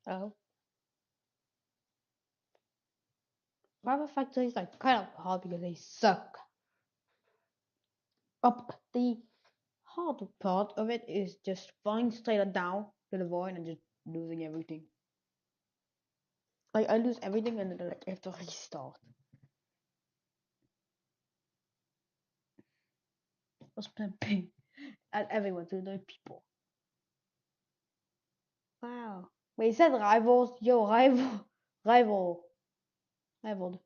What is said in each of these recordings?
Oh, Lava Factory is like kind of hard because they suck. Up the hard part of it is just flying straight down to the void and just losing everything. Like I lose everything and then like I have to restart. I was playing at everyone to the people. Wow. Wait, you said rivals? Yo, rival, rivaled.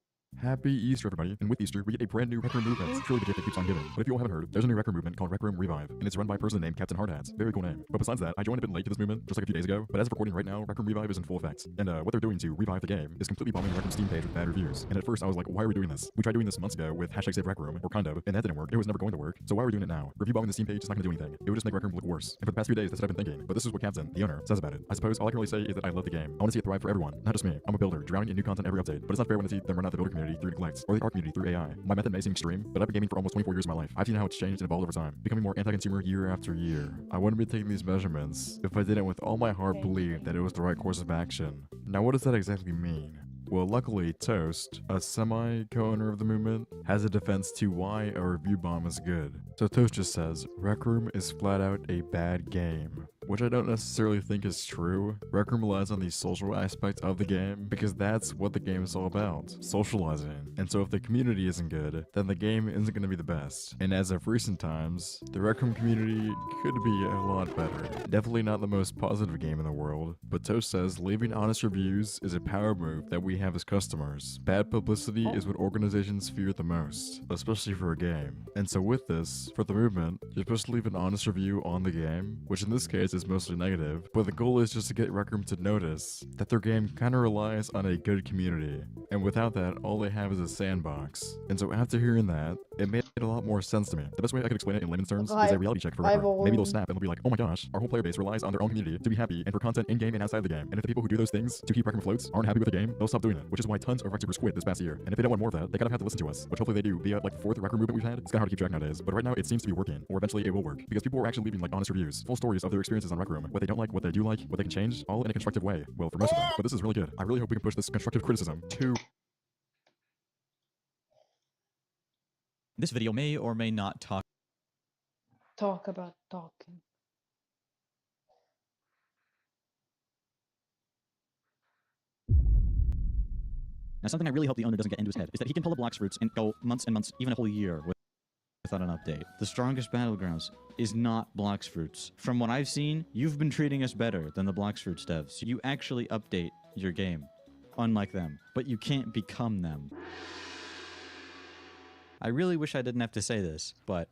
Happy Easter, everybody. And with Easter, we get a brand new Rec Room movement. It's truly the gift that keeps on giving. But if you all haven't heard, there's a new Rec Room movement called Rec Room Revive, and it's run by a person named Captain Hardhats. Very cool name. But besides that, I joined a bit late to this movement, just like a few days ago. But as of recording right now, Rec Room Revive is in full effect. And what they're doing to revive the game is completely bombing the Rec Room Steam page with bad reviews. And at first, I was like, why are we doing this? We tried doing this months ago with hashtag Save Rec Room, or kind of, and that didn't work. It was never going to work. So why are we doing it now? Review bombing the Steam page is not going to do anything. It would just make Rec Room look worse. And for the past few days, that's what I've been thinking. But this is what Captain, the owner, says about it. I suppose all I can really say is that I love the game. I want to see it thrive for everyone, not just me. I'm a builder, drowning in new content every update. But it's not fair when I see them run out the builder community through neglect, or the art community through AI. My method may seem extreme, but I've been gaming for almost 24 years of my life. I've seen how it's changed and evolved over time, becoming more anti-consumer year after year. I wouldn't be taking these measurements if I didn't with all my heart believe that it was the right course of action. Now what does that exactly mean? Well, luckily, Toast, a semi-co-owner of the movement, has a defense to why a review bomb is good. So Toast just says, Rec Room is flat out a bad game. Which I don't necessarily think is true. Rec Room relies on the social aspect of the game because that's what the game is all about, socializing. And so if the community isn't good, then the game isn't going to be the best. And as of recent times, the Rec Room community could be a lot better. Definitely not the most positive game in the world, but Toast says leaving honest reviews is a power move that we have as customers. Bad publicity is what organizations fear the most, especially for a game. And so with this, for the movement, you're supposed to leave an honest review on the game, which in this case is mostly negative, but the goal is just to get Rec Room to notice that their game kinda relies on a good community, and without that, all they have is a sandbox. And so after hearing that, it made a lot more sense to me. The best way I could explain it in layman's terms is a reality check for Rec Room. Maybe they'll snap and they'll be like, oh my gosh, our whole player base relies on their own community to be happy and for content in-game and outside the game. And if the people who do those things to keep Rec Room afloat aren't happy with the game, they'll stop doing it, which is why tons of Rec Supers quit this past year. And if they don't want more of that, they kind of have to listen to us, which hopefully they do via like the fourth Rec Room movement we've had. It's kinda hard to keep track nowadays, but right now it seems to be working, or eventually it will work, because people are actually leaving like honest reviews, full stories of their experiences on Rec Room, what they don't like, what they do like, what they can change, all in a constructive way. Well, for most of them. But this is really good. I really hope we can push this constructive criticism to... This video may or may not Talk about talking. Now, something I really hope the owner doesn't get into his head is that he can pull a Blox Fruits and go months and months, even a whole year, without an update. The strongest battlegrounds is not Blox Fruits. From what I've seen, you've been treating us better than the Blox Fruits devs. You actually update your game, unlike them, but you can't become them. I really wish I didn't have to say this, but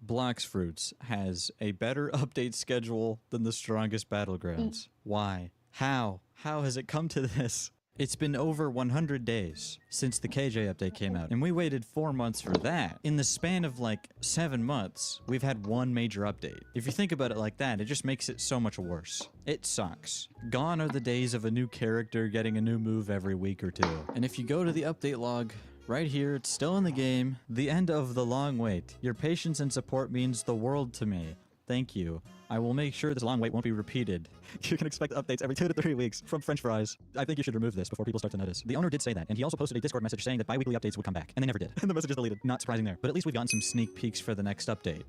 Blox Fruits has a better update schedule than the strongest battlegrounds. Why? How? How has it come to this? It's been over 100 days since the KJ update came out, and we waited 4 months for that. In the span of like 7 months, we've had one major update. If you think about it like that, it just makes it so much worse. It sucks. Gone are the days of a new character getting a new move every week or two. And if you go to the update log, right here, it's still in the game. The end of the long wait. Your patience and support means the world to me. Thank you. I will make sure this long wait won't be repeated. You can expect updates every 2 to 3 weeks from French fries. I think you should remove this before people start to notice. The owner did say that, and he also posted a Discord message saying that bi-weekly updates would come back, and they never did. And the message is deleted. Not surprising there. But at least we've gotten some sneak peeks for the next update.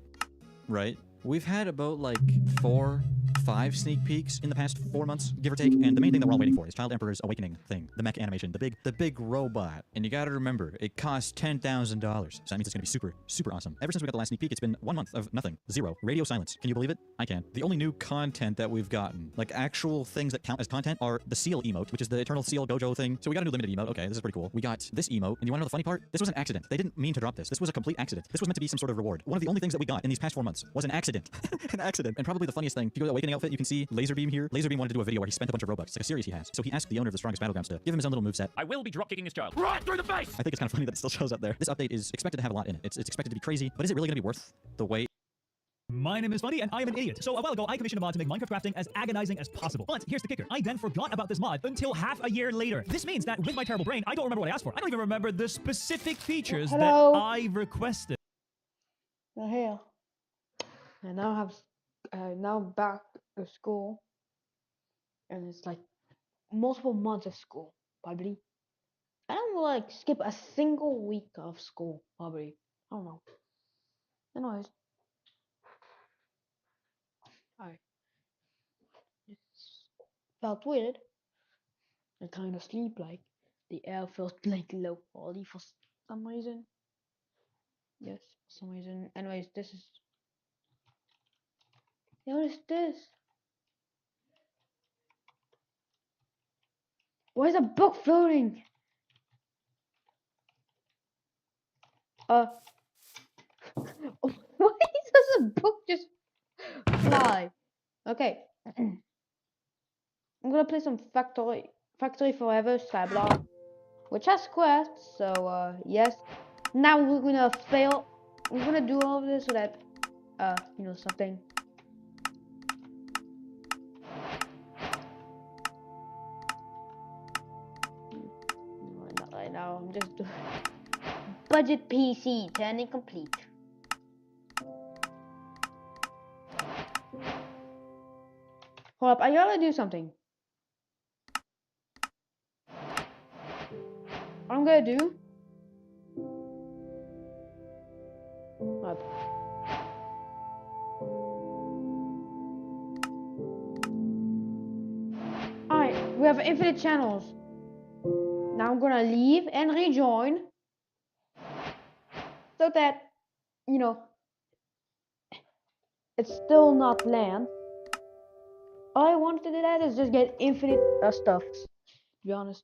Right? We've had about like 4, 5 sneak peeks in the past 4 months, give or take, and the main thing that we're all waiting for is Child Emperor's Awakening thing, the mech animation, the big robot. And you gotta remember, it costs $10,000, so that means it's gonna be super, super awesome. Ever since we got the last sneak peek, it's been 1 month of nothing, 0, radio silence. Can you believe it? I can. The only new content that we've gotten, like actual things that count as content, are the seal emote, which is the Eternal Seal Gojo thing. So we got a new limited emote. Okay, this is pretty cool. We got this emote, and you wanna know the funny part? This was an accident. They didn't mean to drop this. This was a complete accident. This was meant to be some sort of reward. One of the only things that we got in these past 4 months was an accident. An accident. And probably the funniest thing, if you go to the Awakening outfit, you can see Laserbeam here. Laserbeam wanted to do a video where he spent a bunch of Robux. It's like a series he has. So he asked the owner of the strongest battlegrounds to give him his own little moveset. I will be drop kicking this child right through the face. I think it's kind of funny that it still shows up there. This update is expected to have a lot in it. It's expected to be crazy, but is it really going to be worth the wait? My name is Funny, and I am an idiot. So a while ago, I commissioned a mod to make Minecraft crafting as agonizing as possible. But here's the kicker. I then forgot about this mod until half a year later. This means that with my terrible brain, I don't remember what I asked for. I don't even remember the specific features that I requested. We're here. I now have now back to school. and it's like multiple months of school, probably. I don't like skip a single week of school, probably. I don't know. Anyways, I felt weird. I kind of sleep like the air felt like low quality for some reason. Yes, for some reason. Anyways, this is. What is this? Why is a book floating? Why does a book just fly? Okay. I'm gonna play some Factory Forever Skyblock, which has quests, so yes. Now we're gonna fail. We're gonna do all of this so that something. Not right now. I'm just doing budget PC turning complete. Hold up, I gotta do something. What I'm gonna do. Hold up. Alright, we have infinite channels. Now I'm gonna leave and rejoin. So that, it's still not land. All I wanted to do that is just get infinite stuff. To be honest.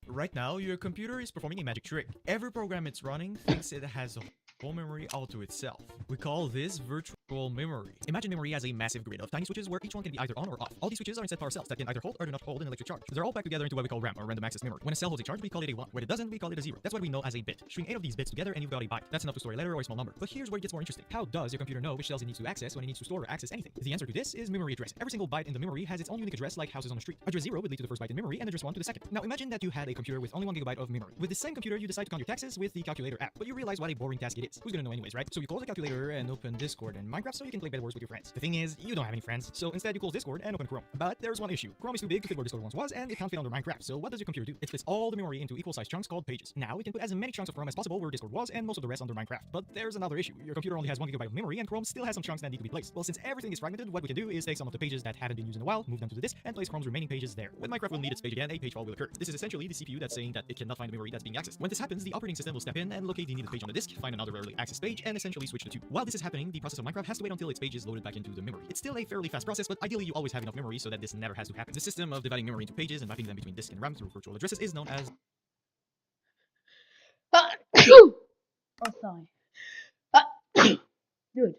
Right now, your computer is performing a magic trick. Every program it's running thinks it has a whole memory all to itself. We call this virtual memory. Imagine memory as a massive grid of tiny switches where each one can be either on or off. All these switches are instead power cells that can either hold or do not hold an electric charge. They're all packed together into what we call RAM, or random access memory. When a cell holds a charge, we call it a 1. When it doesn't, we call it a 0. That's what we know as a bit. String 8 of these bits together and you've got a byte. That's enough to store a letter or a small number. But here's where it gets more interesting. How does your computer know which cells it needs to access when it needs to store or access anything? The answer to this is memory address. Every single byte in the memory has its own unique address, like houses on the street. Address 0 would lead to the first byte in memory and address 1 to the second. Now imagine that you had a computer with only 1 GB of memory. With the same computer, you decide to count your taxes with the calculator app. But you realize what a boring task it is. Who's gonna know anyways, right? So you close the calculator and open Discord and Minecraft so you can play Bed Wars with your friends. The thing is, you don't have any friends, so instead you close Discord and open Chrome. But there's one issue. Chrome is too big to fit where Discord once was, and it can't fit under Minecraft. So what does your computer do? It splits all the memory into equal sized chunks called pages. Now it can put as many chunks of Chrome as possible where Discord was, and most of the rest under Minecraft. But there's another issue. Your computer only has 1 GB of memory, and Chrome still has some chunks that need to be placed. Well, since everything is fragmented, what we can do is take some of the pages that haven't been used in a while, move them to the disk, and place Chrome's remaining pages there. When Minecraft will need its page again, a page fall will occur. This is essentially the CPU that's saying that it cannot find the memory that's being accessed. When this happens, the operating system will step in and locate the needed page on the disk, find another rarely accessed page, and essentially switch the two. While this is happening, the process of Minecraft has to wait until its page is loaded back into the memory. It's still a fairly fast process, but ideally you always have enough memory so that this never has to happen. The system of dividing memory into pages and mapping them between disk and RAM through virtual addresses is known as... Oh, sorry. Dude.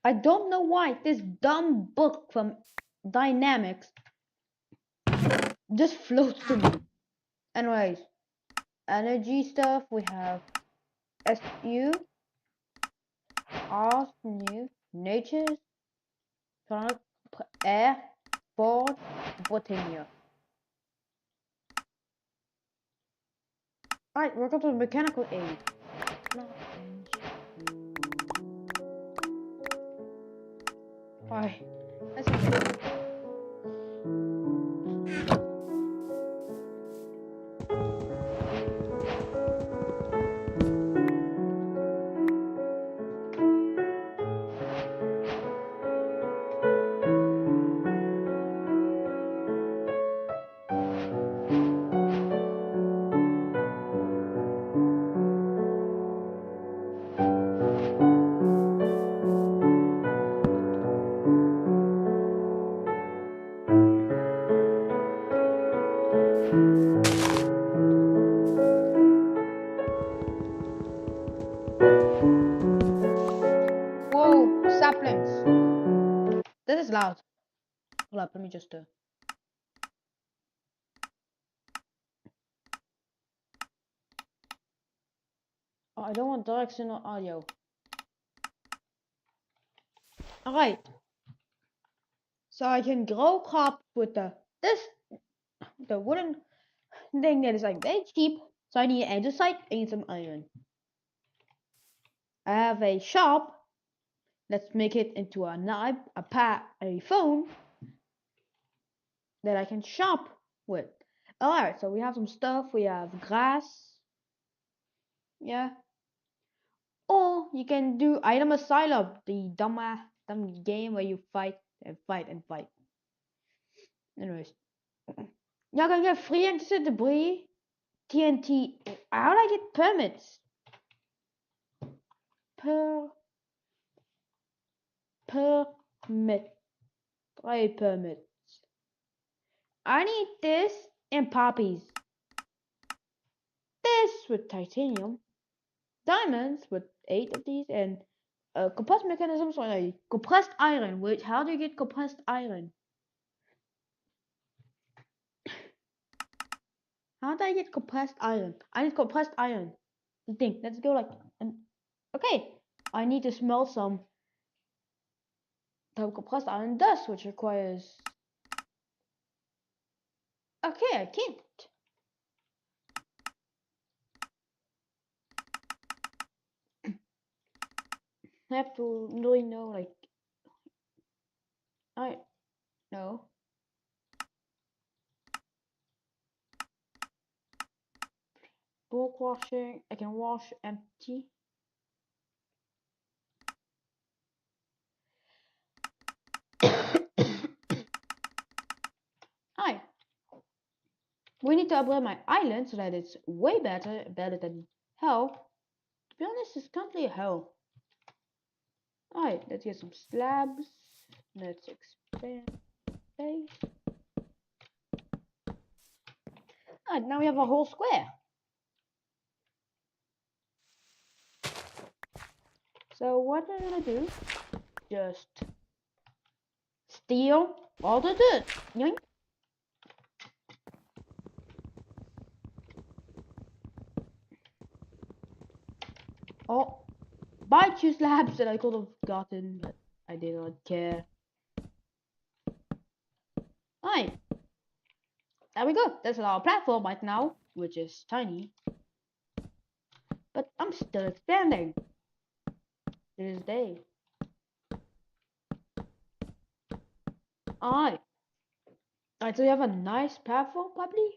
I don't know why this dumb book from Dynamics just floats to me. Anyways, energy stuff, we have SU, Art, New, Natures, Air, Ford, Botania. Alright, welcome to the mechanical aid. Alright, let's see. Whoa, saplings. This is loud. Hold up, let me just Oh, I don't want directional audio. Alright. So I can grow crops with the wooden thing that is like very cheap. So I need andesite and some iron. I have a shop. Let's make it into a knife, a phone that I can shop with. Alright, so we have some stuff. We have grass. Yeah. Or you can do Item Asylum, the dumb game where you fight and fight and fight. Anyways. Y'all gonna get free anti debris, TNT. How do I get permits? Permit. Try permits. I need this and poppies. This with titanium. Diamonds with 8 of these and compressed mechanisms on a compressed iron. Which how do you get compressed iron? How do I get compressed iron? I need compressed iron. The thing. Let's go like okay. I need to smelt some compressed iron dust, which requires. Okay, I can't. I have to really know like I no. Bulk washing. I can wash empty. Hi. We need to upgrade my island so that it's way better than hell. To be honest, it's currently hell. Alright, let's get some slabs. Let's expand space. Alright, now we have a whole square. So what I'm gonna do, just steal all the dirt. Yoink. Oh, buy 2 slabs that I could have gotten, but I did not care. Alright. There we go. That's our platform right now, which is tiny. But I'm still expanding. To this day. Alright. Alright, so you have a nice platform, probably?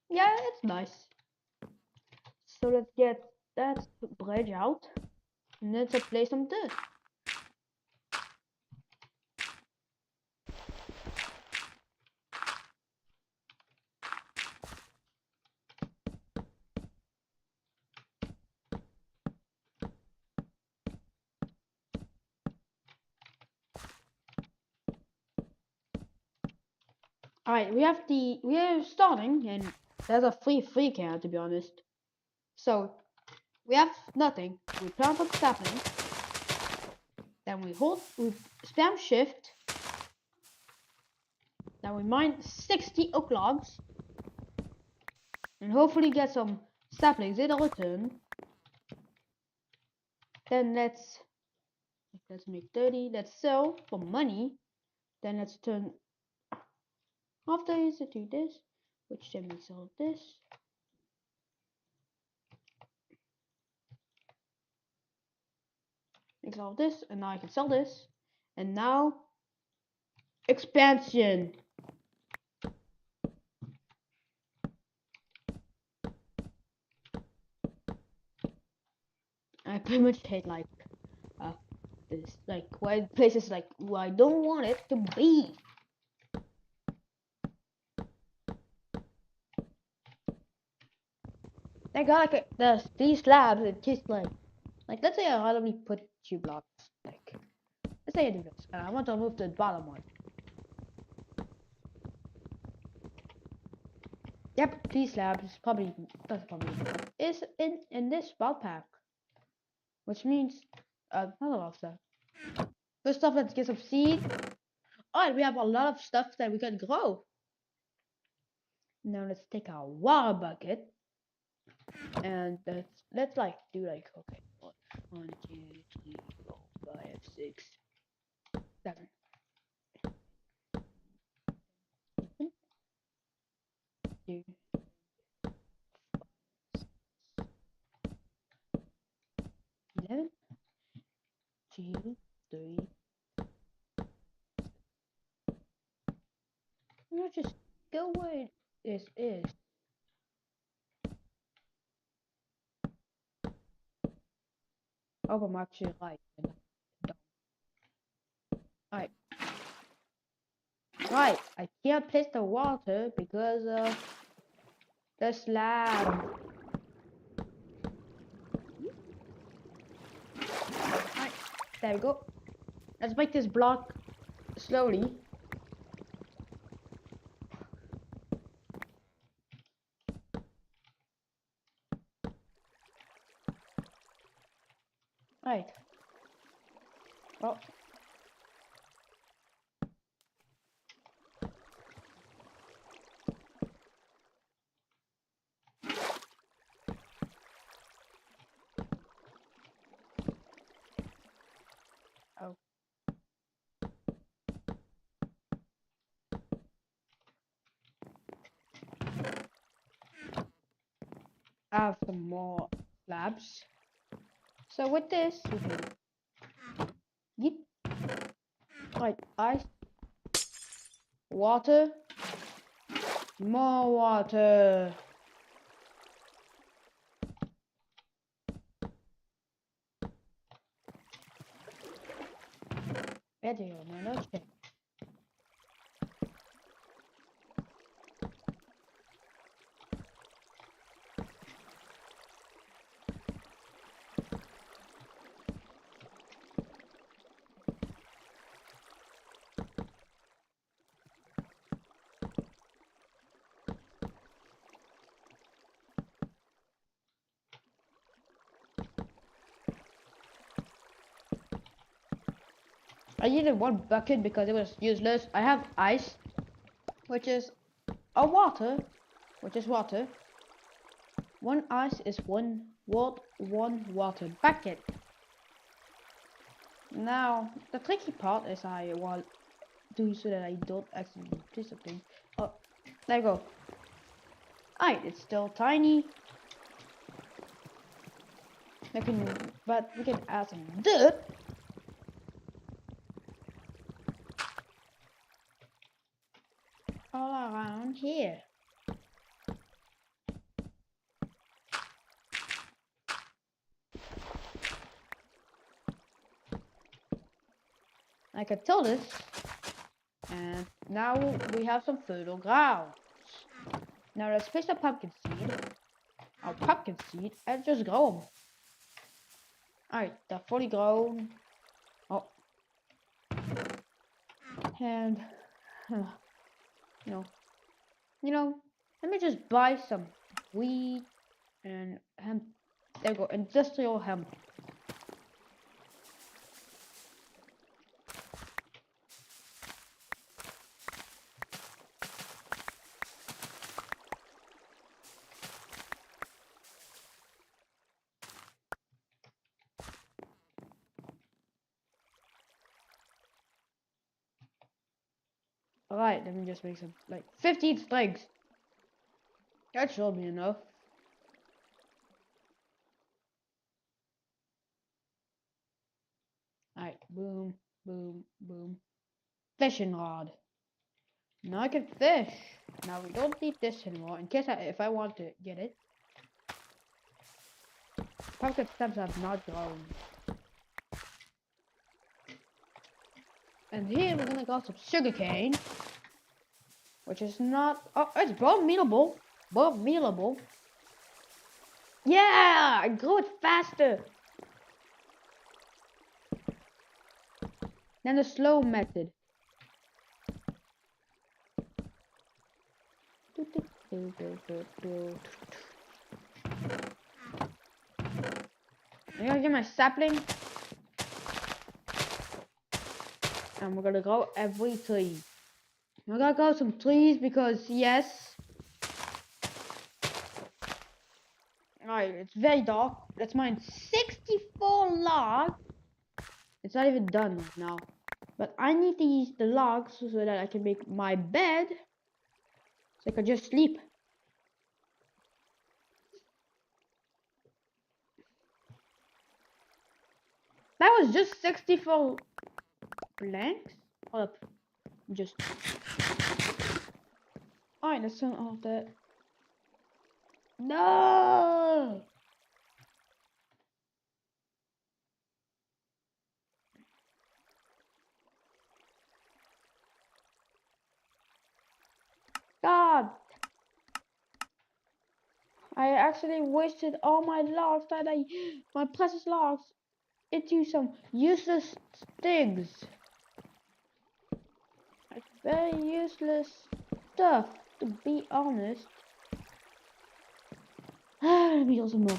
Yeah, it's nice. So let's get that bridge out. And let's place some dirt. Alright, we are starting and there's a free care to be honest. So we have nothing. We plant up sapling. Then we spam shift. Then we mine 60 oak logs. And hopefully get some saplings in return. Then let's make 30. Let's sell for money. Then let's turn after is to do this, which then makes all this. Makes all this, and now I can sell this. And now expansion. I pretty much hate like this, like where places like where I don't want it to be. They got like these slabs. It just like let's say I randomly put 2 blocks. Like let's say I do this, and I want to move to the bottom one. Yep, these slabs is in this spot pack, which means not a lot of stuff. First off, let's get some seed. Alright, we have a lot of stuff that we can grow. Now let's take our water bucket and let's like do like okay 1, 2, 3, 4, 5, 6. 2, 3. You just go where this is. Oh, I'm actually right. Alright. Right, I can't place the water because of the slab. Alright, there we go. Let's make this block slowly. Right. Oh. Oh. I have some more slabs. So with this, we can get like ice, water, more water. Video, no check. I needed one bucket because it was useless. I have ice, which is water. One ice is one water bucket. Now the tricky part is I will do so that I don't accidentally do something. Oh, there you go. Alright, it's still tiny. But we can add some dirt. All around here. I can till this, and now we have some fertile grounds. Now let's place a pumpkin seed, and just grow them. Alright, they're fully grown. Oh, and you know, let me just buy some wheat and hemp. There we go, industrial hemp. Alright, let me just make some, like, 15 sticks. That should be enough. Alright, boom, boom, boom. Fishing rod. Now I can fish. Now we don't need this anymore, in case if I want to get it. Pumpkin stems have not grown. And here we're gonna grow some sugarcane. Which is not... Oh, it's bone mealable. Bone mealable. Yeah! I grew it faster. Than the slow method. I'm gonna get my sapling. And we're gonna grow every tree. We're gonna grow some trees because, yes. Alright, it's very dark. Let's mine 64 logs. It's not even done right now. But I need the logs so that I can make my bed. So I can just sleep. That was just 64 blanks. Hold up. Just. Alright, let's turn off that. No! God! I actually wasted all my logs my precious logs into some useless things. Like very useless stuff, to be honest. Let me also more.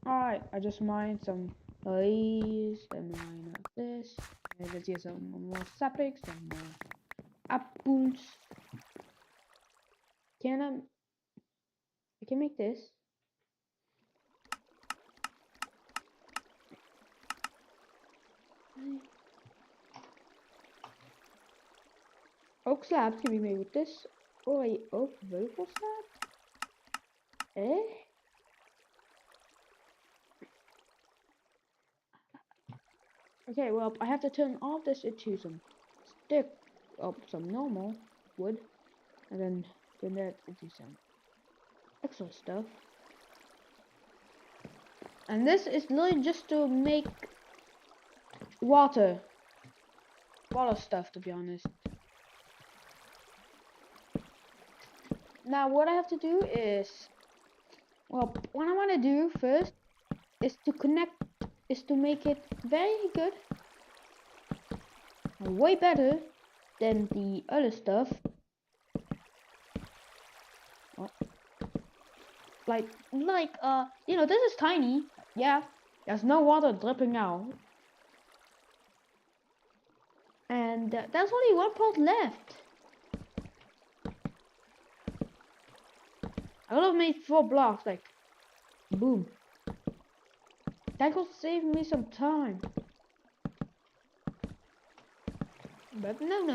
Alright, I just mined some leaves, and mine of this. And let's get some more saplings, some more apples. I can make this. Oak slabs can be made with this. Or a oak vertical slab? Eh? Okay, well, I have to turn all this into some some normal wood, and then turn that into some extra stuff. And this is literally just to make water stuff, to be honest. Now, what I have to do is, well, what I want to do first is to make it very good, way better than the other stuff. Oh. You know, this is tiny. Yeah, there's no water dripping out, and there's only one part left. I would have made 4 blocks, like, boom. That could save me some time. But no.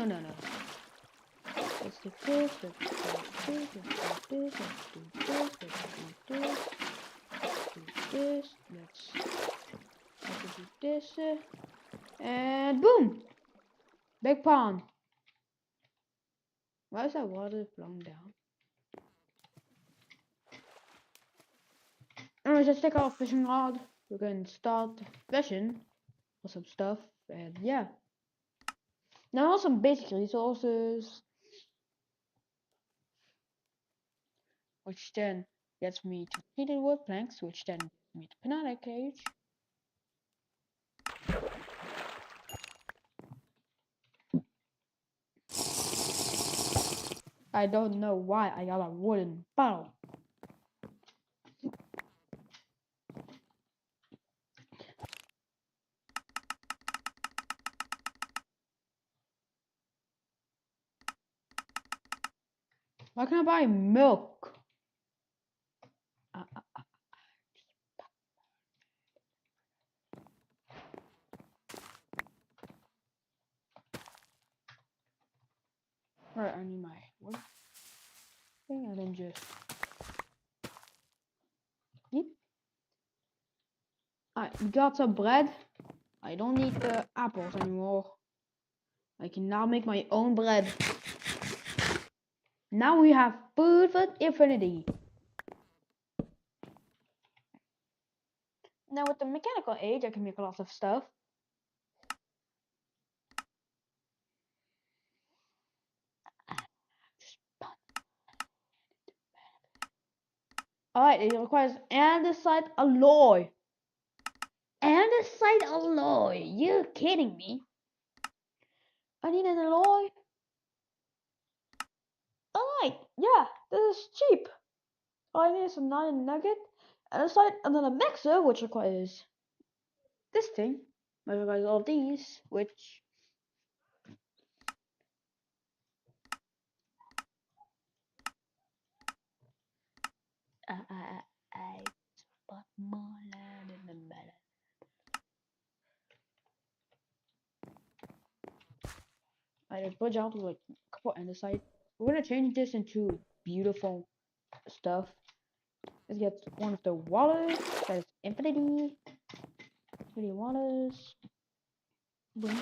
Let's do this, let's do this, let's do this, let's do this, let's do this, let's do this, and boom! Big pond. Why is that water flowing down? Anyways, let's take our fishing rod. We can start fishing for some stuff, and yeah. Now some basic resources, which then gets me to heated wood planks, which then gets me to banana cage. I don't know why I got a wooden bottle. Why can't I buy milk? Right, I need my wood thing, and then just yep. Alright, we got some bread. I don't need the apples anymore. I can now make my own bread. Now we have food for infinity. Now with the mechanical age, I can make a lot of stuff. Alright, it requires andesite alloy. Andesite alloy? You're kidding me. I need an alloy. Alright, yeah, this is cheap. All I need is some iron nugget, andesite, and then a mixer, which requires this thing. Which requires all of these, which I bought more land in the melon. Alright, let's put down to like a couple andesite. We're gonna change this into beautiful stuff. Let's get one of the waters. That is infinity. Infinity waters. Boom.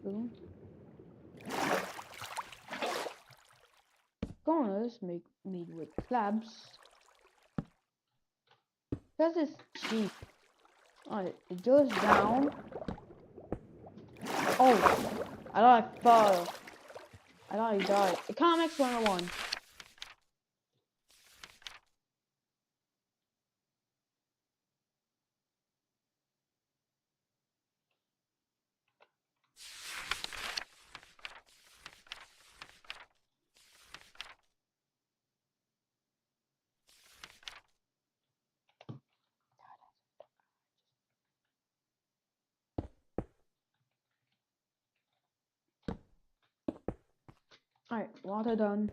Boom. Corners make made with slabs. Because it's cheap. Alright, it goes down. Oh, I thought I fell. I thought I died. Economics 101. Alright, water done.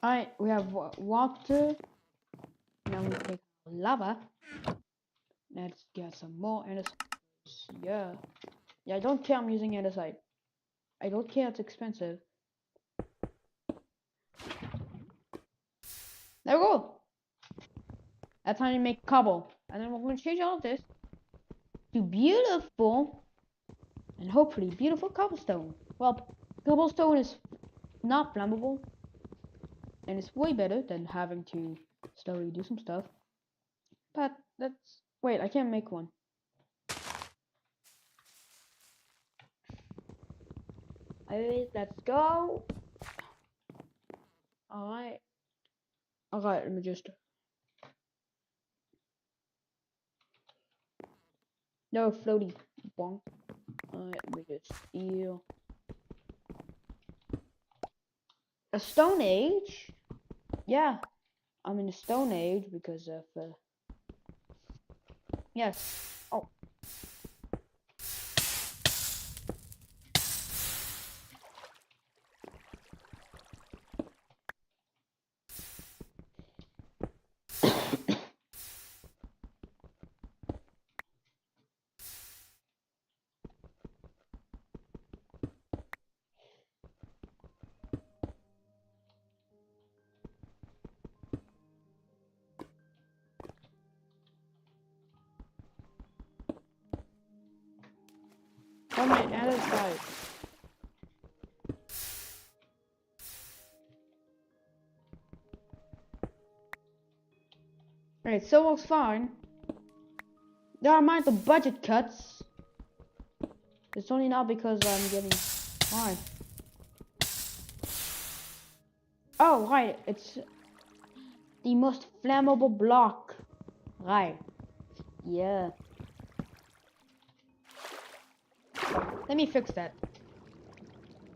Alright, we have water. Now we take lava. Let's get some more andesite. Yeah. Yeah, I don't care I'm using andesite. I don't care it's expensive. There we go. That's how you make cobble. And then we're going to change all of this to beautiful and hopefully beautiful cobblestone. Well, cobblestone is not flammable. And it's way better than having to slowly do some stuff. But that's... Wait, I can't make one. Alright, let's go. Alright. Alright, let me just... No, floaty. Bonk. Alright, let me just steal. A Stone Age? Yeah. I'm in the Stone Age because of... Yes. Oh. On my other side. Right, so looks fine. There are minor budget cuts. It's only not because I'm getting fine. Oh, right, it's the most flammable block. Right. Yeah. Let me fix that.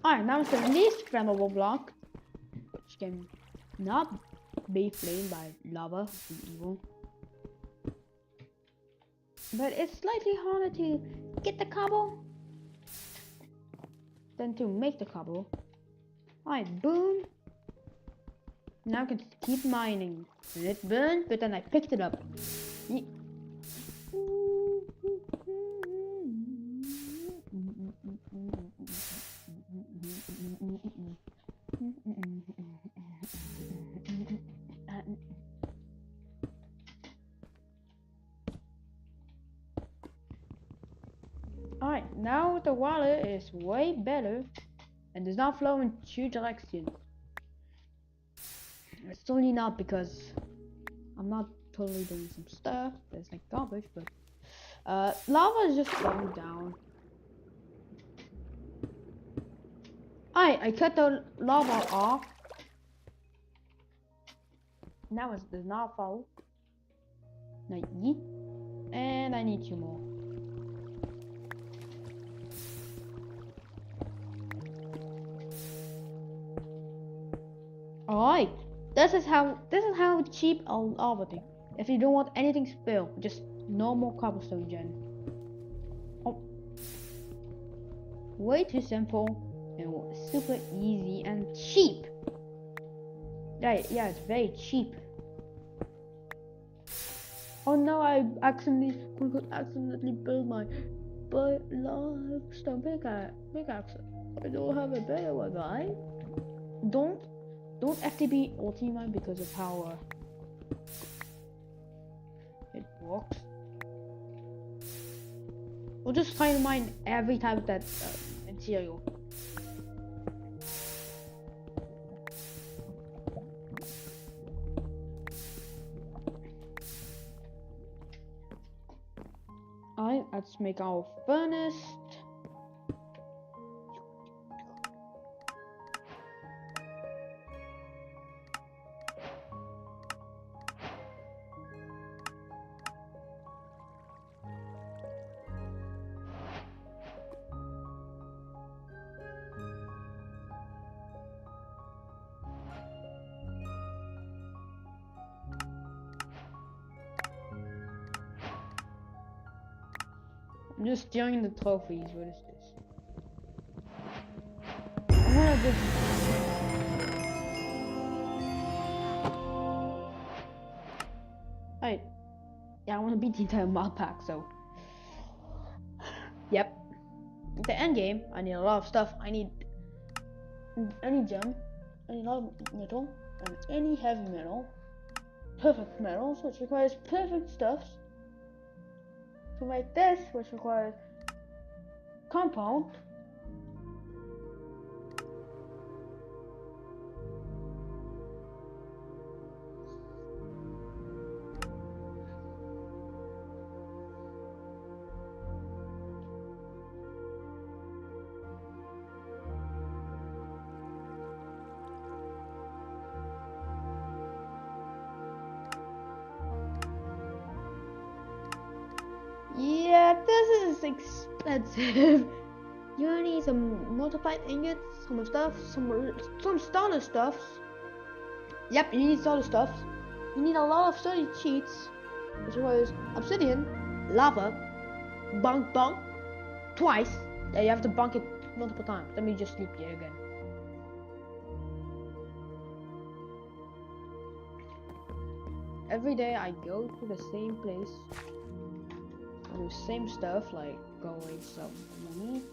Alright, now it's the least flammable block, which can not be flamed by lava, be evil. But it's slightly harder to get the cobble than to make the cobble. Alright, boom. Now I can keep mining. And it burned, but then I picked it up. Alright, now the water is way better and does not flow in two directions. It's only not because I'm not totally doing some stuff that's like garbage, but lava is just flowing down. I cut the lava off. Now it does not fall. Now yeet. And I need 2 more. Alright. This is how cheap a lava thing. If you don't want anything spill, just normal cobblestone gen. Oh. Way too simple and super easy and cheap. Yeah, it's very cheap. Oh no, I accidentally built my livestock pickaxe. I don't have a better one, right? Don't FTB ulti mine because of how it works. We'll just try to mine every type of that material. Alright, let's make our furnace. I'm just stealing the trophies. What is this? I'm gonna just. Alright. Yeah, I want to beat the entire mod pack, so. Yep. The end game, I need a lot of stuff. I need gem. I need a lot of metal. And any heavy metal. Perfect metals, which requires perfect stuffs. To make this, which requires compound. Yeah, this is expensive. You need some multiplied ingots, some stuff, some starter stuffs. Yep, you need starter stuffs. You need a lot of sturdy cheats, which was obsidian, lava, bunk, twice. Yeah, you have to bunk it multiple times. Let me just sleep here again. Every day I go to the same place. I do the same stuff, like going some money.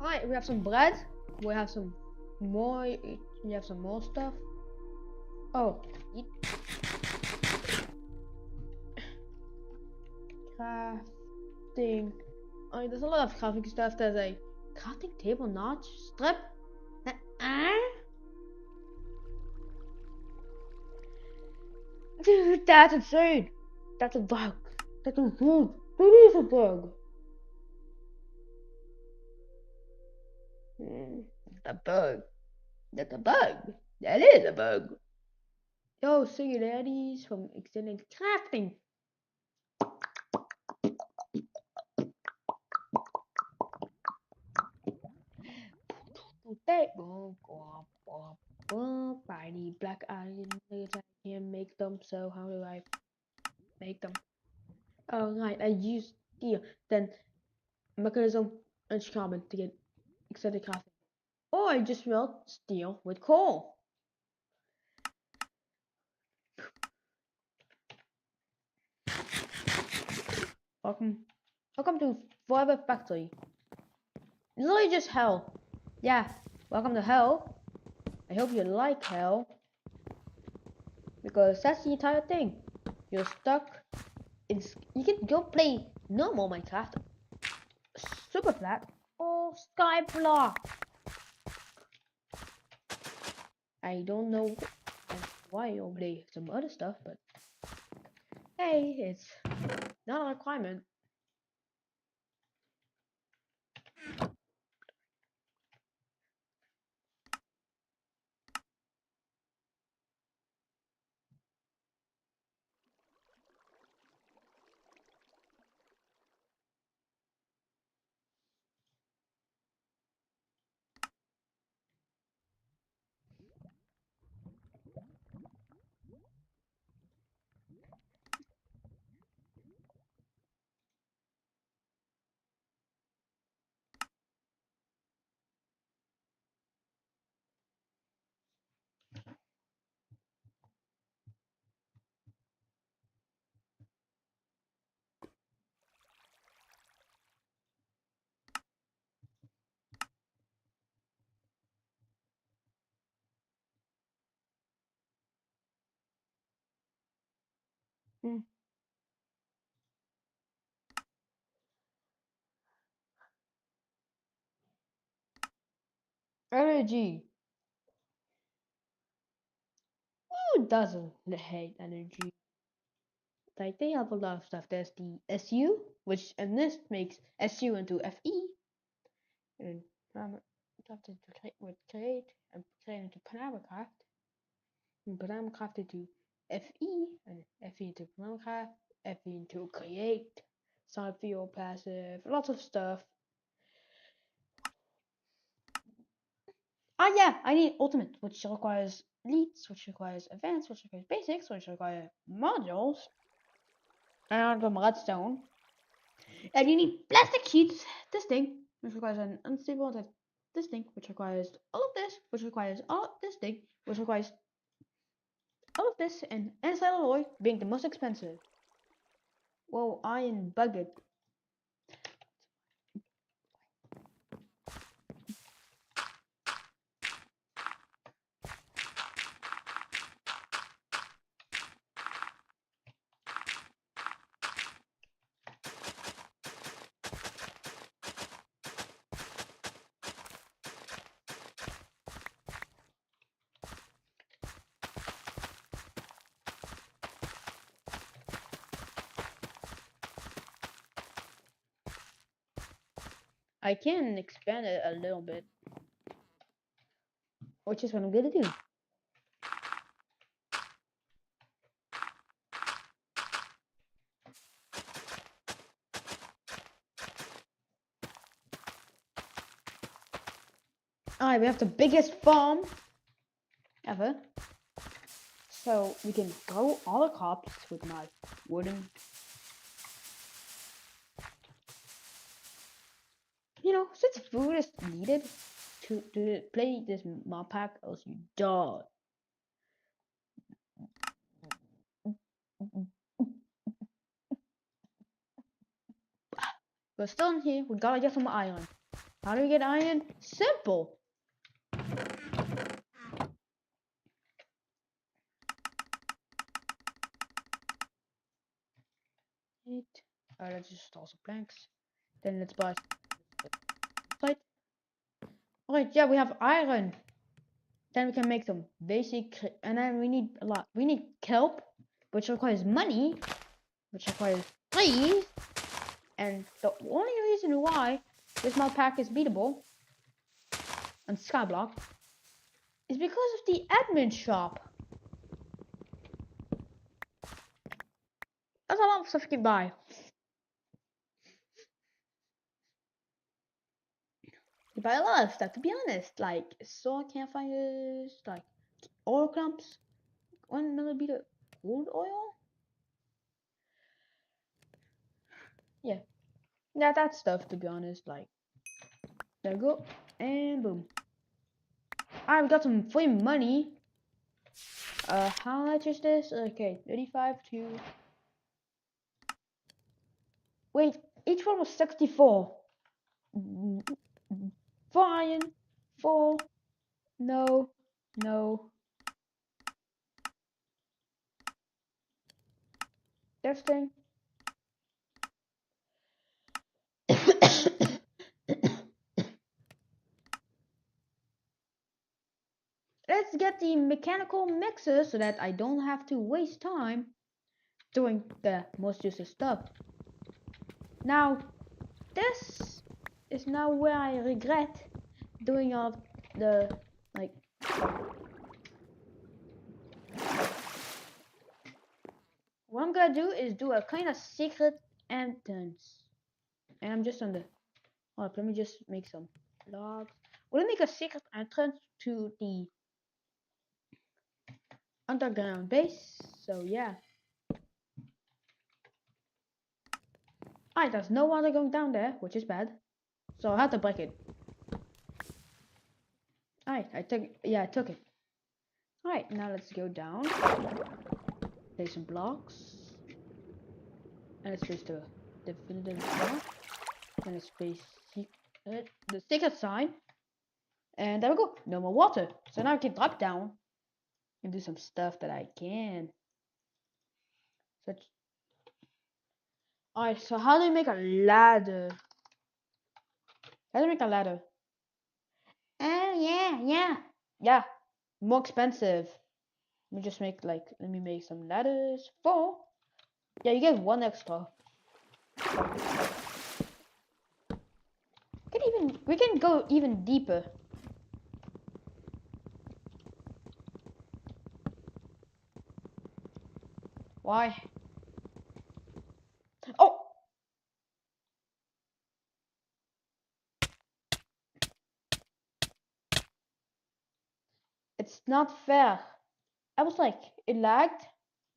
Alright, we have some bread. We have some more. We have some more stuff. Oh, crafting. Oh, there's a lot of crafting stuff. There's a crafting table notch strip. Dude, that's insane. That's a bug. That's a bug. That is a bug. That's a bug. That's a bug. That is a bug. Yo, singularities from extended crafting. By the black iron, I can make them. So how do I make them? Oh right, I use steel, then mechanism and carbon to get extended crafting. Or I just melt steel with coal. Welcome to Forever Factory. Literally just hell. Yeah, welcome to hell. I hope you like hell. Because that's the entire thing. You're stuck. You can go play normal Minecraft, super flat, or Skyblock. I don't know why you play some other stuff, but hey, it's not a requirement. Mm. Energy. Who doesn't hate energy? Like they have a lot of stuff. There's the SU, which and this makes SU into FE, and after would create and create into Panamacraft, and Panamacraft into FE, and FE into Panamacraft, FE into create, side field passive, lots of stuff. Ah yeah, I need ultimate, which requires elites, which requires advanced, which requires basics, which require modules, and redstone. And you need plastic sheets, this thing, which requires an unstable type, this thing, which requires all of this, which requires all of this thing, which requires all of this, and andesite alloy being the most expensive. Whoa, iron bucket. I can expand it a little bit, which is what I'm gonna do. Alright, we have the biggest farm ever. So we can grow all the crops with my wooden. You know, since food is needed to play this mod pack, else you die. We're still in here. We gotta get some iron. How do we get iron? Simple. Alright, let's just install some planks. Then let's buy plate. Alright, yeah, we have iron. Then we can make some basic, and then we need a lot. We need kelp, which requires money, which requires trees. And the only reason why this mod pack is beatable on Skyblock is because of the admin shop. That's a lot of stuff you can buy. You buy a lot of stuff, to be honest, like solar campfires, like oil clumps, 1 milliliter crude oil. Yeah, that stuff, to be honest. Like, there we go, and boom. I've got some free money. How much is this? Okay, 35 to. Wait, each one was 64. 4 iron, 4. No. This thing. Let's get the mechanical mixer so that I don't have to waste time doing the most useless stuff. Now, this is now where I regret doing all the, like, what I'm gonna do is do a kind of secret entrance. And I'm just on the, hold up, let me just make some logs. We'll make a secret entrance to the underground base, so yeah. Alright, there's no water going down there, which is bad. So I have to break it. Alright, I took it. Alright, now let's go down. Place some blocks. And let's place the definitive block. And let's place the secret sign. And there we go. No more water. So now I can drop down and do some stuff that I can. Such Alright, so how do you make a ladder? How do you make a ladder? Oh, yeah. More expensive. Let me make some ladders. 4. Yeah, you get 1 extra. We can go even deeper. Why? Oh! It's not fair. I was like, it lagged,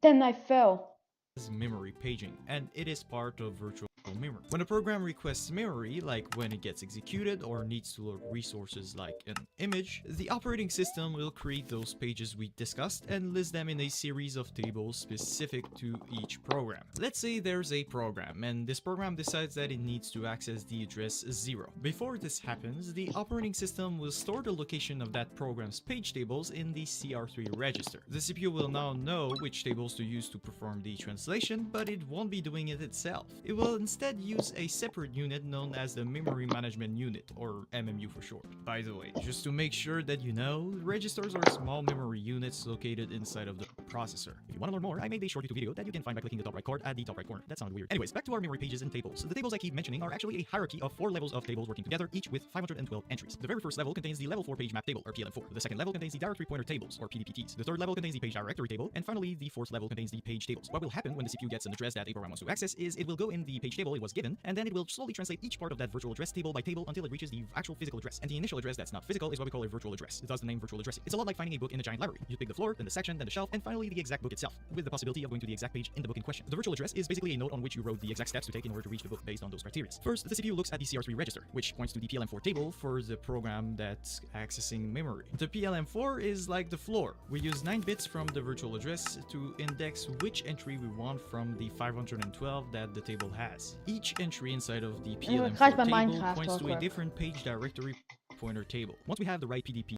then I fell. Is memory paging, and it is part of virtual memory. When a program requests memory, like when it gets executed or needs to load resources like an image, the operating system will create those pages we discussed and list them in a series of tables specific to each program. Let's say there's a program, and this program decides that it needs to access the address 0. Before this happens, the operating system will store the location of that program's page tables in the CR3 register. The CPU will now know which tables to use to perform the translation, but it won't be doing it itself. It will instead use a separate unit known as the Memory Management Unit, or MMU for short. By the way, just to make sure that you know, registers are small memory units located inside of the processor. If you want to learn more, I made a short YouTube video that you can find by clicking the top right card at the top right corner. That sounded weird. Anyways, back to our memory pages and tables. The tables I keep mentioning are actually a hierarchy of 4 levels of tables working together, each with 512 entries. The very first level contains the level 4 page map table, or PLM4. The second level contains the directory pointer tables, or PDPTs. The third level contains the page directory table, and finally, the fourth level contains the page tables. What will happen when the CPU gets an address that a program wants to access is it will go in the page table it was given, and then it will slowly translate each part of that virtual address table by table until it reaches the actual physical address. And the initial address that's not physical is what we call a virtual address. Thus the name virtual address. It's a lot like finding a book in a giant library. You pick the floor, then the section, then the shelf, and finally the exact book itself, with the possibility of going to the exact page in the book in question. The virtual address is basically a note on which you wrote the exact steps to take in order to reach the book based on those criteria. First, the CPU looks at the CR3 register, which points to the PLM4 table for the program that's accessing memory. The PLM4 is like the floor. We use 9 bits from the virtual address to index which entry we want from the 512 that the table has. Each entry inside of the PLM4 table points to a different page directory pointer table. Once we have the right PDP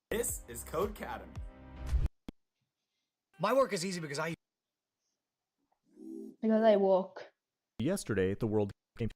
This is Codecademy. My work is easy because I walk. Yesterday, the world came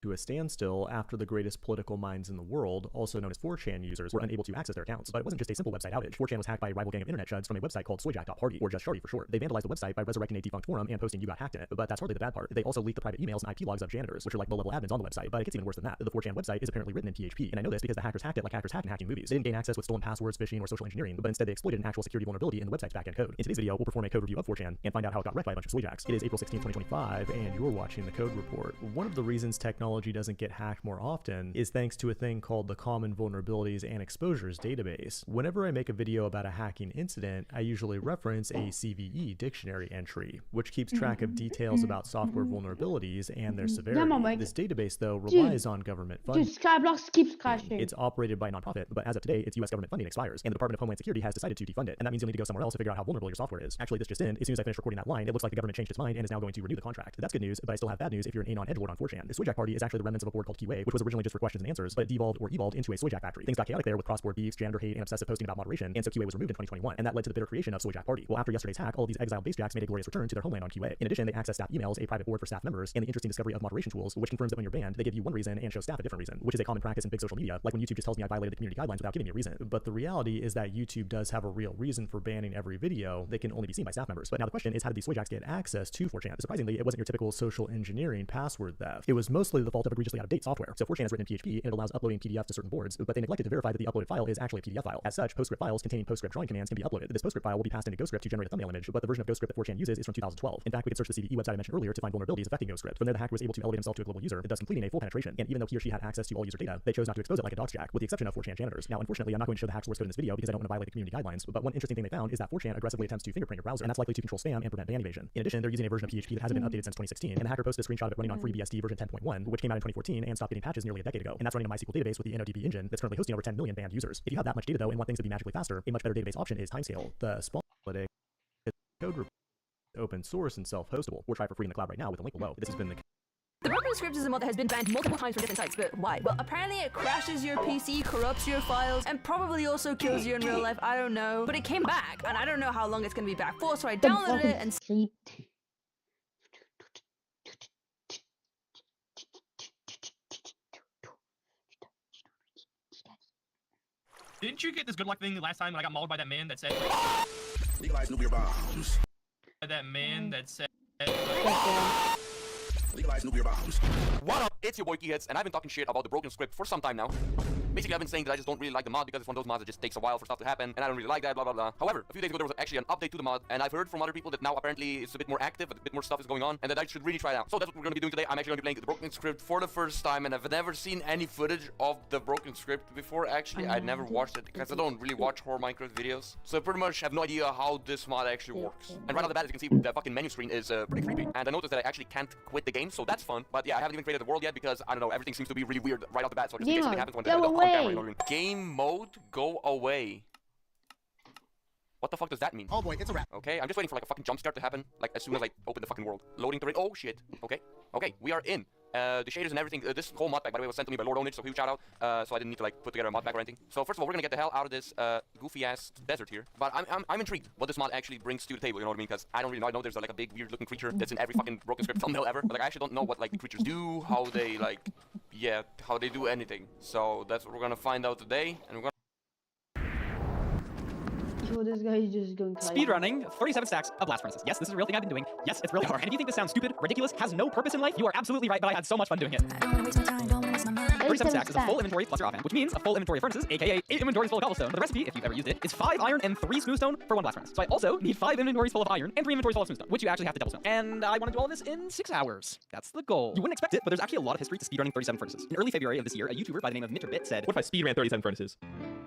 to a standstill after the greatest political minds in the world, also known as 4chan users, were unable to access their accounts. But it wasn't just a simple website outage. 4chan was hacked by a rival gang of internet chuds from a website called soyjack.party, or just Shardy for short. They vandalized the website by resurrecting a defunct forum and posting "you got hacked" in it. But that's hardly the bad part. They also leaked the private emails and IP logs of janitors, which are like low-level admins on the website. But it gets even worse than that. The 4chan website is apparently written in PHP, and I know this because the hackers hacked it like hackers hack in hacking movies. They didn't gain access with stolen passwords, phishing, or social engineering, but instead they exploited an actual security vulnerability in the website's backend code. In today's video, we'll perform a code review of 4chan and find out how it got wrecked by a bunch of soyjacks. It is April 16, 2025, and you're watching the Code Report. One of the reasons technology doesn't get hacked more often is thanks to a thing called the Common Vulnerabilities and Exposures database. Whenever I make a video about a hacking incident, I usually reference a CVE dictionary entry, which keeps track of details about software vulnerabilities and their severity. This database, though, relies on government funding. Dude, Skyblock keeps crashing. It's operated by a nonprofit, but as of today, its US government funding expires, and the Department of Homeland Security has decided to defund it, and that means you'll need to go somewhere else to figure out how vulnerable your software is. Actually, this just in, as soon as I finish recording that line, it looks like the government changed its mind and is now going to renew the contract. That's good news, but I still have bad news if you're an anon edgelord on 4chan. The Soyjack party is actually the remnants of a board called Keyway, which was originally just for questions and answers, but it devolved into a Soyjack factory. Things got chaotic there with cross-board beefs, janitor hate, and obsessive posting about moderation, and so Keyway was removed in 2021, and that led to the bitter creation of Soyjack Party. Well, after yesterday's hack, all of these exiled basejacks made a glorious return to their homeland on Keyway. In addition, they access staff emails, a private board for staff members, and the interesting discovery of moderation tools, which confirms that when you're banned, they give you one reason and show staff a different reason, which is a common practice in big social media, like when YouTube just tells me I violated the community guidelines without giving me a reason. But the reality is that YouTube does have a real reason for banning every video. They can only be seen by staff members. But now the question is, how did these Soyjacks get access to 4chan? Surprisingly, it wasn't your typical social engineering password theft. It was mostly the fault of egregiously out-of-date software. So 4chan is written in PHP, and it allows uploading PDFs to certain boards, but they neglected to verify that the uploaded file is actually a PDF file. As such, PostScript files containing PostScript drawing commands can be uploaded. This PostScript file will be passed into GhostScript to generate a thumbnail image, but the version of GhostScript that 4chan uses is from 2012. In fact, we could search the CVE website I mentioned earlier to find vulnerabilities affecting GhostScript. From there, the hacker was able to elevate himself to a global user, thus completing a full penetration. And even though he or she had access to all user data, they chose not to expose it like a doxjack, with the exception of 4chan janitors. Now, unfortunately, I'm not going to show the hack source code in this video because I don't want to violate the community guidelines, but one interesting thing they found is that 4chan aggressively attempts to fingerprint your browser, and that's likely to control spam and prevent ban evasion. In addition, they're using a version of PHP that hasn't been updated since 2016, and the hacker posted a screenshot of it running on FreeBSD version 10.1, which came out in 2014 and stopped getting patches nearly a decade ago. And that's running a MySQL database with the NoDB engine that's currently hosting over 10 million banned users. If you have that much data though and want things to be magically faster, a much better database option is Timescale. The Spawn Analytics code report is open source and self-hostable, or try for free in the cloud right now with the link below. This has been the The Broken Script is a mod that has been banned multiple times from different sites, but why? Well, apparently it crashes your PC, corrupts your files, and probably also kills you in real life, I don't know. But it came back, and I don't know how long it's gonna be back for, so I downloaded it and... Script. Didn't you get this good luck thing last time when I got mauled by that man that said... Legalize nuclear bombs. That man that said... Legalize nuclear bombs. What up? It's your boy Keyheads, and I've been talking shit about the Broken Script for some time now. Basically, I've been saying that I just don't really like the mod because it's one of those mods that just takes a while for stuff to happen, and I don't really like that, blah blah blah. However, a few days ago there was actually an update to the mod, and I've heard from other people that now apparently it's a bit more active, a bit more stuff is going on, and that I should really try it out. So that's what we're going to be doing today. I'm actually going to be playing the Broken Script for the first time, and I've never seen any footage of the Broken Script before. Actually, I never watched it because I don't really watch horror Minecraft videos, so I pretty much have no idea how this mod actually works. And right off the bat, as you can see, the fucking menu screen is pretty creepy, and I noticed that I actually can't quit the game, so that's fun. But yeah, I haven't even created the world yet because I don't know, everything seems to be really weird right off the bat. So just in case something happens when go away. Game mode, go away. What the fuck does that mean? Oh boy, it's a wrap. Okay, I'm just waiting for like a fucking jump scare to happen, like as soon as I open the fucking world. Loading the oh shit. Okay, we are in. The shaders and everything. This whole mod pack, by the way, was sent to me by Lord Onage, so huge shout out. So I didn't need to like put together a mod pack or anything. So first of all, we're gonna get the hell out of this goofy ass desert here. But I'm intrigued what this mod actually brings to the table. You know what I mean? Because I don't really know. I know there's like a big weird looking creature that's in every fucking Broken Script thumbnail ever. But like I actually don't know what like the creatures do, how they like, yeah, how they do anything. So that's what we're gonna find out today, and we're gonna. So this guy is just going to Speedrunning 37 stacks of blast furnaces. Yes, this is a real thing I've been doing. Yes, it's really hard. And if you think this sounds stupid, ridiculous, has no purpose in life, you are absolutely right, but I had so much fun doing it. 37 stacks is a full inventory plus your offhand, which means a full inventory of furnaces, aka 8 inventories full of cobblestone. But the recipe, if you've ever used it, is 5 iron and 3 smoothstone for 1 blast furnace. So I also need 5 inventories full of iron and 3 inventories full of smoothstone, which you actually have to double stone. And I want to do all this in 6 hours. That's the goal. You wouldn't expect it, but there's actually a lot of history to speedrunning 37 furnaces. In early February of this year, a YouTuber by the name of MrBit said, What if I speedran 37 furnaces?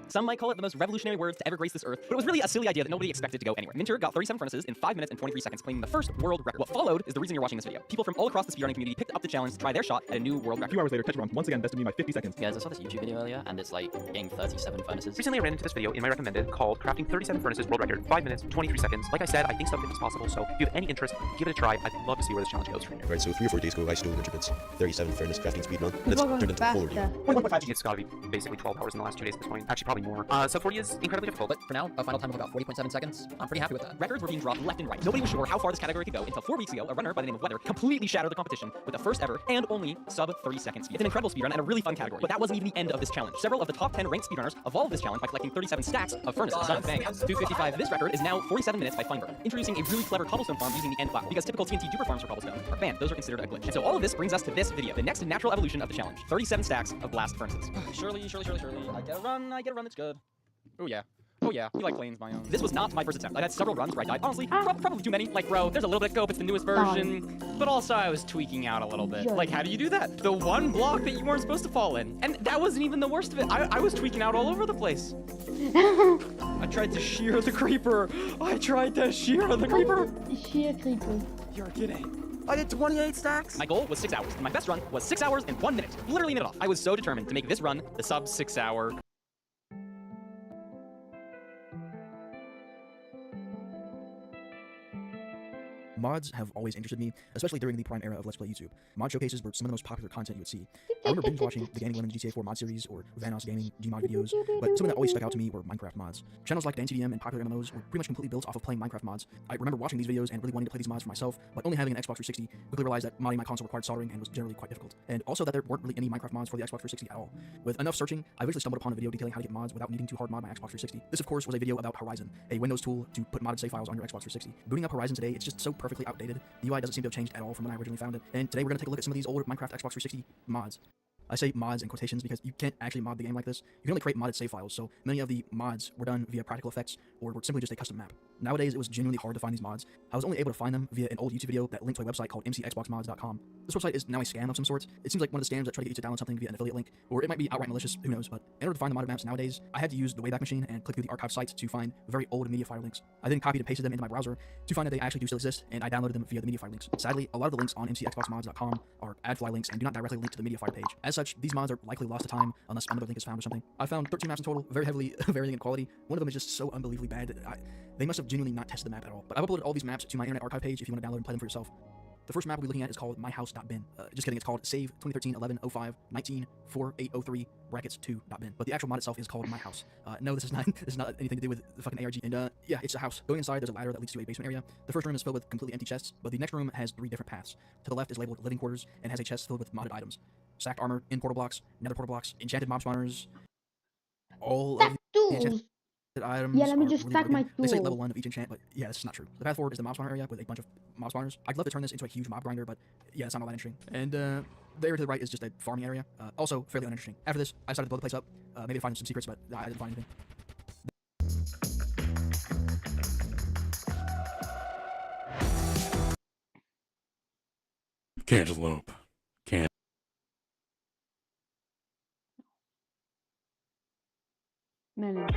some might call it the most revolutionary words to ever grace this earth, but it was really a silly idea that nobody expected to go anywhere. Minter got 37 furnaces in 5 minutes and 23 seconds, claiming the first world record. What followed is the reason you're watching this video. People from all across the speedrunning community picked up the challenge to try their shot at a new world record. A few hours later, Tetron once again bested me by 50 seconds. Guys, I saw this YouTube video earlier, and it's like getting 37 furnaces. Recently, I ran into this video in my recommended called Crafting 37 Furnaces World Record, 5 minutes, 23 seconds. Like I said, I think something is possible, so if you have any interest, give it a try. I'd love to see where this challenge goes from here. Right, so 3 or 4 days ago, I stole MrBit's 37 furnace crafting speedrun. Let's turn it into 40. 1.5 It's gotta be basically 12 hours in the last 2 days at this point. Actually, probably more. So 40 is incredibly difficult, But for now, a final time of about 40.7 seconds. I'm pretty happy with that. Records were being dropped left and right. Nobody was sure how far this category could go until 4 weeks ago, a runner by the name of Weather completely shattered the competition with the first ever and only sub 30 second speed. It's an incredible speedrun and a really fun category, but that wasn't even the end of this challenge. Several of the top 10 ranked speedrunners evolved this challenge by collecting 37 stacks of furnaces. Done thing. 255. This record is now 47 minutes by Fineburn, introducing a really clever cobblestone farm using the end block, because typical TNT duper farms for cobblestone are banned. Those are considered a glitch. And so all of this brings us to this video, the next natural evolution of the challenge. 37 stacks of blast furnaces. Surely. I get a run that's good. Oh yeah. You like planes, my own. This was not my first attempt. I had several runs where I died. Honestly, probably too many. Like, bro, there's a little bit of scope. It's the newest version. But also, I was tweaking out a little bit. Like, how do you do that? The one block that you weren't supposed to fall in. And that wasn't even the worst of it. I was tweaking out all over the place. I tried to shear the creeper. Sheer creeper. You're kidding. I did 28 stacks. My goal was 6 hours, and my best run was 6 hours and 1 minute. Literally a minute off. I was so determined to make this run the sub 6 hour. Mods have always interested me, especially during the prime era of Let's Play YouTube. Mod showcases were some of the most popular content you would see. I remember binge watching the Gaming Lemons GTA 4 mod series or Vanos Gaming Gmod videos, but something that always stuck out to me were Minecraft mods. Channels like DanceTDM and popular MMOs were pretty much completely built off of playing Minecraft mods. I remember watching these videos and really wanting to play these mods for myself, but only having an Xbox 360, quickly realized that modding my console required soldering and was generally quite difficult. And also that there weren't really any Minecraft mods for the Xbox 360 at all. With enough searching, I eventually stumbled upon a video detailing how to get mods without needing to hard mod my Xbox 360. This of course was a video about Horizon, a Windows tool to put modded save files on your Xbox 360. Booting up Horizon today, it's just so perfectly outdated. The UI doesn't seem to have changed at all from when I originally found it, and today we're going to take a look at some of these older Minecraft Xbox 360 mods. I say mods in quotations because you can't actually mod the game like this. You can only create modded save files, so many of the mods were done via practical effects or were simply just a custom map. Nowadays, it was genuinely hard to find these mods. I was only able to find them via an old YouTube video that linked to a website called mcxboxmods.com. This website is now a scam of some sort. It seems like one of the scams that try to get you to download something via an affiliate link, or it might be outright malicious, who knows, but in order to find the modded maps nowadays, I had to use the Wayback Machine and click through the archive sites to find very old Mediafire links. I then copied and pasted them into my browser to find that they actually do still exist, and I downloaded them via the Mediafire links. Sadly, a lot of the links on mcxboxmods.com are adfly links and do not directly link to the Mediafire page. As such, these mods are likely lost to time unless another link is found or something. I found 13 maps in total, very heavily varying in quality. One of them is just so unbelievably bad that they must have genuinely not tested the map at all. But I've uploaded all these maps to my Internet Archive page if you want to download and play them for yourself. The first map we'll be looking at is called myhouse.bin. Just kidding, it's called save 2013-11-05-19-4803 brackets 2.bin. But the actual mod itself is called my house. No, this is not anything to do with the fucking ARG. And yeah, it's a house. Going inside, there's a ladder that leads to a basement area. The first room is filled with completely empty chests, but the next room has 3 different paths. To the left is labeled living quarters and has a chest filled with modded items. Stacked armor, in portal blocks, nether portal blocks, enchanted mob spawners. All of the enchanted items. Yeah, let me are just really stack my broken. They say tools. level 1 of each enchant, but yeah, that's just not true. The path forward is the mob spawner area with a bunch of mob spawners. I'd love to turn this into a huge mob grinder, but yeah, it's not all that interesting. And the area to the right is just a farming area, also fairly uninteresting. After this, I decided to blow the place up, maybe find some secrets, but I didn't find anything. Cantaloupe. Melon.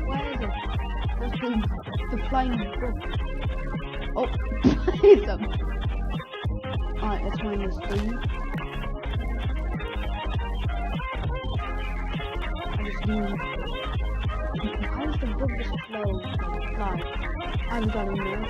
Where is it? Where's the flying book? Oh, please up. Alright, let's find this thing. I just need... How does the book just flow? Fly. I haven't got enough.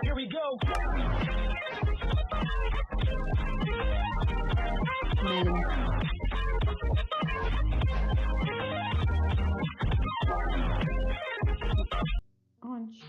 Here we go. Melon. Orange.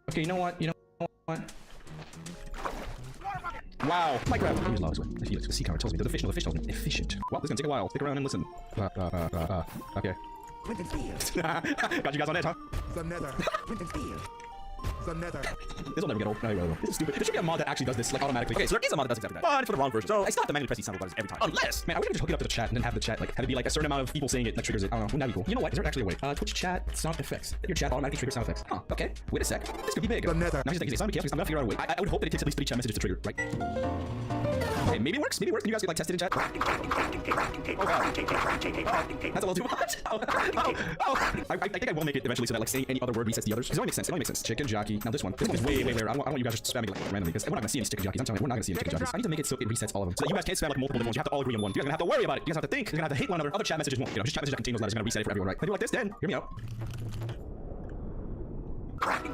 Okay, you know what? Wow. Minecraft. Here's lava swim. I feel it. The sea cow tells me that the fish tells me efficient. Well, this is gonna take a while. Stick around and listen. Okay. Got you guys on edge, huh? The nether. The nether. This will never get old. No, no, no. This is stupid. There should be a mod that actually does this, like, automatically. Okay, so there is a mod that does exactly that. But for the wrong version. So I still have to manually press these sound buttons every time. Unless, man, I wish I could just hook it up to the chat and then have the chat, like, have it be like a certain amount of people saying it that triggers it. I don't know. Wouldn't that be cool? You know what? Is there actually a way? Twitch chat sound effects. Your chat automatically triggers sound effects. Huh. Okay. Wait a sec. This could be big. The nether. Now here's the thing. It's not chaos because I'm gonna figure out a way. I would hope that it takes at least 3 chat messages to trigger, right? Okay, maybe it works. Maybe it works. Can you guys get like tested in chat? Oh god. That's a little too much. I think I will make it eventually so that like saying any other word resets the others. Because it only makes sense. It only makes sense. Chicken jockey. Now this one is way rare. I don't want you guys just spamming like randomly because we're not gonna see any chicken jockeys. I'm telling you, we're not gonna see any chicken jockeys. I need to make it so it resets all of them. So that you guys can't spam like multiple different ones. You have to all agree on one. You guys are gonna have to worry about it. You guys have to think. You're gonna have to hate one another. Other chat messages won't. You know, just chat messages that contain those letters are gonna reset it for everyone, right? If I do like this, then hear me out.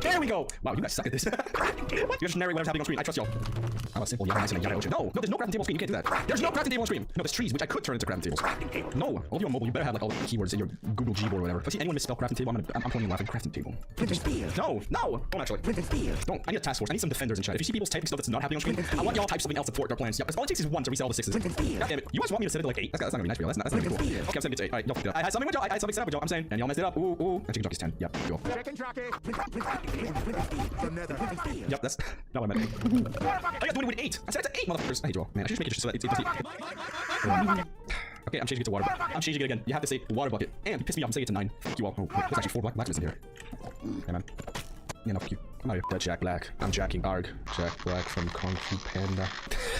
There we go! Wow, you guys suck at this. What? You just narrate whatever's happening on screen. I trust y'all. How simple, yeah, nice and yada ocean. No, there's no crafting table on screen. You can't do that. There's no crafting table on screen. No, there's trees, which I could turn into crafting tables. No, all of you on mobile, you better have like all the keywords in your Google Gboard or whatever. If I see anyone misspell crafting table, I'm pointing you laughing. Crafting table. No, don't actually. Don't. I need a task force. I need some defenders in chat. If you see people's typing stuff that's not happening on screen, I want y'all to type something else to thwart their plans. Yeah, because all it takes is 1 to resell the 6s. God damn it. You guys want me to set it to like 8? That's not gonna be nice for y'all. That's not gonna be cool. Okay, I'm setting it to 8. Alright, y'all fucked it up. I had something with y'all. I had something set up with y'all. I'm saying, and y'all messed it up. Ooh. And chicken jockey's 10. Yep, cool. Chicken jockey. The nether. Yep, that's not what I meant. I got doing it with 8. I said it's 8, motherfuckers. I hate you all, man. I should just make it just so that it's 8. Okay, I'm changing it to water bucket. I'm changing it again. You have to say water bucket. And you pissed me off. I'm saying it to 9. Fuck you all. Oh, wait, there's actually 4 blacksmiths in here. Hey, man. Yeah, no, fuck you. I'm out here. That's Jack Black. I'm jacking Arg. Jack Black from Kung Fu Panda.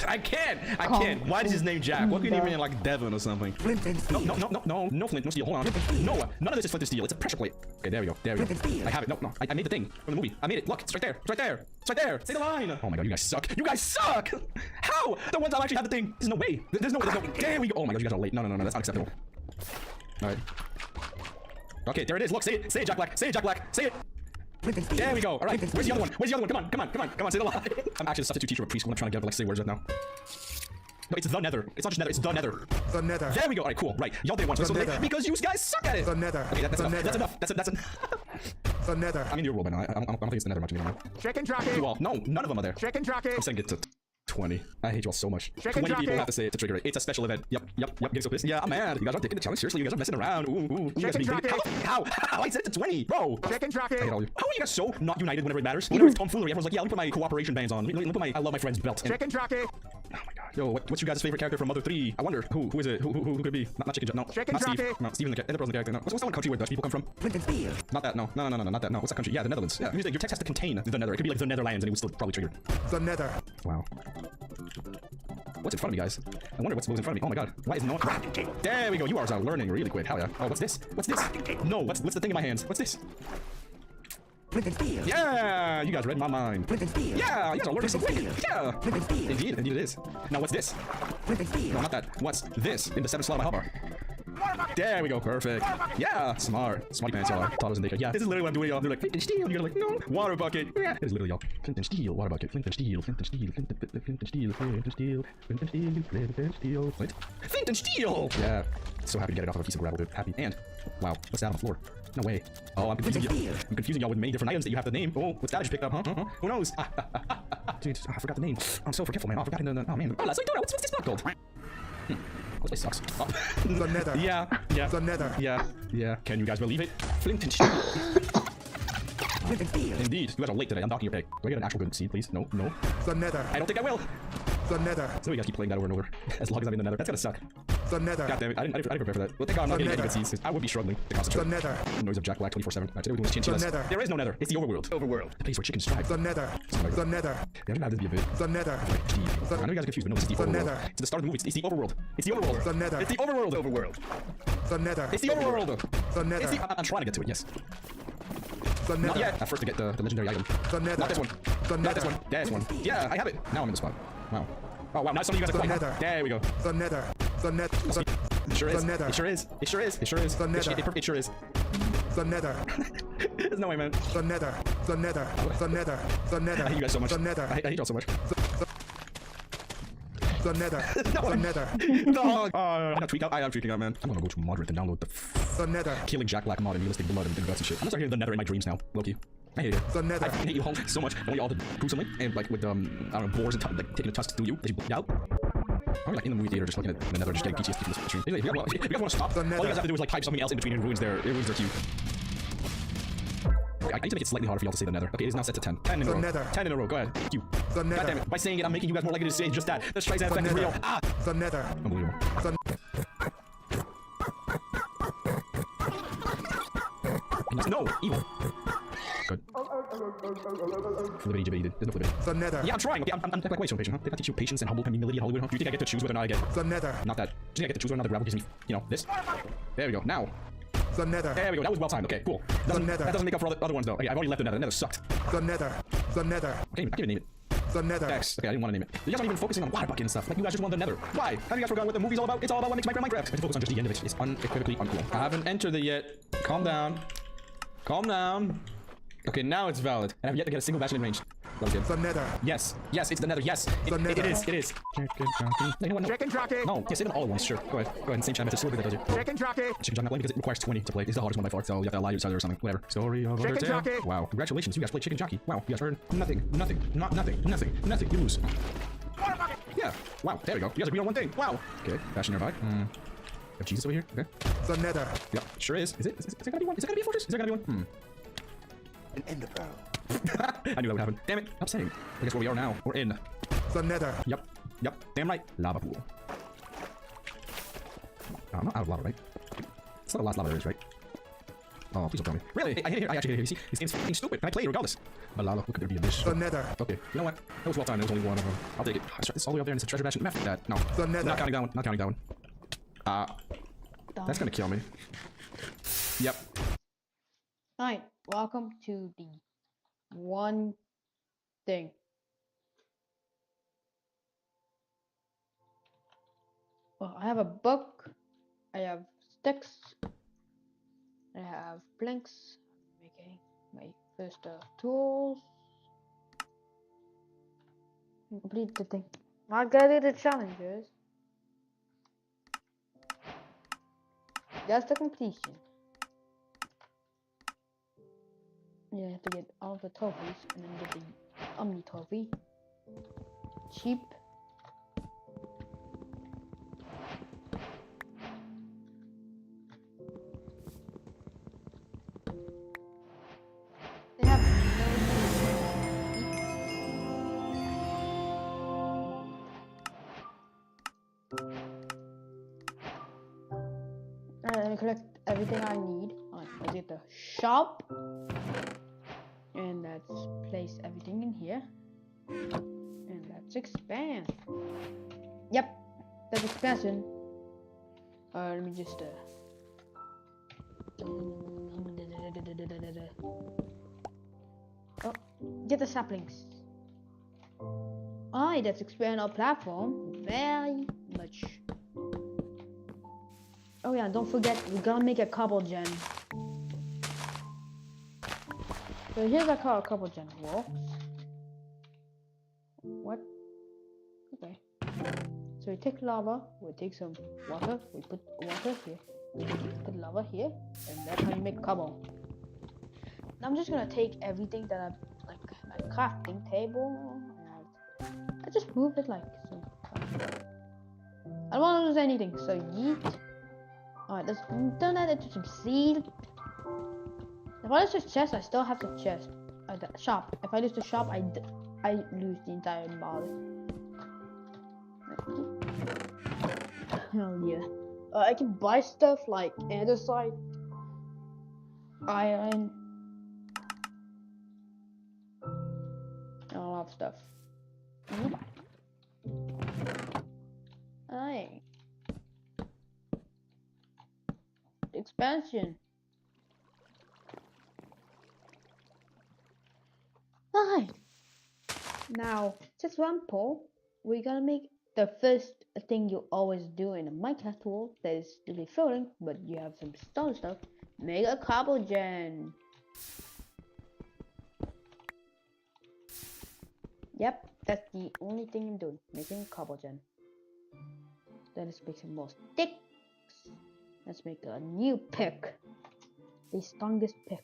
I can't. Why is his name Jack? What could he mean like Devon or something? Flint and steel. No Flint, no steel. Hold on. No, none of this is Flint and steel. It's a pressure plate. Okay, there we go. I have it. No. I made the thing from the movie. I made it. Look, it's right there. Say the line. Oh my god, you guys suck. How? The one time I actually have the thing. There's no way. There's no. There we go. Oh my god, you guys are late. No. That's unacceptable. All right. Okay, there it is. Look, say it, Jack Black. Say it. There we go. All right. Where's the other one? Where's the other one? Come on, come on, come on, come on. Say the line. I'm actually a substitute teacher of preschool. I'm trying to get like say words right now. No, it's the nether. It's not just nether, it's the nether. The nether. There we go. Alright, cool. Right. Y'all did once. The So nether. because you guys suck at it. The nether. Okay, that's The enough. nether. That's enough. That's enough. The nether. I'm in your world by now. I don't think it's the nether much anymore. Chicken jockey. You all. No, none of them are there. Chicken jockey. I'm saying it to 20. I hate you all so much. Chicken 20 people jockey. have to say it to trigger it. It's a special event. Yep. Getting so pissed. Yeah, I'm mad. You guys aren't taking the challenge seriously. You guys are messing around. Ooh. You guys are Chicken being jockey. How? I said it to 20, bro. Chicken jockey. I hate all you. How are you guys so not united whenever it matters? Whenever it's tomfoolery, everyone's like, yeah, let me put my cooperation bands on. Let me put my I love my friends belt. Chicken jockey. Oh my god. Yo, what's your guys' favorite character from Mother 3? I wonder, who is it? Who could it be? Not Chicken No, Chicken not Steve. jockey. No, Steven the character. No. What's that one country where Dutch people come from? Not that, no, not that, no. What's that country? Yeah, the Netherlands. Yeah, your text has to contain the Nether. It could be like the Netherlands and it would still probably trigger. The nether. Wow. What's in front of me, guys? I wonder what's in front of me. Oh my god. Why is no one... There we go. You are learning really quick. Hell yeah. Oh, what's this? What's this? No, what's the thing in my hands? What's this? Yeah, you guys read my mind. Yeah, you guys are learning so quick. Yeah. Indeed it is. Now what's this? No, not that. What's this in the 7th slot of my hotbar? There we go, perfect. Yeah, smart. Smarty pants, y'all. Toddlers and daycare. Yeah, this is literally what I'm doing, y'all. They're like, flint and steel. And you're like, no, water bucket. Yeah. It is literally, y'all. Flint and steel, water bucket. Flint and steel, flint and steel, flint and steel, flint and steel, flint and steel, flint and steel, flint and steel. Yeah. So happy to get it off of a piece of gravel, dude. Happy. And, wow, what's that on the floor? No way. Oh, I'm confusing y'all with many different items that you have to name. Oh, what's that I just picked up, huh? Who knows? Dude, I forgot the name. I'm so forgetful, man. Oh, I forgot the... Oh, man. Oh, let's what's this block called? This place sucks. Oh. The nether. Yeah. The nether. Yeah. Can you guys believe it? Flint and steel. Indeed. You guys are late today. I'm docking your pay. Do I get an actual good seed, please? No. The nether. I don't think I will. The nether. So we gotta keep playing that over and over. As long as I'm in the nether. That's gonna suck. The nether. God damn it. I didn't prepare for that. Well, thank God I'm not getting any good seeds. I would be struggling to concentrate. The nether. The noise of Jack Black 24/7. Today we're doing chinchillas. The nether. There is no nether. It's the overworld. The place where chickens strive. The nether. The nether. Yeah, I'm gonna have this be a bit. The nether. Deep. I know you guys are confused, but no, this is the overworld. nether. It's the start of the movie. It's the overworld. It's the overworld. The nether. It's the overworld. The nether. It's the overworld. The nether. It's the... I'm trying to get to it, yes. The nether. Not yet. At first to get the legendary item. The nether. Not this one. The Not this nether. one. This one. Yeah, I have it. Now I'm in the spot. Wow. Oh wow, now some of you guys are The going. nether. There we go. The nether. The nether. It sure is. The nether. It sure is. It sure is. It sure is. The nether. It sure is. The nether. There's no way, man. The nether. The nether. The nether. The nether. I hate you guys so much. The nether. I hate y'all so much. The nether. The nether. Dog. I am tweaking out, man. I'm gonna go to moderate and download The nether. Killing Jack Black mod and realistic blood and guts and shit. I'm gonna start hearing the nether in my dreams now, Loki. I hate it. The nether. I hate you all so much. I want you all to gruesomely and like with I don't know, boars and like taking the tusks through you as you bleed out. I'm like in the movie theater just looking at the nether just getting PTSD from this stream. If you guys want to stop, all you guys have to do is like type something else in between and it ruins their queue. Okay, I need to make it slightly harder for y'all to say the nether. Okay, it is now set to 10. 10 in a row. nether. 10 in a row. Go ahead. You. The nether. God damn it. By saying it, I'm making you guys more likely to say just that. The Streisand effect is real. Ah! The nether. Unbelievable. The No! Evil. Good. Flippity jibbity. There's no flippity. The nether. Yeah, I'm trying. Okay, I'm like way so patient, huh? Did I teach you patience and humility in Hollywood, huh? Do you think I get to choose whether or not I get... The nether. Not that. Do you think I get to choose whether or not the gravel gives me, you know, this? There we go. Now. The nether. There we go. That was well timed. Okay, cool. The nether. That doesn't make up for other ones, though. Okay, I've already left the nether. The nether sucked. The nether. The nether. I can't even name it. The nether. Dex. Okay, I didn't want to name it. You guys aren't even focusing on water bucket and stuff. Like, you guys just want the nether. Why? Have you guys forgotten what the movie's all about? It's all about what makes Minecraft. I focus on just the end of it. It's unequivocally uncool. I haven't entered it yet. Calm down. Calm down. Okay, now it's valid. And I've yet to get a single bastion in range. That was good. The nether. Yes. Yes, it's the nether. Yes. It is. It is. Chicken jockey. No, you know what? No. Chicken jockey. No. Yeah, say them all at once. Sure. Go ahead. Go ahead. Same chat message. Still good that does you. Chicken jockey. Chicken jockey. Not playing because it requires 20 to play. It's the hardest one by far. So you have to allow yourself or something. Whatever. Story of Chicken Undertale. jockey. Wow. Congratulations. You guys played chicken jockey. Wow. You guys earned nothing. Nothing. Not nothing. Nothing. Nothing. You lose. Yeah. Wow. There we go. You guys agree on one thing. Wow. Okay. Fashion nearby. Have Jesus over here. Okay. The nether. Yep. Sure is. Is it gonna be one? Is it gonna be a fortress? Is there gonna be one? An ender pearl. I knew that would happen. Damn it. Upsetting. I guess where we are now. We're in. The nether. Yep. Yep. Damn right. Lava pool. I'm not out of lava, right? It's not the last lava there is, right? Oh, please don't tell me. Really? I hit it here. I actually hit it here. You see? This game's fucking stupid. And I play it regardless. But lava, what could there be in this? The nether. Okay. You know what? That was well timed. There was only one of them. I'll take it. I start this all the way up there and it's a treasure bastion. Map that. No. The nether. Not counting that one. Not counting that one. That's gonna kill me. Yep. Alright, welcome to the one thing. Well, I have a book, I have sticks, I have planks, making my First, tools. Complete the thing. I gotta do the challenges. That's the completion. You have to get all the trophies and then get the Omni trophy. Cheap. They have let me collect everything I need. Alright, let's get the shop. And let's place everything in here. And let's expand. Yep, that's expansion. Let me just oh, get the saplings. Alright, let's expand our platform very much. Oh yeah, don't forget, we're gonna make a cobble gen. So here's how a cobble gen works. What? Okay. So we take lava, we take some water, we put water here, we put lava here, and that's how you make cobble. Now I'm just gonna take everything that I like my crafting table and I just move it like so. I don't wanna lose anything, so yeet. Alright, let's turn that into some seed. If I lose the chest, I still have the chest. The shop. If I lose the shop, I lose the entire mod. Hell yeah. I can buy stuff like andesite, iron, and a lot of stuff. Alright. Expansion. Alright. Now, since one poll, we're gonna make the first thing you always do in a Minecraft world that is still floating, but you have some stone stuff. Make a cobble gen. Yep, that's the only thing I'm doing. Making a cobble gen. Then let's make some more sticks. Let's make a new pick. The strongest pick.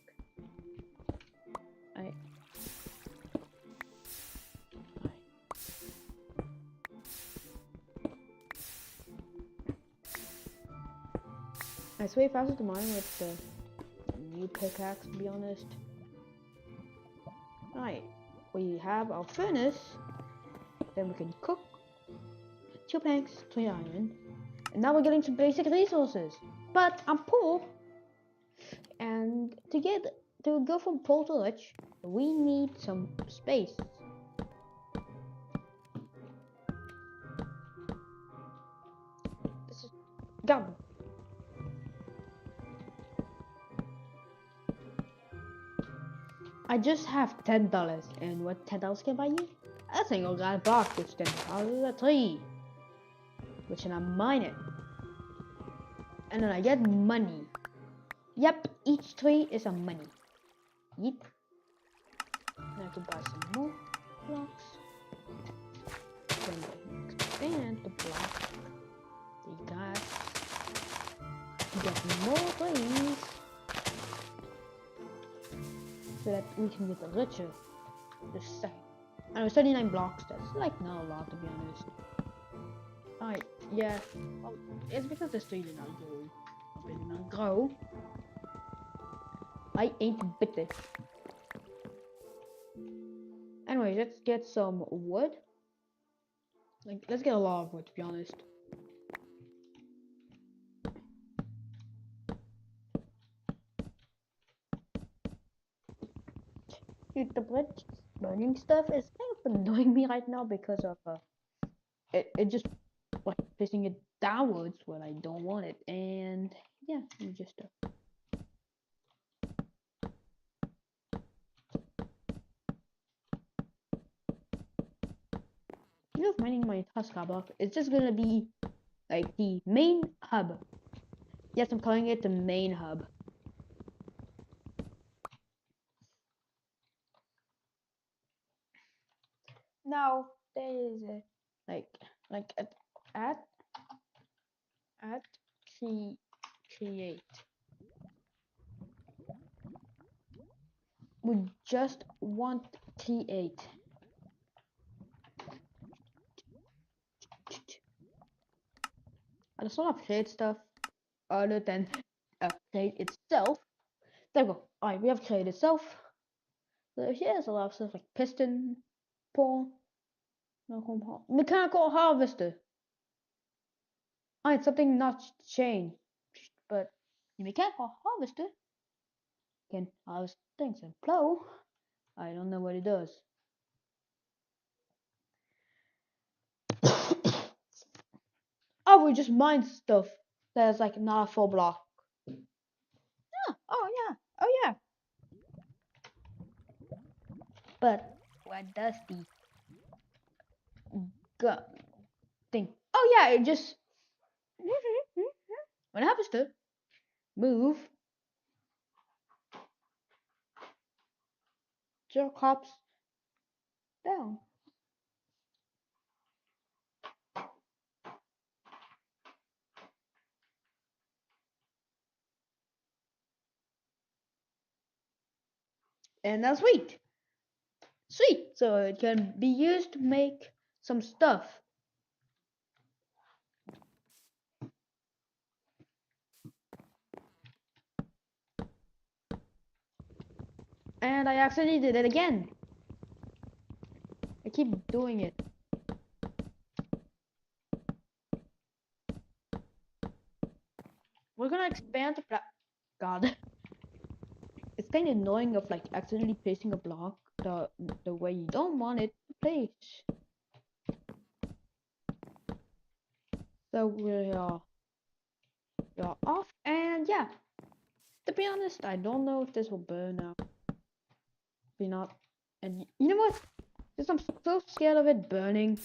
It's way faster to mine with the new pickaxe, to be honest. Alright, we have our furnace. Then we can cook. 2 planks, 3 iron. And now we're getting some basic resources. But I'm poor. And to go from poor to rich, we need some space. This is gum. I just have $10, and what $10 can buy you? A single guy block which $10 is a tree, which then I mine it, and then I get money. Yep, each tree is a money. Yeet. I have to buy some more blocks. Then expand the block. The guys get more trees. So that we can get richer. Just a second. I know 39 blocks, that's like not a lot to be honest. Alright, yeah. Well, it's because the tree did not grow. It did not grow. I ain't bit it. Anyway, let's get some wood. Like, let's get a lot of wood to be honest. Dude, the burning stuff is kind of annoying me right now because of it just like placing it downwards when I don't want it, and yeah, you just mining my Tusker block. It's just gonna be like the main hub. Yes, I'm calling it the main hub. Now there is a like at create. We just want create. I just want to create stuff other than create itself. There we go. Alright, we have create itself. So here's a lot of stuff like piston, pull, mechanical harvester. Alright, something not changed, but the mechanical harvester can harvest things and plow. I don't know what it does. Oh, we just mine stuff. There's like not a full block. Yeah. Oh yeah. But what does the thing? Oh yeah, it just when it happens to move your crops down. And that's sweet. Sweet. So it can be used to make some stuff. And I accidentally did it again. I keep doing it. We're gonna expand the God. It's kind of annoying of like accidentally placing a block the way you don't want it to place. So we're off, and yeah. To be honest, I don't know if this will burn out. Be not, and you know what? Since I'm so scared of it burning,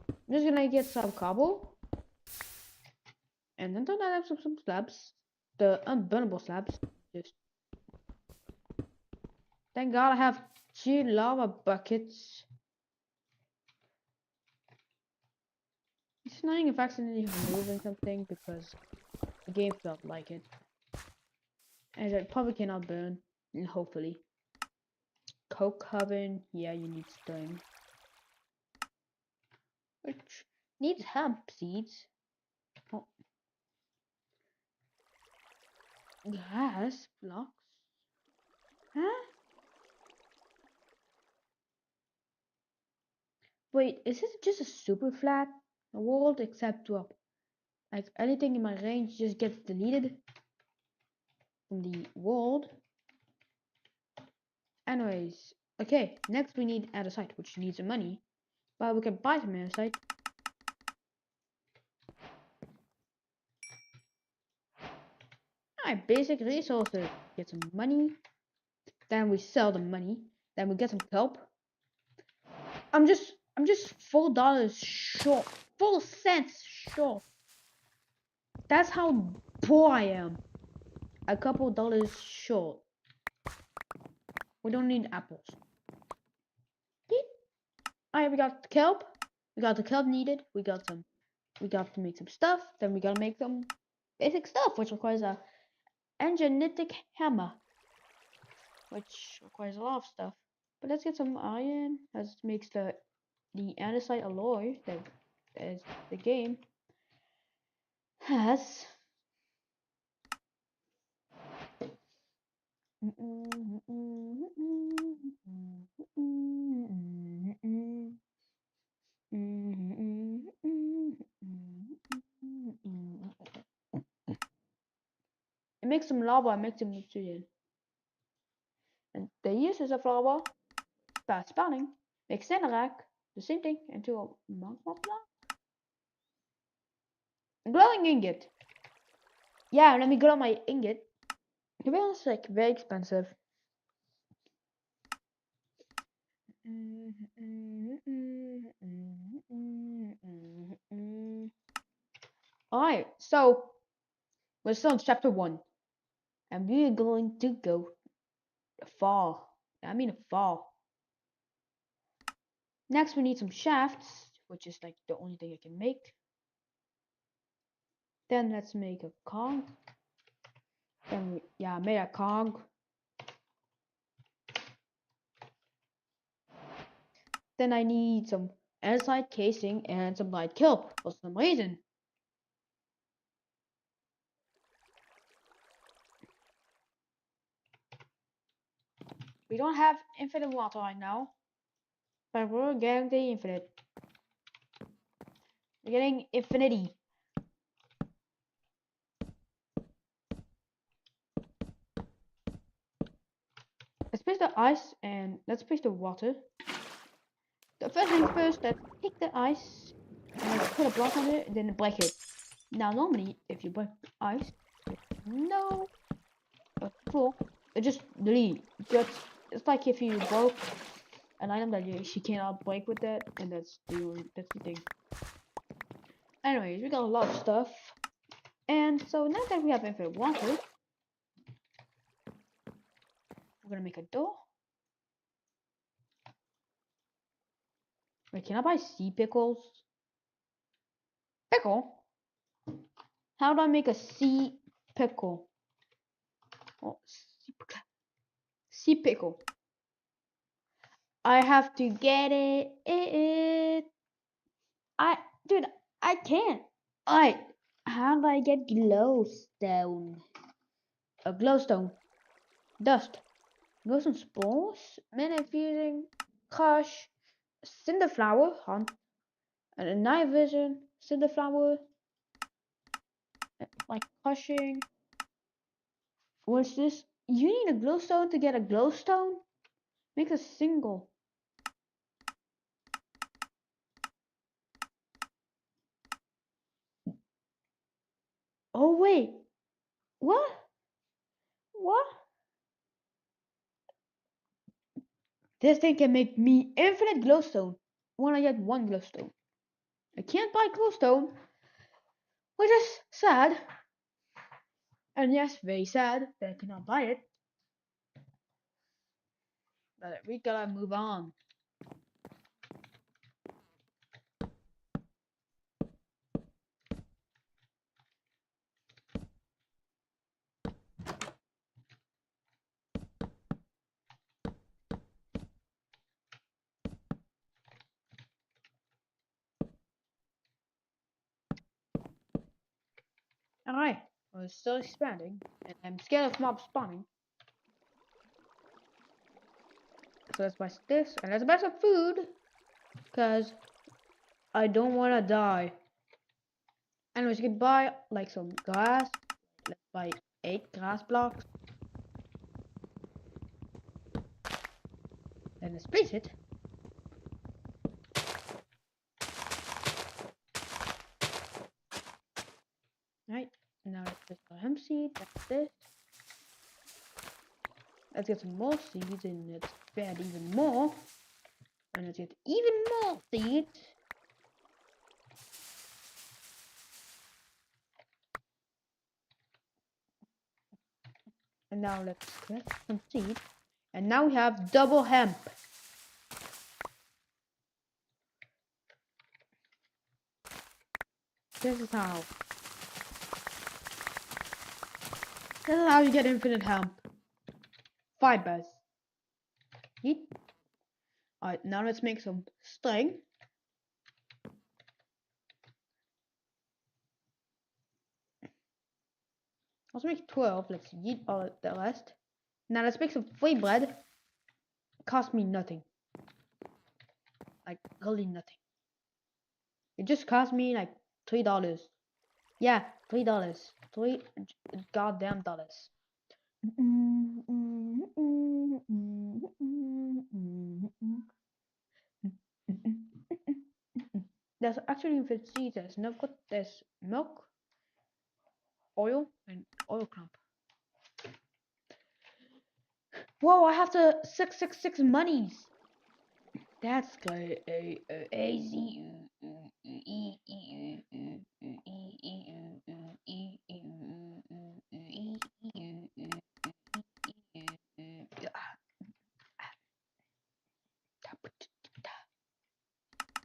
I'm just gonna get some cobble, and then don't I have some slabs, the unburnable slabs. Just thank God I have 2 lava buckets. It's annoying if accidentally removing something because the game felt like it, and it probably cannot burn. Hopefully, coke oven. Yeah, you need stone, which needs hemp seeds. Oh. Grass blocks. Huh? Wait, is this just a super flat world except like anything in my range just gets deleted from the world? Anyways, okay, next we need andesite, which needs some money, but we can buy some andesite. Alright, basic resources. Get some money, then we sell the money, then we get some kelp. I'm just $4 short, 4 cents short. That's how poor I am. A couple dollars short. We don't need apples. Alright, we got the kelp. We got the kelp needed. We got to make some stuff. Then we gotta make some basic stuff, which requires a enginetic hammer, which requires a lot of stuff. But let's get some iron, as makes the andesite alloy that as the game has. It makes some lava, it makes some obsidian. And the uses of lava by spawning makes netherrack the same thing into a magma block. Glowing ingot. Yeah, let me grow my ingot. To be honest, like very expensive. Alright, so we're still in chapter 1. And we're going to go fall. I mean fall. Next, we need some shafts, which is like the only thing I can make. Then let's make a cog. Then I made a cog. Then I need some andesite casing and some light kelp for some reason. We don't have infinite water right now, but we're getting the infinite. We're getting infinity. Let's place the ice and let's place the water. The first thing first, let's take the ice and let's put a block on it and then break it. Now normally, if you break ice, no floor, it just delete. It's like if you broke an item that she cannot break with that, and that's the thing. Anyways, we got a lot of stuff, and so now that we have infinite water, we're gonna make a door. Wait, can I buy sea pickles? Pickle? How do I make a sea pickle? Oh, sea pickle. I have to get it. Dude, I can't. Alright, how do I get glowstone? A glowstone. Dust. Glowstone spores. Mana infusing. Crush. Cinderflower. Hunt. And a night vision. Cinderflower. Like crushing. What's this? You need a glowstone to get a glowstone? Make a single. Oh wait. What? What? This thing can make me infinite glowstone when I get one glowstone. I can't buy glowstone, which is sad. And yes, very sad that I cannot buy it. But we gotta move on. Alright, we're still expanding, and I'm scared of mob spawning. So let's buy this, and let's buy some food, because I don't want to die. Anyways, you can buy like some grass. Let's buy 8 grass blocks. And let's place it. Right, now let's place our hemp seed. That's this. Let's get some more seeds and let's add even more. And let's get even more seeds. And now let's get some seeds. And now we have double hemp. This is how. This is how you get infinite hemp. Fibers. Yeet. Alright, now let's make some string. Let's make 12. Let's eat all the rest. Now let's make some free bread. It cost me nothing. Like, really nothing. It just cost me like $3. Yeah, $3. $3 goddamn dollars. There's actually infinite seeds. There's milk, oil, and oil clump. Whoa, I have the 666 monies. That's good.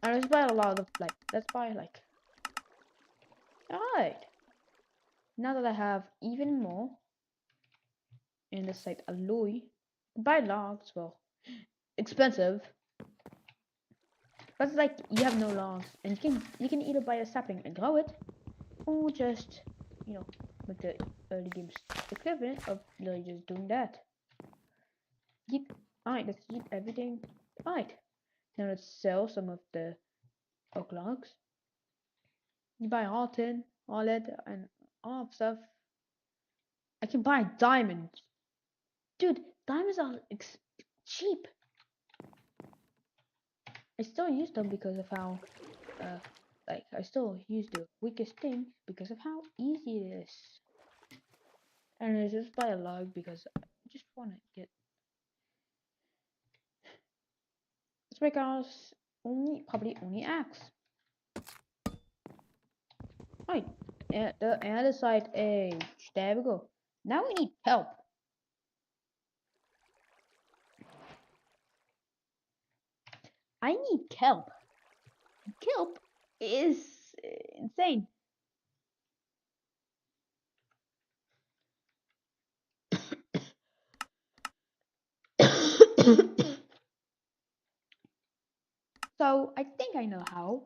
And let's buy a lot of like. Let's buy like. Alright. Now that I have even more in the site alloy, buy logs. Well, expensive. But it's like you have no logs, and you can either buy a sapling and grow it, or just make the early game's equivalent of literally just doing that. Alright, let's eat everything. Alright, now let's sell some of the oak logs. You buy all tin, all lead, and all stuff. I can buy diamonds. Dude, diamonds are cheap. I still use them because of how, I still use the weakest thing because of how easy it is. And I just buy a log because I just want to get. Let's make ours probably only axe. Right, and the other side age. There we go. Now we need help. I need kelp. Kelp is insane. So I think I know how.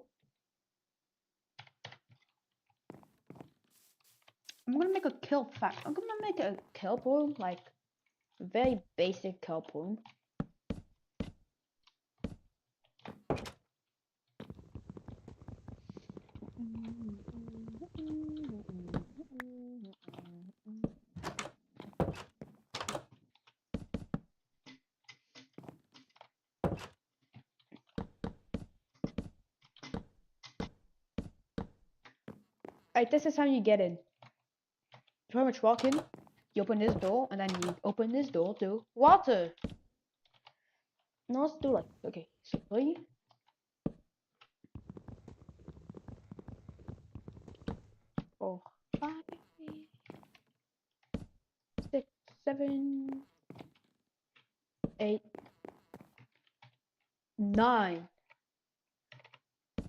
I'm gonna make a kelp fact. I'm gonna make a kelp room, like a very basic kelp room. Alright, this is how you get in. You pretty much walk in, you open this door, and then you open this door to water. Now let's do like, okay, so 3, 4, 5, 6, 7, 8, 9.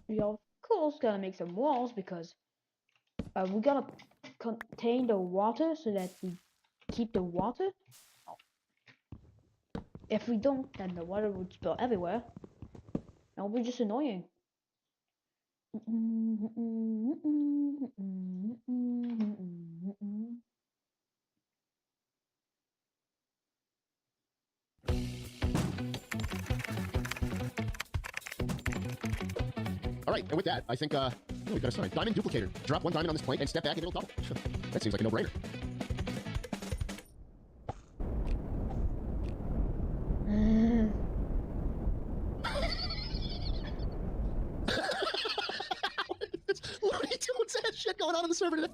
We of course gotta make some walls because we gotta contain the water so that we keep the water. If we don't, then the water would spill everywhere. That would be just annoying. Alright, and with that, I think, we've got a sign. Diamond duplicator. Drop 1 diamond on this plank and step back and it'll double. That seems like a no-brainer. Looney Tunes has shit going on in the server today.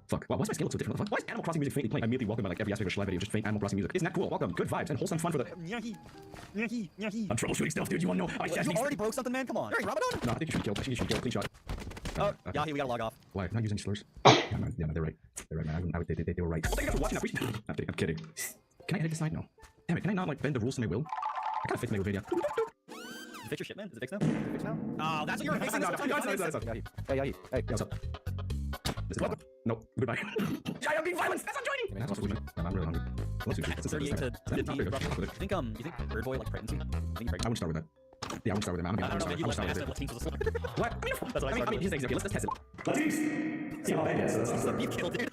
Fuck. Wow, why's my scale look so different? Why is Animal Crossing music faintly playing? I immediately welcome by like every aspect of a live video, just faint Animal Crossing music. Isn't that cool? Welcome. Good vibes and wholesome fun for the. I'm troubleshooting stuff, dude. You wanna know? You already broke something, man? Come on. Hey, Ramadan? No, I think you should kill. I think you should kill. Clean shot. Oh, okay. Yahi, we gotta log off. Why? Not using slurs. Yeah, no, they're right. They're right, man. They were right. Well, thank you guys for watching. I'm kidding. Can I edit this side? No. Damn it. Can I not like bend the rules to my will? I kinda fixed my video. You fix your shit, man? Is it fixed now? Is it fixed now? Oh, that's what you were fixing. Hey, Yahi. Hey, what's up? This is welcome. Nope. Goodbye. Giant being violence. That's not joining. Man, that's not I'm really hungry. Let's do 38 to 50. You think Bird Boy like pregnancy? I wouldn't start with that. Yeah, I wouldn't start with that. I don't know. You left Latinx was a song. What? That's what I mean, here's the thing. Okay, let's test it. Latinx. See how bad it is. That's a beef kill, dude.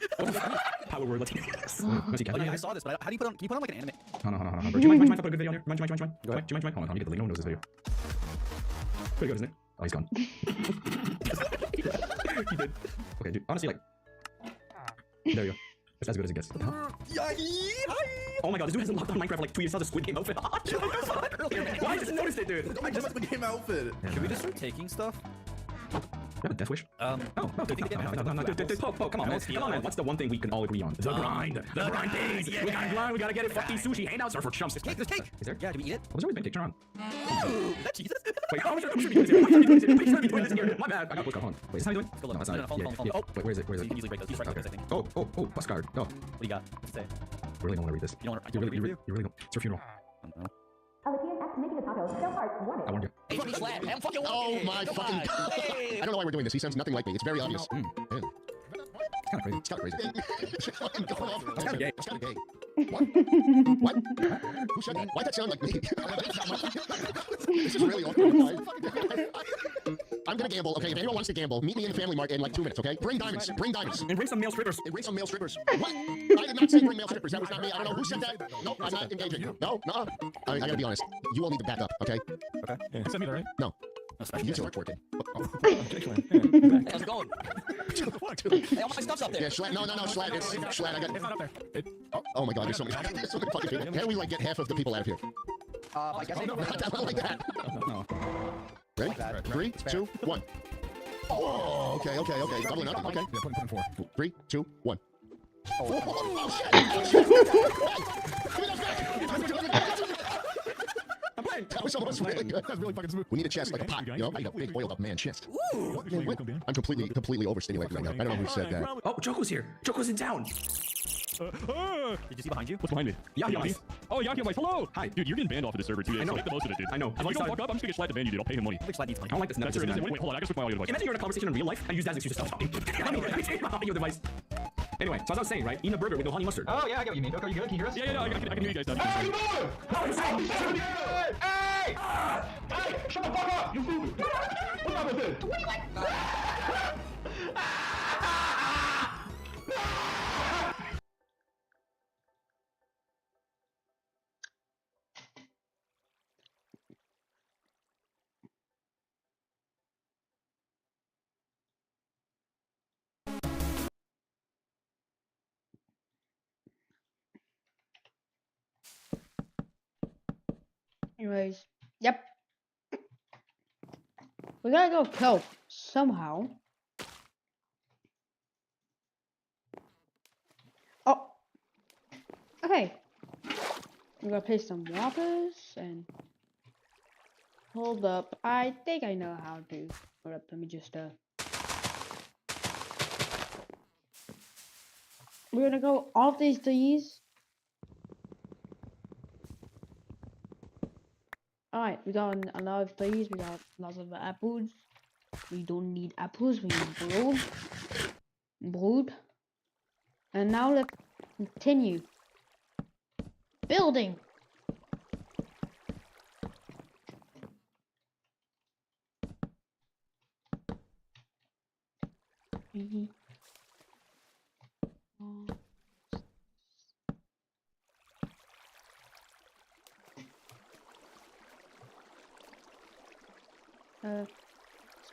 Power word Latinx. Oh yeah, I saw this, but how do you put on? Can you put on like an anime? Hold on. Do you mind if I put a good video on here? Do you mind? Go ahead. Do you mind? Hold on, let me get the link. No one knows this video. Pretty good, isn't it? Oh, he's gone. He did. Okay, dude. Honestly, like. There you go. It's as good as it gets. What the hell? Oh my god, this dude hasn't logged on Minecraft for like 2 years. Saw the Squid Game outfit. Why I just noticed it, dude? I just Squid Game outfit. Should we just start taking stuff? You have a death wish? No, dude, Poke, come on, man. What's the one thing we can all agree on? The grind. The grind pays. We gotta grind, we gotta get it. Fuck these sushi handouts are for chumps. There's cake. Is there? Yeah, did we eat it? Oh, there's always been cake. Turn on. That's Jesus. Wait, I'm sure be doing this here. Please be doing this here. My bad. I got postcard. Hold on. Wait, is this how you doing? No, that's not it. Oh, wait, where is it? You can usually break those. You strike those, I think. Oh, bus card. Go. What do you got? What's it say? I really don't want to read this. You don't want to read it? You really don't. It's your funeral. I warned you. Oh my fucking! I don't know why we're doing this. He sounds nothing like me. It's very obvious. Ew. It's kind of crazy. It's fucking going off. That's kinda gay. It's kind of gay. What? What? Who said that? Why'd that sound like me? This is really awkward. I'm gonna gamble. Okay, if anyone wants to gamble, meet me in Family Mart in like 2 minutes. Okay? Bring diamonds. Bring diamonds. And bring some male strippers. And bring some male strippers. What? I did not say bring male strippers. That was not me. I don't know who said that. No, I'm not engaging. No, no. I gotta be honest. You all need to back up. Okay? Okay. Yeah. Send me that, right? No. You two are twerking. How's it going? Hey, all my stuff's up there. Yeah, Schlatt. No, Schlatt. It's Schlatt. I got. It's not up there. Oh my God, there's so many fucking people. How do we like get half of the people out of here? I guess Not like that. No. Ready? 3, 2, 1. Oh, okay. Doubling up. Okay. Yeah, put in 4. 3, 2, 1. Oh, shit! That was almost really good. That was really fucking smooth. We need a chest, like a pot, you know? I need a big oiled up man chest. I'm completely overstimulated right now. I don't know who said that. Oh, Joko's here. Joko's in town. Did you see behind you? What's behind me? Yaki. Oh, Yaki Vice, hello! Hi. Dude, you're getting banned off of the server 2 days, I know. so make the most of it, dude. I know. If you don't fuck up, I'm just gonna get Schlatt to ban you, dude. I'll pay him money. I think Slide needs money. I don't like this. No, That's seriously, serious, wait, hold on, I gotta switch my audio device. Imagine you're in a conversation in real life and use that as an excuse to stop talking. Let me take my audio device. Anyway, so as I was saying, right? Eating a burger with no honey mustard. Oh, yeah, I get what you mean. Okay, you good? Can you hear us? Yeah, I can hear you guys now. Hey, shut the fuck up! You stupid! What's up with this? What are you Anyways, yep. We gotta go kill somehow. Oh. Okay. We're gonna play some whoppers and hold up. I think I know how to. Hold up, let me just we're gonna go off these trees. Alright, we got a lot of trees, we got lots of apples. We don't need apples, we need brood. And now let's continue building.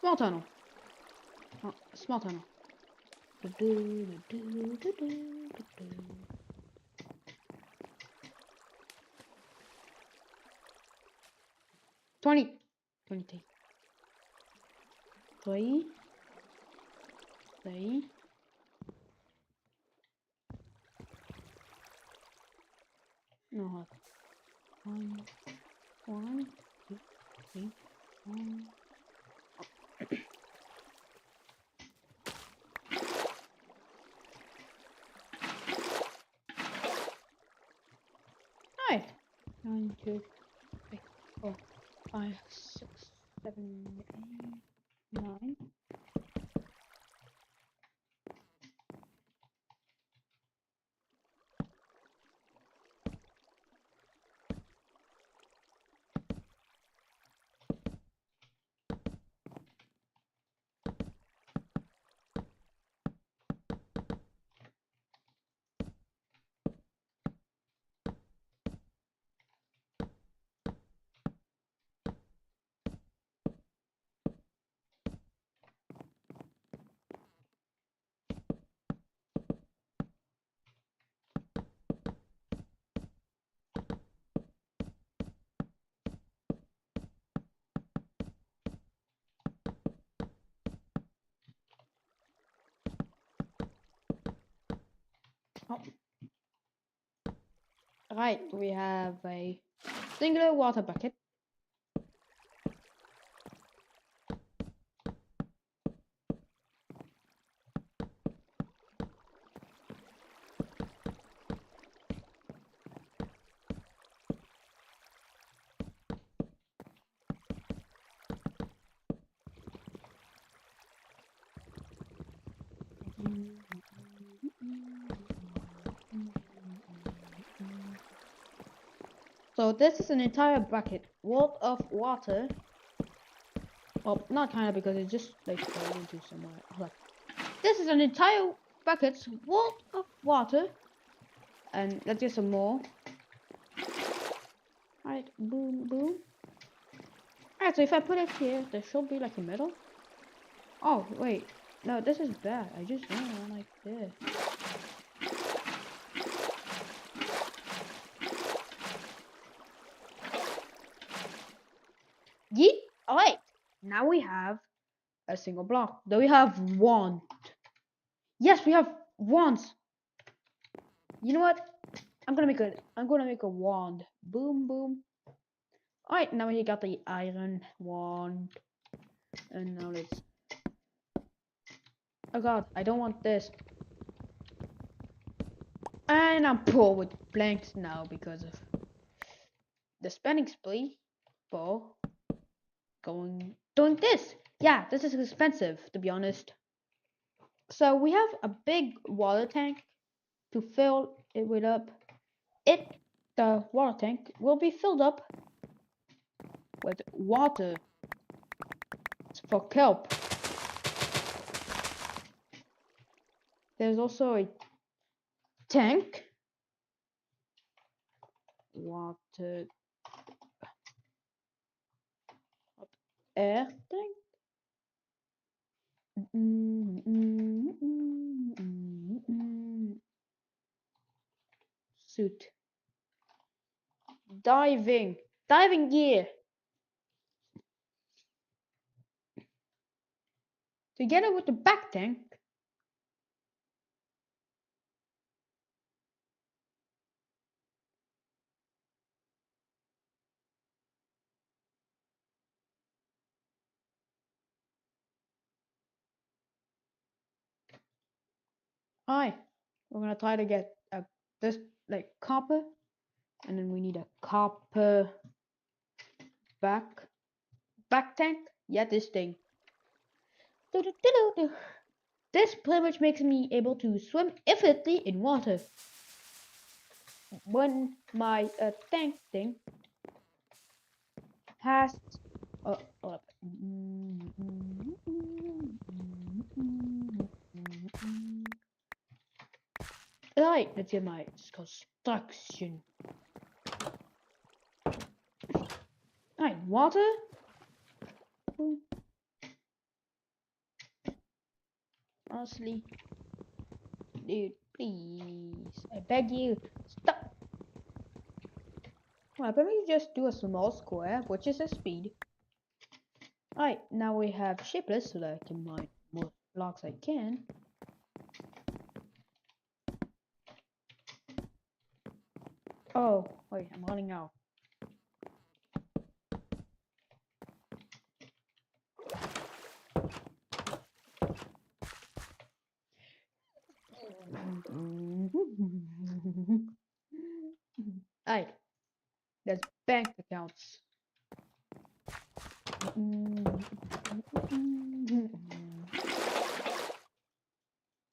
Small tunnel. Oh, small tunnel. 20. 20. 3. 3. No. 1. 1. 2. 3. 1. Hi. 1, 2, 3, 4, 5, 6, 7, 8, 9. Oh. Right, we have a singular water bucket. So this is an entire bucket worth of water. Well, not kind of, because it just like fell into somewhere. Hold on. This is an entire bucket's worth of water. And let's get some more. Alright, boom, boom. Alright, so if I put it here, there should be like a middle. Oh, wait. No, this is bad. I just don't like this. Yeet. Alright. Now we have a single block. Do we have wand? Yes, we have wands. You know what? I'm gonna make a wand. Boom, boom. Alright, now we got the iron wand. And now let's... Oh god, I don't want this. And I'm poor with blanks now because of the spending spree for doing this. Yeah, this is expensive, to be honest. So we have a big water tank to fill it with up. The water tank will be filled up with water for kelp. There's also a tank, water, air tank. Suit. Diving gear. Together with the back tank. Alright, we're gonna try to get this like copper, and then we need a copper back tank. Yeah, this thing. This pretty much makes me able to swim infinitely in water. When my tank thing has right, let's get my construction. Alright, water. Honestly, dude, please, I beg you, stop. Well, let me just do a small square, which is a speed. Alright, now we have shapeless, so that I can mine more blocks I can. Oh, wait, I'm running out. Alright, there's bank accounts.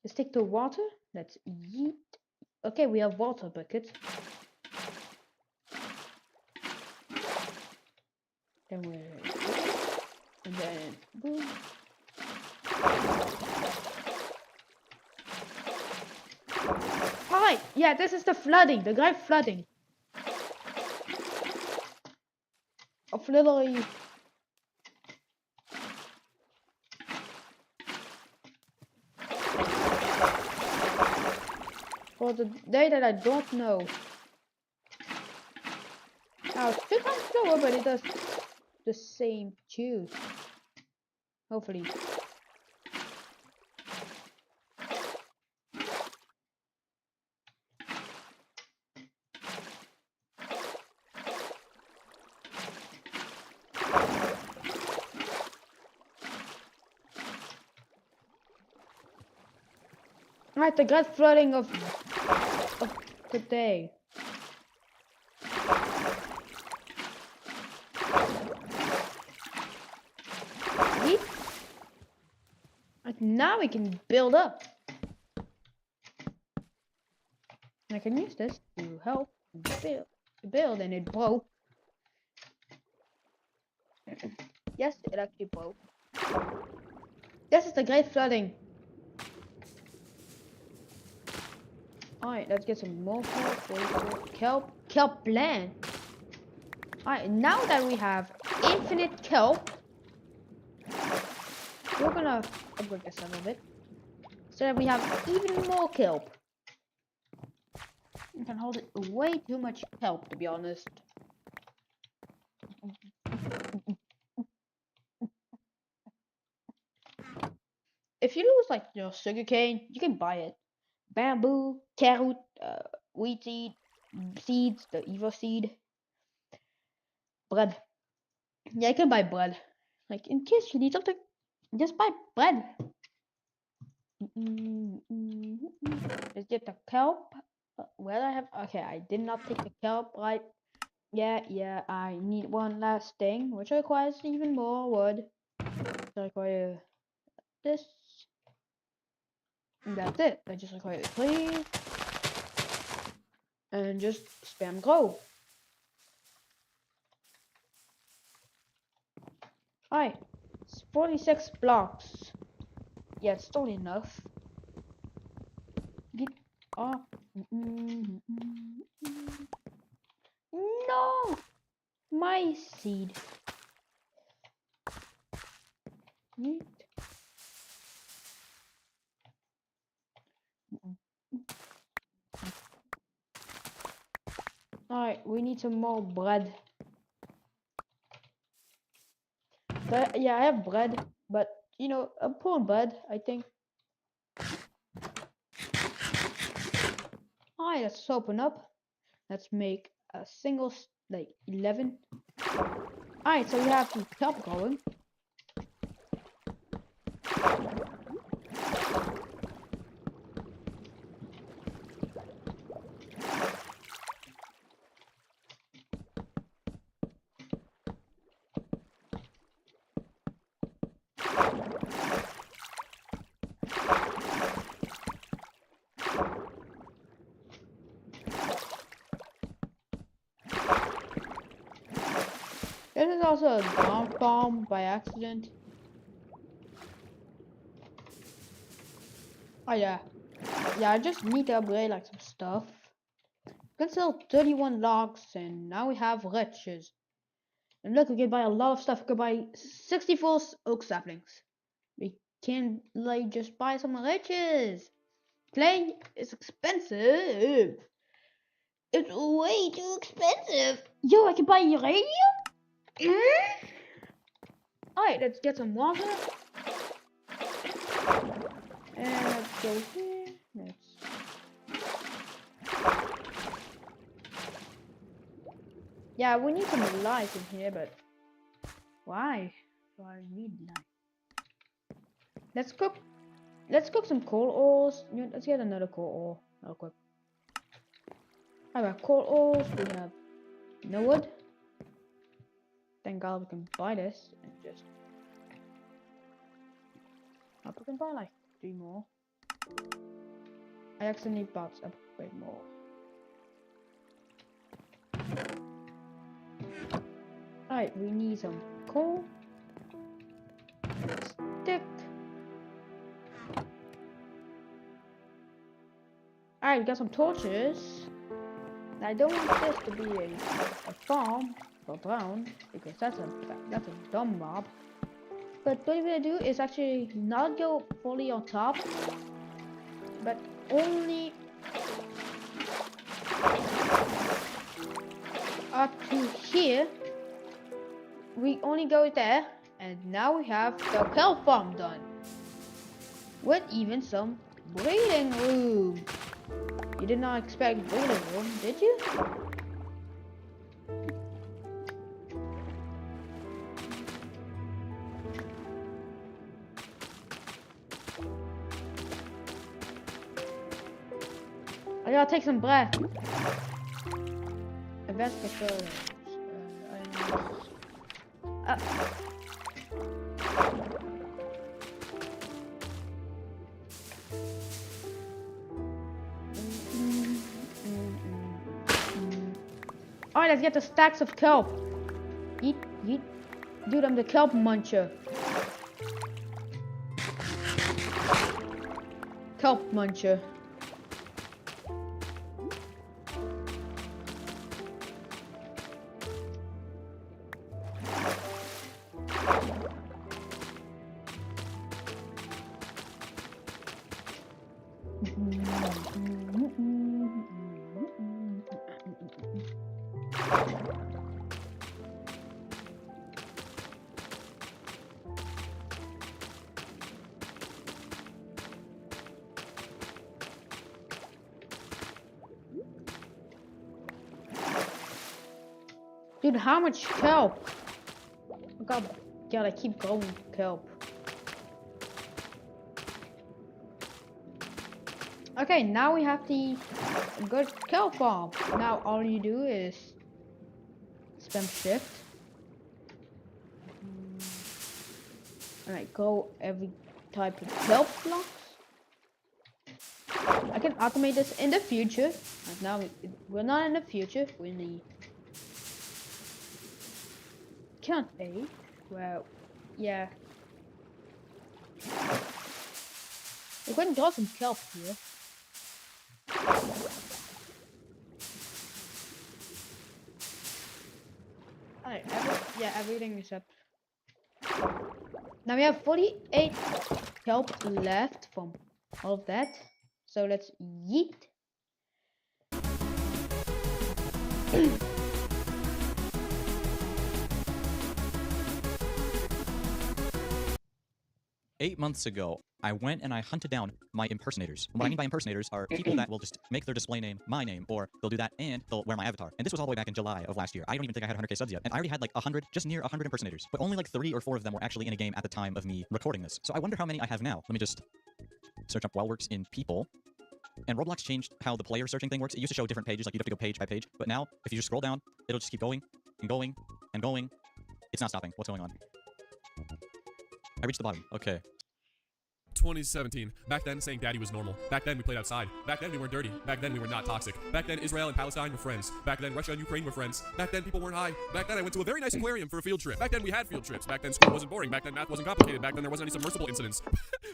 Let's take the water. Let's yeet. Okay, we have water buckets. Then and then boom. Alright, yeah, this is the flooding, the guy flooding. Of literally for the day that I don't know. Now it's 2 times slower, but it does the same too. Hopefully. Right, the gut flooding of the day. See? Like now we can build up. I can use this to help build. build and it broke. Yes, it actually broke. This is the Great Flooding. Alright, let's get some more kelp. Kelp land. Alright, now that we have infinite kelp, we're gonna upgrade this a little bit. So that we have even more kelp. You can hold it way too much kelp, to be honest. If you lose like your sugarcane, you can buy it. Bamboo, carrot, wheat seeds, the Evo seed, bread. Yeah, you can buy bread. Like in case you need something, just buy bread. Let's get the kelp. Where I have? Okay, I did not take the kelp. Right? Yeah. I need one last thing, which requires even more wood. I require this. And that's it. I just require 3. And just spam grow. Alright. It's 46 blocks. Yeah, it's still enough. Get off. No! My seed. Neat. Alright, we need some more bread. But yeah, I have bread, but you know, I'm poor on bread, I think. Alright, let's open up. Let's make a single, like 11. Alright, so we have some kelp going. This is also a ground bomb by accident. Oh yeah. Yeah, I just need to upgrade like some stuff. We can sell 31 logs and now we have riches. And look, we can buy a lot of stuff. We can buy 64 oak saplings. We can like just buy some riches. Clay is expensive. It's way too expensive. Yo, I can buy uranium? Alright, let's get some water. And let's go here. Yeah, we need some light in here, but why do I need light? Let's cook some coal ores. Let's get another coal ore real quick. I got coal ores. We have no wood. Thank God we can buy this and just. I can buy like 3 more. I actually bought a bit more. Alright, we need some coal. Stick. Alright, we got some torches. I don't want this to be a farm for brown because that's a dumb mob. But what we're gonna do is actually not go fully on top, but only up to here. We only go there, and now we have the kelp farm done with even some breeding room. You did not expect breeding room, did you? I gotta take some breath. Investigators. Alright, let's get the stacks of kelp. Eat, eat. Dude, I'm the kelp muncher. Kelp muncher. Dude, how much kelp? Oh God, gotta keep going, kelp. Okay, now we have the good kelp farm. Now all you do is spam shift. Alright, go every type of kelp blocks. I can automate this in the future. Right now we're not in the future, we're in the count 8. Well, yeah. We're going to draw some kelp here. Alright, everything is up. Now we have 48 kelp left from all of that. So let's yeet. 8 months ago, I went and I hunted down my impersonators. And what I mean by impersonators are people that will just make their display name my name, or they'll do that and they'll wear my avatar. And this was all the way back in July of last year. I don't even think I had 100k subs yet. And I already had like 100, just near 100 impersonators. But only like 3 or 4 of them were actually in a game at the time of me recording this. So I wonder how many I have now. Let me just search up Wellworks in people. And Roblox changed how the player searching thing works. It used to show different pages, like you'd have to go page by page. But now, if you just scroll down, it'll just keep going and going and going. It's not stopping. What's going on? I reached the bottom. Okay. 2017. Back then, saying daddy was normal. Back then, we played outside. Back then, we weren't dirty. Back then, we were not toxic. Back then, Israel and Palestine were friends. Back then, Russia and Ukraine were friends. Back then, people weren't high. Back then, I went to a very nice aquarium for a field trip. Back then, we had field trips. Back then, school wasn't boring. Back then, math wasn't complicated. Back then, there wasn't any submersible incidents.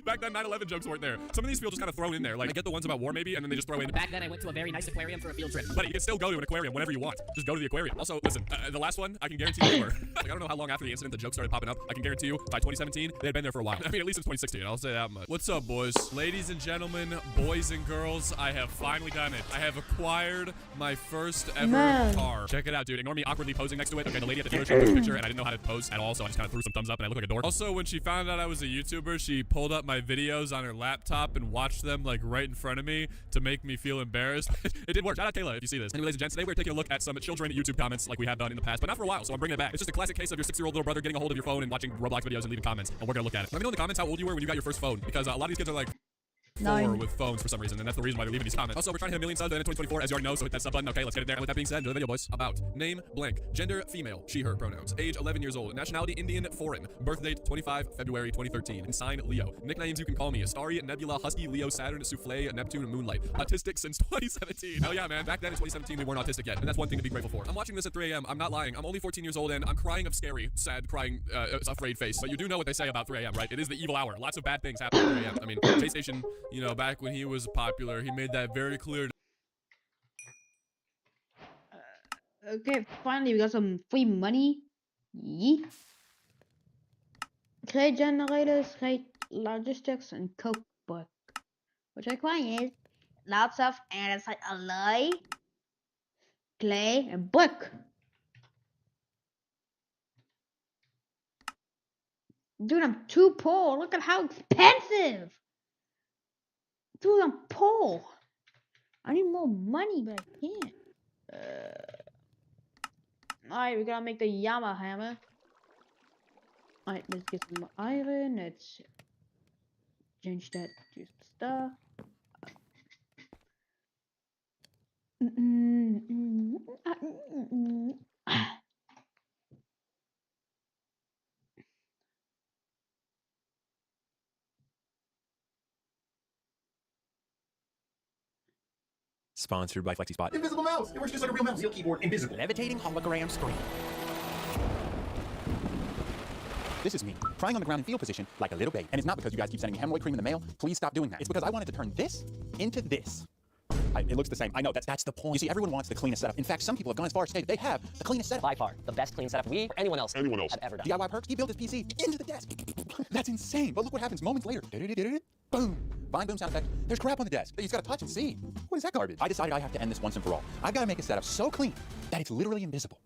Back then, 9/11 jokes weren't there. Some of these feel just kind of thrown in there. Like, I get the ones about war, maybe, and then they just throw in. Back then, I went to a very nice aquarium for a field trip. But you can still go to an aquarium whenever you want. Just go to the aquarium. Also, listen, the last one, I can guarantee you were. Like, I don't know how long after the incident the jokes started popping up. I can guarantee you, by 2017, they had been there for a while. I mean, at least since 2016, I'll say that much. What's up, boys? Ladies and gentlemen, boys and girls, I have finally done it. I have acquired my first ever car. Check it out, dude. Ignore me awkwardly posing next to it. Okay, the lady at the dealership took this picture, and I didn't know how to pose at all, so I just kind of threw some thumbs up, and I look like a dork. Also, when she found out I was a YouTuber, she pulled up my videos on her laptop and watched them, like, right in front of me to make me feel embarrassed. It did work. Shout out Kayla if you see this. Anyway, ladies and gents, today we're taking a look at some children YouTube comments like we have done in the past, but not for a while, so I'm bringing it back. It's just a classic case of your 6-year-old little brother getting a hold of your phone and watching Roblox videos and leaving comments, and we're gonna look at it. Let me know in the comments how old you were when you got your first phone, because a lot of these kids are like 4 with phones for some reason, and that's the reason why they're leaving these comments. Also, we're trying to hit 1 million subs in 2024, as you already know, so hit that sub button. Okay, let's get it there. And with that being said, enjoy the video, boys. About name blank, gender female, she her pronouns, age 11 years old, nationality Indian foreign, birth date 25 February 2013, and sign Leo. Nicknames you can call me: Astari, Nebula, Husky, Leo, Saturn, Souffle, Neptune, Moonlight. Autistic since 2017. Hell yeah, man. Back then in 2017 we weren't autistic yet, and that's one thing to be grateful for. I'm watching this at 3 a.m. I'm not lying. I'm only 14 years old and I'm crying of scary, sad, crying, afraid face. But you do know what they say about 3 a.m., right? It is the evil hour. Lots of bad things happen at 3 a.m. I mean, PlayStation, you know, back when he was popular, he made that very clear. Okay, finally we got some free money. Yeet. Create generators, create logistics, and cookbook. Which requires lots of andesite alloy, clay, and brick. Dude, I'm too poor. Look at how expensive. Dude, I'm poor. I need more money, but I can't. Alright, we gotta make the Yama hammer. Alright, let's get some iron. Let's change that to stuff. Sponsored by FlexiSpot. Invisible mouse. It works just like a real mouse. Real keyboard. Invisible. Levitating hologram screen. This is me, trying on the ground in fetal position like a little baby. And it's not because you guys keep sending me hemorrhoid cream in the mail. Please stop doing that. It's because I wanted to turn this into this. It looks the same. I know, that's the point. You see, everyone wants the cleanest setup. In fact, some people have gone as far as to say that they have the cleanest setup. By far, the best clean setup we or anyone else have ever done. DIY Perks, he built his PC into the desk. That's insane. But look what happens moments later. Boom. Fine boom sound effect. There's crap on the desk that you just gotta touch and see. What is that garbage? I decided I have to end this once and for all. I've gotta make a setup so clean that it's literally invisible.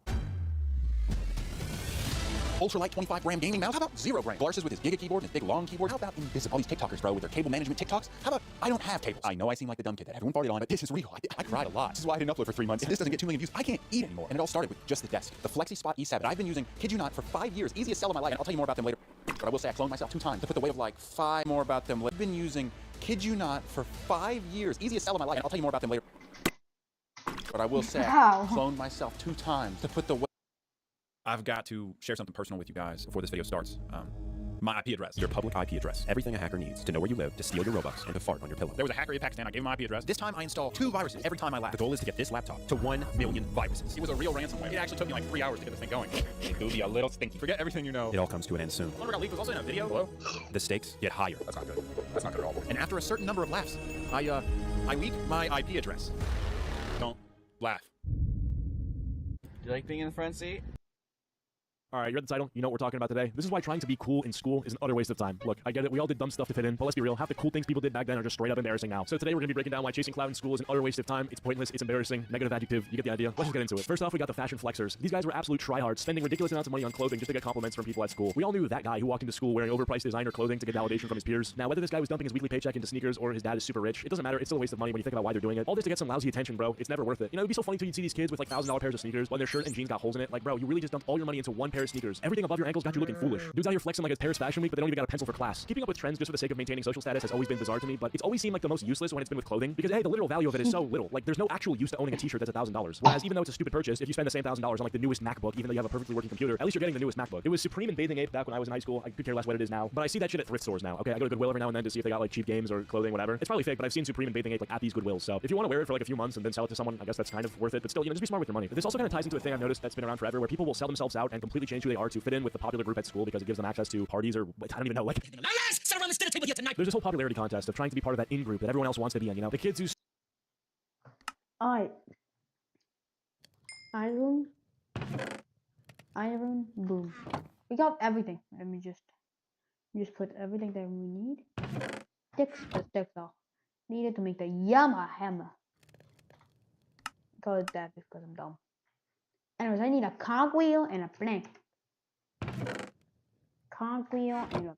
Ultralight 25-gram gaming mouse? How about 0 gram? Garces with his Giga keyboard and his big long keyboard? How about invisible? All these TikTokers, bro, with their cable management TikToks? How about I don't have cables? I know I seem like the dumb kid that everyone farted on, but this is real. I cried a lot. This is why I didn't upload for 3 months. If this doesn't get 2 million views, I can't eat anymore. And it all started with just the desk. The FlexiSpot E7 I've been using, kid you not, for 5 years. Easiest sell of my life. And I'll tell you more about them later. But I will say I cloned myself 2 times to put the weight of like 5 more about them later. I've been using, kid you not, for 5 years. Easiest sell of my life. And I'll tell you more about them later. But I will say I cloned myself 2 times to put the weight. I've got to share something personal with you guys before this video starts. My IP address. Your public IP address. Everything a hacker needs to know where you live, to steal your Robux, and to fart on your pillow. There was a hacker in Pakistan. I gave him my IP address. This time I install 2 viruses every time I laugh. The goal is to get this laptop to 1 million viruses. It was a real ransomware. It actually took me like 3 hours to get this thing going. It'll be a little stinky. Forget everything you know. It all comes to an end soon. The one got leaked was also in a video. Hello? The stakes get higher. That's not good. That's not good at all. And after a certain number of laughs, I leak my IP address. Don't laugh. Do you like being in the front seat? All right, you read the title. You know what we're talking about today. This is why trying to be cool in school is an utter waste of time. Look, I get it. We all did dumb stuff to fit in, but let's be real. Half the cool things people did back then are just straight up embarrassing now. So today we're going to be breaking down why chasing clout in school is an utter waste of time. It's pointless. It's embarrassing. Negative adjective. You get the idea. Let's just get into it. First off, we got the fashion flexers. These guys were absolute tryhards, spending ridiculous amounts of money on clothing just to get compliments from people at school. We all knew that guy who walked into school wearing overpriced designer clothing to get validation from his peers. Now, whether this guy was dumping his weekly paycheck into sneakers or his dad is super rich, it doesn't matter. It's still a waste of money when you think about why they're doing it. All this to get some lousy attention, bro. It's never worth it. You know, it'd be so funny till you'd see these kids with like $1,000 pairs of sneakers when their shirt and jeans got holes in it. Like, bro, you really just dumped all your money into one pair of sneakers. Everything above your ankles got you looking foolish. Dudes out here flexing like it's Paris Fashion Week, but they don't even got a pencil for class. Keeping up with trends just for the sake of maintaining social status has always been bizarre to me, but it's always seemed like the most useless when it's been with clothing, because hey, the literal value of it is so little. Like, there's no actual use to owning a t-shirt that's $1,000. Whereas even though it's a stupid purchase, if you spend the same $1,000 on like the newest MacBook, even though you have a perfectly working computer, at least you're getting the newest MacBook. It was supreme in Bathing Ape back when I was in high school. I could care less what it is now, but I see that shit at thrift stores now. Okay, I go to Goodwill every now and then to see if they got like cheap games or clothing, whatever. It's probably fake, but I've seen Supreme and Bathing Ape like at these Goodwills. So if you want to wear it for like a few months and then sell it to someone, I guess that's kind of worth it. But still, you know, just be smart with your money. This also kind of ties into a thing I've noticed that's been around forever, where people will sell themselves out and completely change who they are to fit in with the popular group at school because it gives them access to parties or I don't even know. Like, sit around this dinner table here tonight. There's this whole popularity contest of trying to be part of that in group that everyone else wants to be in. You know, the kids who. Alright. Iron, boom. We got everything. Let me just put everything that we need. Sticks are needed to make the Yamaha hammer. Call it that because I'm dumb. Anyways, I need a cogwheel and a plank. Cogwheel and a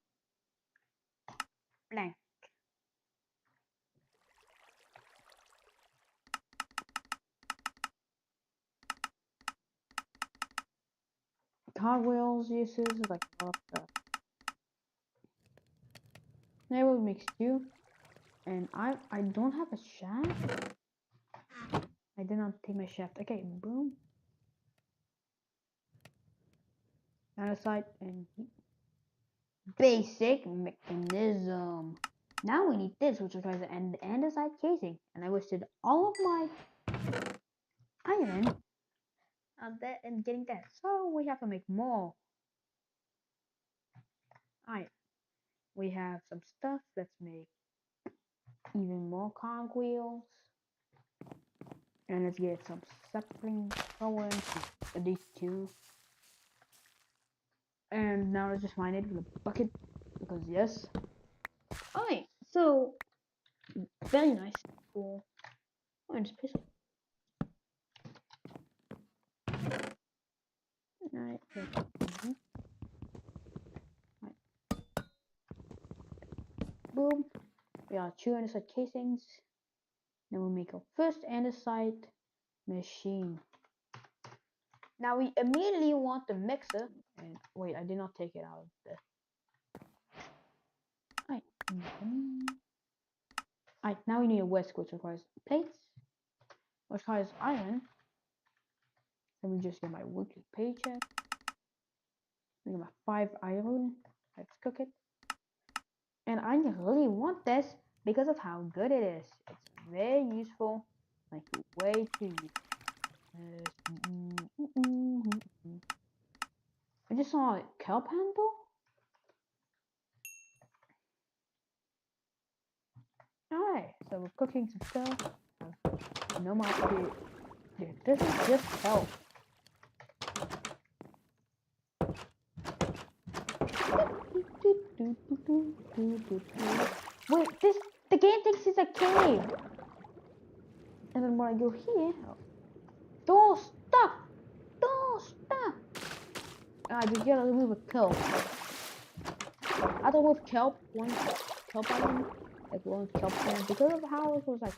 plank. Cogwheels uses like a lot of stuff. Now we'll mix two. And I don't have a shaft. I did not take my shaft. Okay, boom. Other side and basic mechanism. Now we need this, which requires an andesite casing. And I wasted all of my iron on that and getting that. So we have to make more. Alright. We have some stuff. Let's make even more cogwheels. And let's get some sapling going to these two. And now let's just mine it with a bucket. Because yes. Alright, so very nice. Cool. Oh, and just pistol. Alright, boom. We got 2 andesite casings. Then we'll make our first andesite machine. Now we immediately want the mixer. And wait, I did not take it out of the. Alright. Alright, now we need a whisk, which requires plates, which requires iron. Let me just get my weekly paycheck. I get my 5 iron. Let's cook it. And I really want this because of how good it is. It's very useful. Like way too easy. I just saw a kelp handle. Alright, so we're cooking some stuff. No more food. Dude, this is just kelp. Wait, the game thinks it's a cave. And then when I go here, don't stop! Don't stop! I just gotta remove a kelp. I don't remove kelp once kelp item, like one kelp can, because of how it was like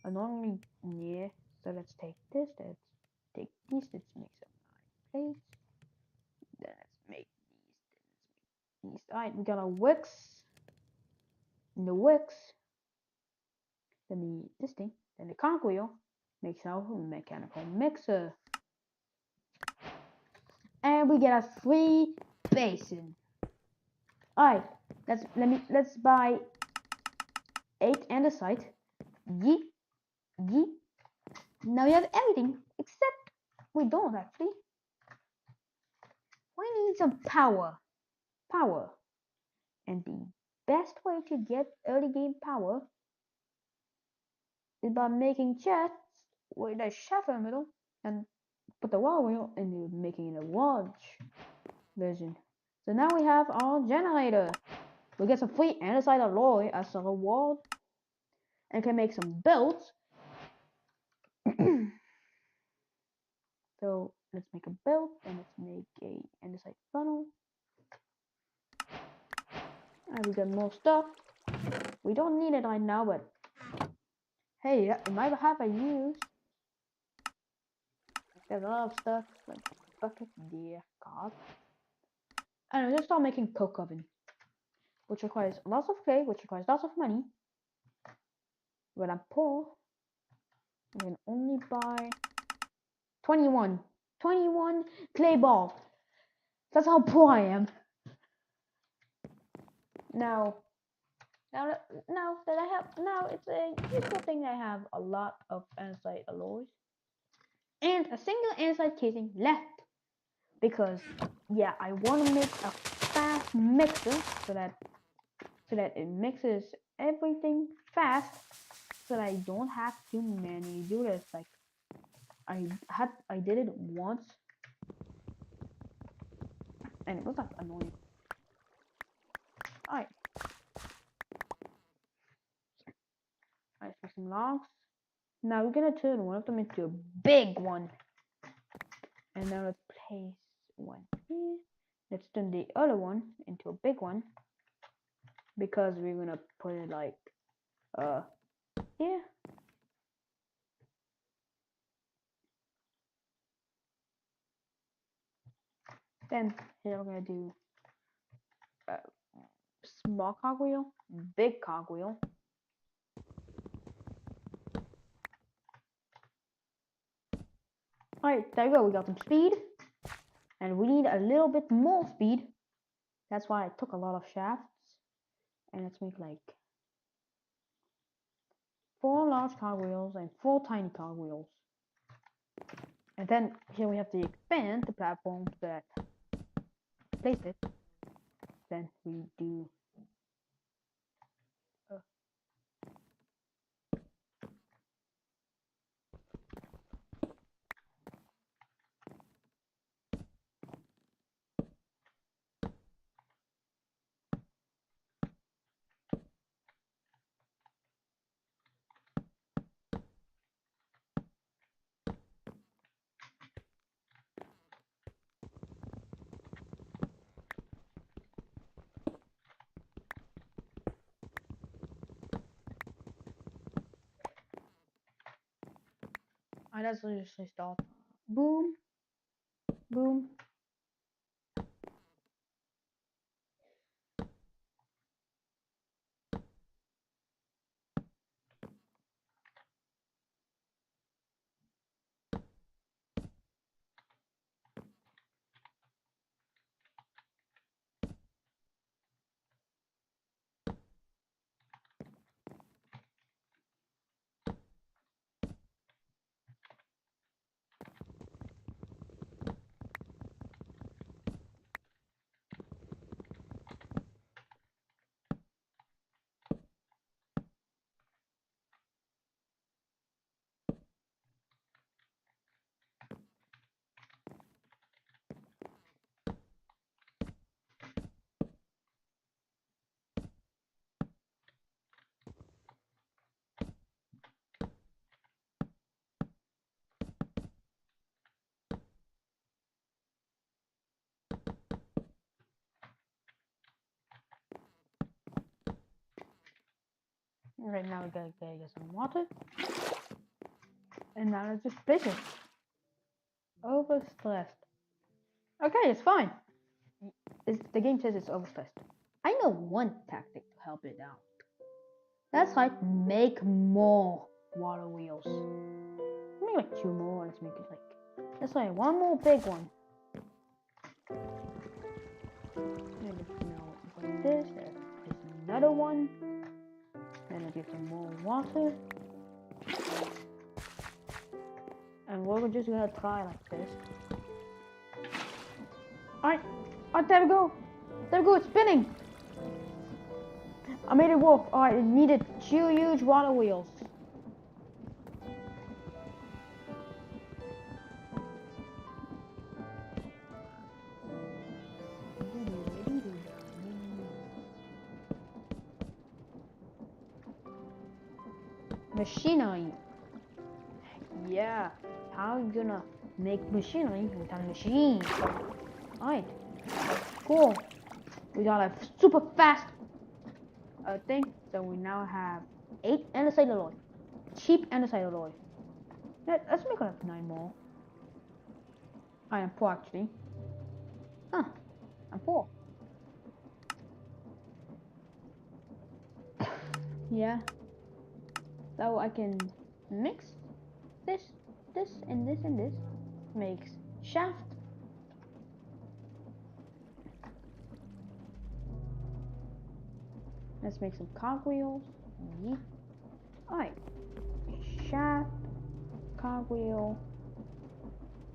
annoyingly near. So let's take this, let's take these, let's make some plates. Then let's make these. Alright, we got a wicks. And the wicks. Then this thing. Then the cogwheel makes our mechanical mixer. And we get a 3 basin. Alright, let's buy 8 andesite. Yeet. Yeet. Now we have everything, except we don't actually. We need some power. Power. And the best way to get early game power is by making chests with a shaft in the middle and put the water wheel and making a large version. So now we have our generator. We get some free andesite alloy as a reward and can make some belts. So let's make a belt and let's make a andesite funnel. And we got more stuff. We don't need it right now, but hey, it might have a use. There's a lot of stuff like bucket, deer, cod. And we just start making coke oven, which requires lots of clay, which requires lots of money. But I'm poor. I can only buy 21 clay balls. That's how poor I am. Now it's a useful thing that I have a lot of andesite alloys and a single andesite casing left, because yeah, I want to make a fast mixer so that it mixes everything fast, so that I don't have to manually do this. Like I did it once and it was like annoying. Alright. Alright, for some logs. Now we're gonna turn one of them into a big one. And now let's place one here. Let's turn the other one into a big one. Because we're gonna put it like here. Then here we're gonna do small cogwheel, big cogwheel. Alright, there we go. We got some speed. And we need a little bit more speed. That's why I took a lot of shafts. And let's make like 4 large cogwheels and 4 tiny cogwheels. And then here we have to expand the platform so that place it. Then we do let's just start. Boom, boom. Right now we gotta get some water. And now let's just place it. Overstressed. Okay, it's fine. The game says it's overstressed. I know one tactic to help it out. That's right, make more water wheels. Maybe like 2 more. Let's make it like, that's right, 1 more big one. Like this. There's another one. Then I'll get some more water. And we're just gonna try like this. Alright, there we go. There we go, it's spinning. I made it work. Alright, it needed 2 huge water wheels. Machinery. Yeah, how are you gonna make machinery without a machine? Alright, cool. We got a super fast thing. So we now have 8 andesite alloy. Cheap andesite alloy. Let's make like 9 more. I am poor actually. Huh, I'm poor. Yeah. So I can mix this, and this, and this. Makes shaft. Let's make some cogwheels. Alright. Shaft, cogwheel.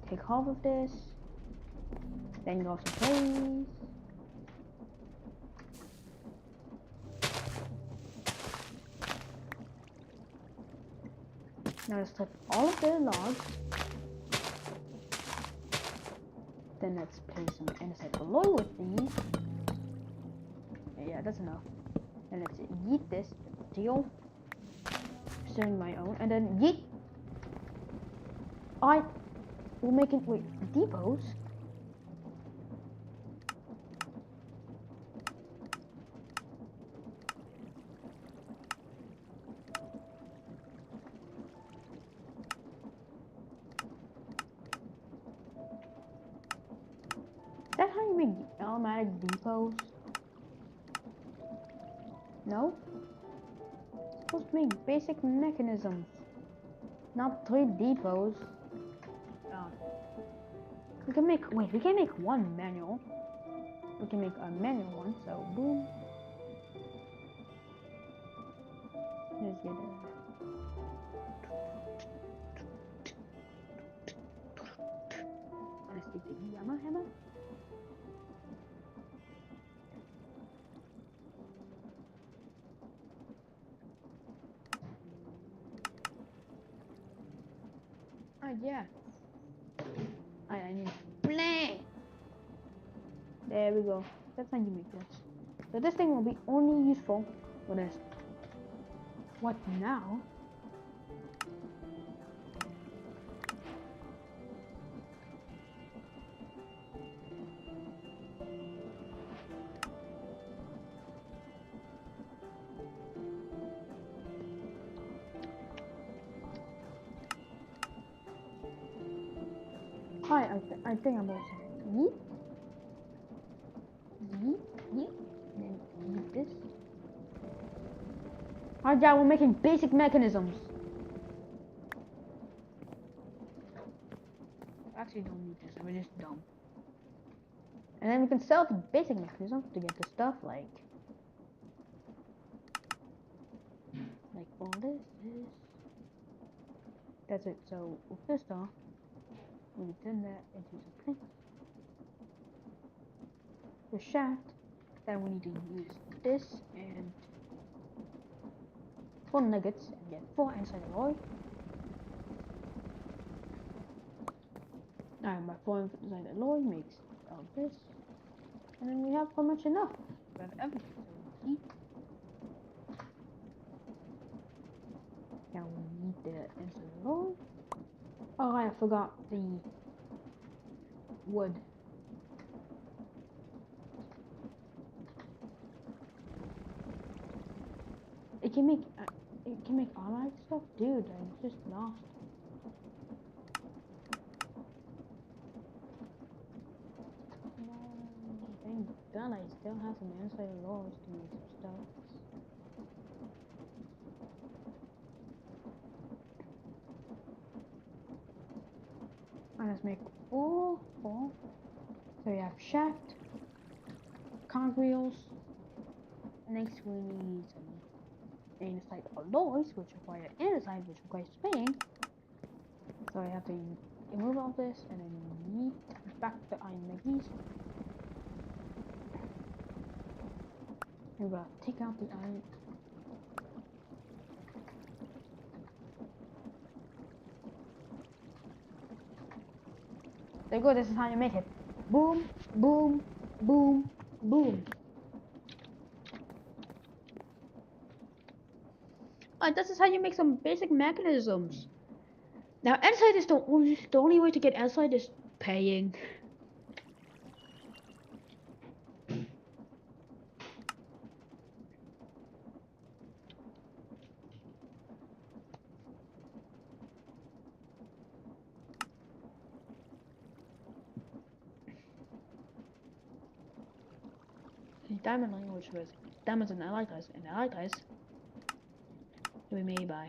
Take half of this. Then go some pulleys. Now let's take all of the logs. Then let's place some andesite alloy with these. Yeah, that's enough. And let's yeet this deal. Pursuing my own, and then yeet. We're making depots. Is that how you make automatic depots? No? It's supposed to make basic mechanisms, not 3 depots. We can make, we can make 1 manual. We can make a manual one, so boom. Let's get it. Let's get the Yamaha hammer. Yeah. I need play. There we go. That's how you make this. So this thing will be only useful for this. What now? I think I'm also yeet, then yeet this. Alright, yeah, we're making basic mechanisms. Actually, don't need this. We're just dumb. And then we can sell the basic mechanisms to get the stuff like all this. That's it. So with this stuff, we turn that into something. The shaft, then we need to use this and 4 nuggets and get 4 andesite alloy. Now my 4 andesite alloy makes all this, and then we have pretty much enough. We have everything. So we eat. Now we need the andesite alloy. Oh, I forgot the wood. It can make can make automatic stuff? Dude, I'm just lost. Thank God I still have some inside laws to make some stuff. Let's make four. So we have shaft, cogwheels. Next we need some inside alloys, which require inside, which requires spinning. So I have to remove all this and then yeet back the iron magnesia. We're gonna take out the iron. There you go, this is how you make it. Boom, boom, boom, boom. Alright, this is how you make some basic mechanisms. Now, inside is the only way to get inside is paying. Diamond language was diamonds and allies we made by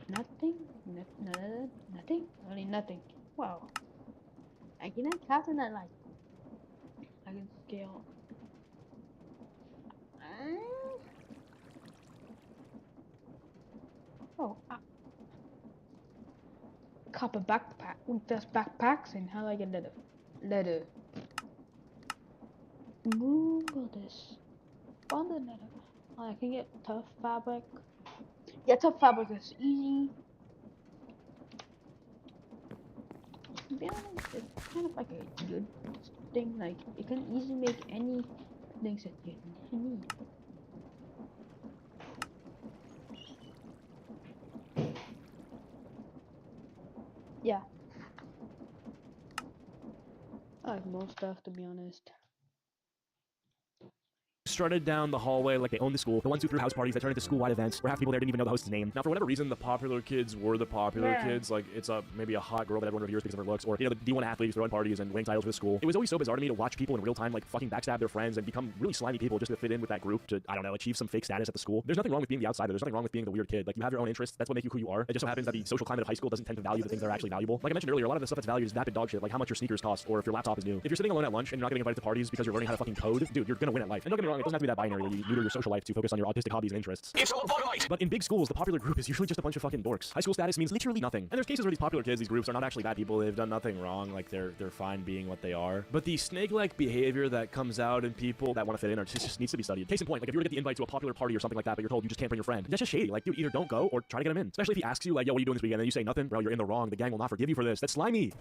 nothing, nothing, only nothing. Wow. I can craft that light. I can scale. Oh, copper backpack. There's backpacks, and how do I get leather? Google this. Found the leather. I can get tough fabric. Yeah, tough fabric is easy. To be honest, it's kind of like a good thing. Like, you can easily make any things that you need. Yeah. I like most stuff, to be honest. Strutted down the hallway like they own the school. The ones who threw house parties that turned into school-wide events where half the people there didn't even know the host's name. Now, for whatever reason, the popular kids were the popular kids. Like, it's maybe a hot girl that everyone reveres because of her looks, or, you know, the D1 athletes throwing parties and winning titles for the school. It was always so bizarre to me to watch people in real time, like, fucking backstab their friends and become really slimy people just to fit in with that group to, I don't know, achieve some fake status at the school. There's nothing wrong with being the outsider. There's nothing wrong with being the weird kid. Like, you have your own interests. That's what makes you who you are. It just so happens that the social climate of high school doesn't tend to value the things that are actually valuable. Like I mentioned earlier, a lot of the stuff that's valued is vapid dog shit, like how much your sneakers cost or if your laptop is new. If you're sitting alone at lunch and you're not getting invited to parties because you're learning how to fucking code, dude, you're gonna win at life. And don't get me wrong, it doesn't have to be that binary. You neuter your social life to focus on your autistic hobbies and interests. But in big schools, the popular group is usually just a bunch of fucking dorks. High school status means literally nothing. And there's cases where these popular kids, these groups, are not actually bad people. They've done nothing wrong. Like, they're fine being what they are. But the snake-like behavior that comes out in people that want to fit in just needs to be studied. Case in point, like if you were to get the invite to a popular party or something like that, but you're told you just can't bring your friend, that's just shady. Like, dude, either don't go or try to get him in. Especially if he asks you, like, yo, what are you doing this weekend? And you say nothing, bro, you're in the wrong. The gang will not forgive you for this. That's slimy.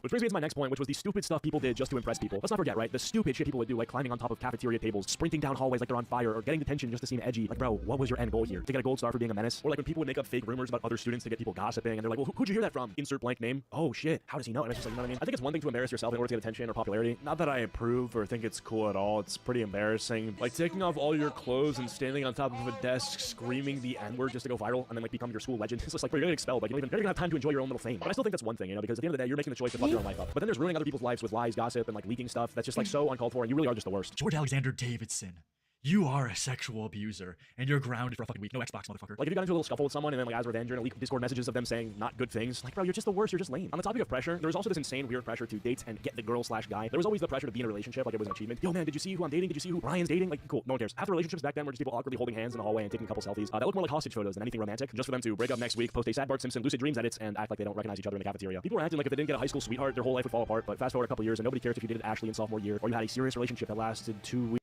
Which brings me to my next point, which was the stupid stuff people did just to impress people. Let's not forget, right? The stupid shit people would do, like climbing on top of cafeteria tables, sprinting down hallways like they're on fire, or getting detention just to seem edgy. Like, bro, what was your end goal here? To get a gold star for being a menace? Or like when people would make up fake rumors about other students to get people gossiping, and they're like, well, who'd you hear that from? Insert blank name. Oh shit, how does he know? And it's just like, you know what I mean? I think it's one thing to embarrass yourself in order to get attention or popularity. Not that I approve or think it's cool at all. It's pretty embarrassing. Like taking off all your clothes and standing on top of a desk screaming the N-word just to go viral and then like become your school legend. It's just like, bro, you're getting expelled. Like, you're not even have time to enjoy your own little fame. But I still think that's one thing, you know, because at the end of the day, you're making the choice to fuck your own life up. But then there's ruining other people's lives with lies, gossip, and like leaking stuff that's just like so uncalled for, and you really are just the worst. George Alexander Davidson, you are a sexual abuser, and you're grounded for a fucking week. No Xbox, motherfucker. Like, if you got into a little scuffle with someone, and then, like, as revenge, you're gonna leak Discord messages of them saying not good things. Like, bro, you're just the worst. You're just lame. On the topic of pressure, there was also this insane, weird pressure to date and get the girl/guy. There was always the pressure to be in a relationship, like it was an achievement. Yo, man, did you see who I'm dating? Did you see who Brian's dating? Like, cool, no one cares. Half the relationships back then were just people awkwardly holding hands in the hallway and taking a couple selfies. That looked more like hostage photos than anything romantic, just for them to break up next week, post a sad Bart Simpson lucid dreams edits, and act like they don't recognize each other in the cafeteria. People were acting like if they didn't get a high school sweetheart, their whole life would fall apart. But fast forward a couple years, and nobody cares if you dated Ashley in sophomore year, or you had a serious relationship that lasted 2 weeks.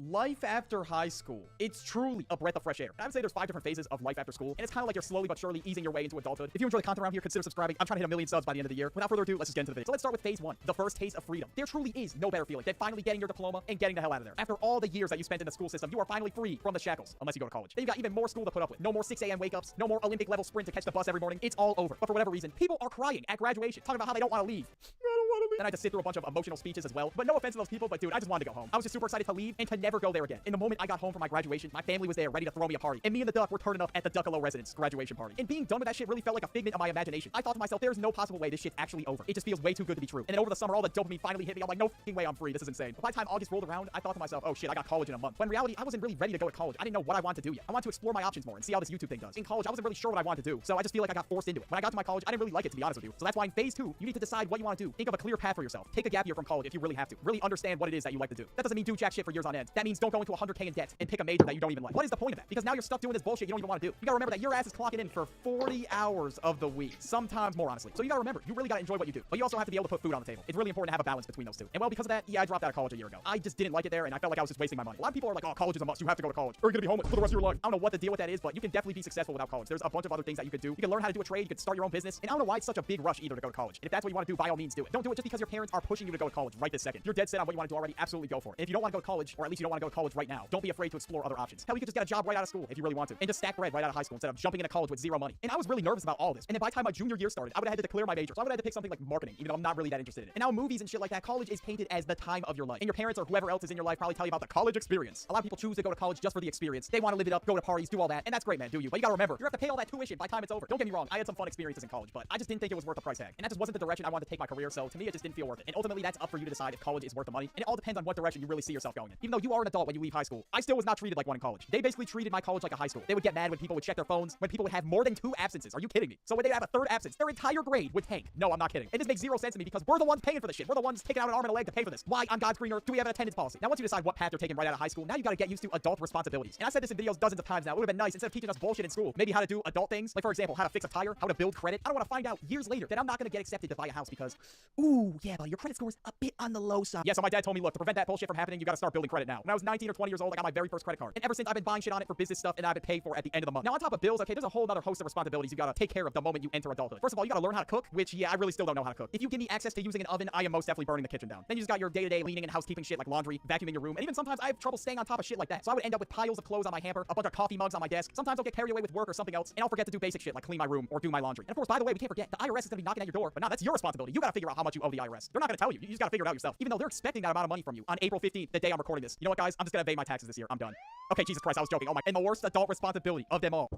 Life after high school. It's truly a breath of fresh air. I would say there's 5 different phases of life after school, and it's kind of like you're slowly but surely easing your way into adulthood. If you enjoy the content around here, consider subscribing. I'm trying to hit 1 million subs by the end of the year. Without further ado, let's just get into the video. So let's start with phase 1, the first taste of freedom. There truly is no better feeling than finally getting your diploma and getting the hell out of there. After all the years that you spent in the school system, you are finally free from the shackles, unless you go to college. Then you got even more school to put up with. No more 6 a.m. wake-ups, no more Olympic level sprint to catch the bus every morning. It's all over. But for whatever reason, people are crying at graduation, talking about how they don't want to leave. I don't want to Then I had to sit through a bunch of emotional speeches as well. But no offense to those people, but dude, I just wanted to go home. I was just super excited to leave and to never go there again. In the moment I got home from my graduation, my family was there ready to throw me a party. And me and the Duck were turning up at the Duckalo residence graduation party. And being done with that shit really felt like a figment of my imagination. I thought to myself, there's no possible way this shit's actually over. It just feels way too good to be true. And then over the summer, all the dopamine finally hit me. I'm like, no fucking way I'm free. This is insane. But by the time August rolled around, I thought to myself, oh shit, I got college in a month. When in reality, I wasn't really ready to go to college. I didn't know what I wanted to do yet. I wanted to explore my options more and see how this YouTube thing does. In college, I wasn't really sure what I wanted to do. So I just feel like I got forced into it. When I got to my college, I didn't really like it, to be honest with you. So that's why in phase 2, you need to decide what you want to do. Think of a clear path for yourself. Take a gap year from college if you really have to. Really understand what it is that you like to do. That doesn't mean do jack shit for years on end. That means don't go into 100K in debt and pick a major that you don't even like. What is the point of that? Because now you're stuck doing this bullshit you don't even want to do. You gotta remember that your ass is clocking in for 40 hours of the week. Sometimes more, honestly. So you gotta remember, you really gotta enjoy what you do. But you also have to be able to put food on the table. It's really important to have a balance between those two. And well, because of that, yeah, I dropped out of college a year ago. I just didn't like it there, and I felt like I was just wasting my money. A lot of people are like, oh, college is a must. You have to go to college. Or you're gonna be homeless for the rest of your life. I don't know what the deal with that is, but you can definitely be successful without college. There's a bunch of other things that you could do. You can learn how to do a trade. You can start your own business. And I don't know why it's such a big rush either to go to college. And if that's what you want to do, by all means do it. Don't do it just because your parents are pushing you to go to college right this second. You're dead set on what you want to do already. Absolutely go for it. And if you don't want to go to college, or at least you don't want to go to college right now, don't be afraid to explore other options. Hell, you could just get a job right out of school if you really want to, and just stack bread right out of high school instead of jumping into college with zero money. And I was really nervous about all this. And then by the time my junior year started, I would have had to declare my major. So I would have had to pick something like marketing, even though I'm not really that interested in it. And now movies and shit like that, college is painted as the time of your life. And your parents or whoever else is in your life probably tell you about the college experience. A lot of people choose to go to college just for the experience. They want to live it up, go to parties, do all that. And that's great, man, do you? But you gotta remember, you have to pay all that tuition by the time it's over. Don't get me wrong, I had some fun experiences in college, but I just didn't think it was worth the price tag. And that just wasn't the direction I wanted to take my career, so to me it just didn't feel worth it. And ultimately that's up for you to decide if college is worth the money. And it all depends on what direction you really see yourself going in. Even though you are an adult when you leave high school, I still was not treated like one in college. They basically treated my college like a high school. They would get mad when people would check their phones, when people would have more than 2 absences. Are you kidding me? So when they have a 3rd absence, their entire grade would tank. No, I'm not kidding. It just makes zero sense to me because we're the ones paying for this shit. We're the ones taking out an arm and a leg to pay for this. Why on God's green earth do we have an attendance policy? Now once you decide what path you're taking right out of high school, now you gotta get used to adult responsibilities. And I said this in videos dozens of times now. It would have been nice instead of teaching us bullshit in school, maybe how to do adult things, like for example, how to fix a tire, how to build credit. I don't want to find out years later that I'm not gonna get accepted to buy a house because, ooh, yeah, but your credit score is a bit on the low side. Yeah, so my dad told me, look, to prevent that bullshit from happening, you gotta start building credit now. When I was 19 or 20 years old, I got my very first credit card. And ever since I've been buying shit on it for business stuff and I've been paid for at the end of the month. Now on top of bills, okay, there's a whole other host of responsibilities you gotta take care of the moment you enter adulthood. First of all, you gotta learn how to cook, which yeah, I really still don't know how to cook. If you give me access to using an oven, I am most definitely burning the kitchen down. Then you just got your day-to-day cleaning and housekeeping shit like laundry, vacuuming your room, and even sometimes I have trouble staying on top of shit like that. So I would end up with piles of clothes on my hamper, a bunch of coffee mugs on my desk. Sometimes I'll get carried away with work or something else, and I'll forget to do basic shit like clean my room or do my laundry. And of course, by the way, we can't forget, the IRS is gonna be knocking at your door, but now that's your responsibility. You gotta figure out how much you owe the IRS. They're not gonna tell you. You just gotta figure it out yourself. Even though they're expecting that amount of money from you on April 15th, the day I'm recording this. You know what, guys? I'm just gonna evade my taxes this year. I'm done. Okay, Jesus Christ, I was joking. Oh my. And the worst adult responsibility of them all.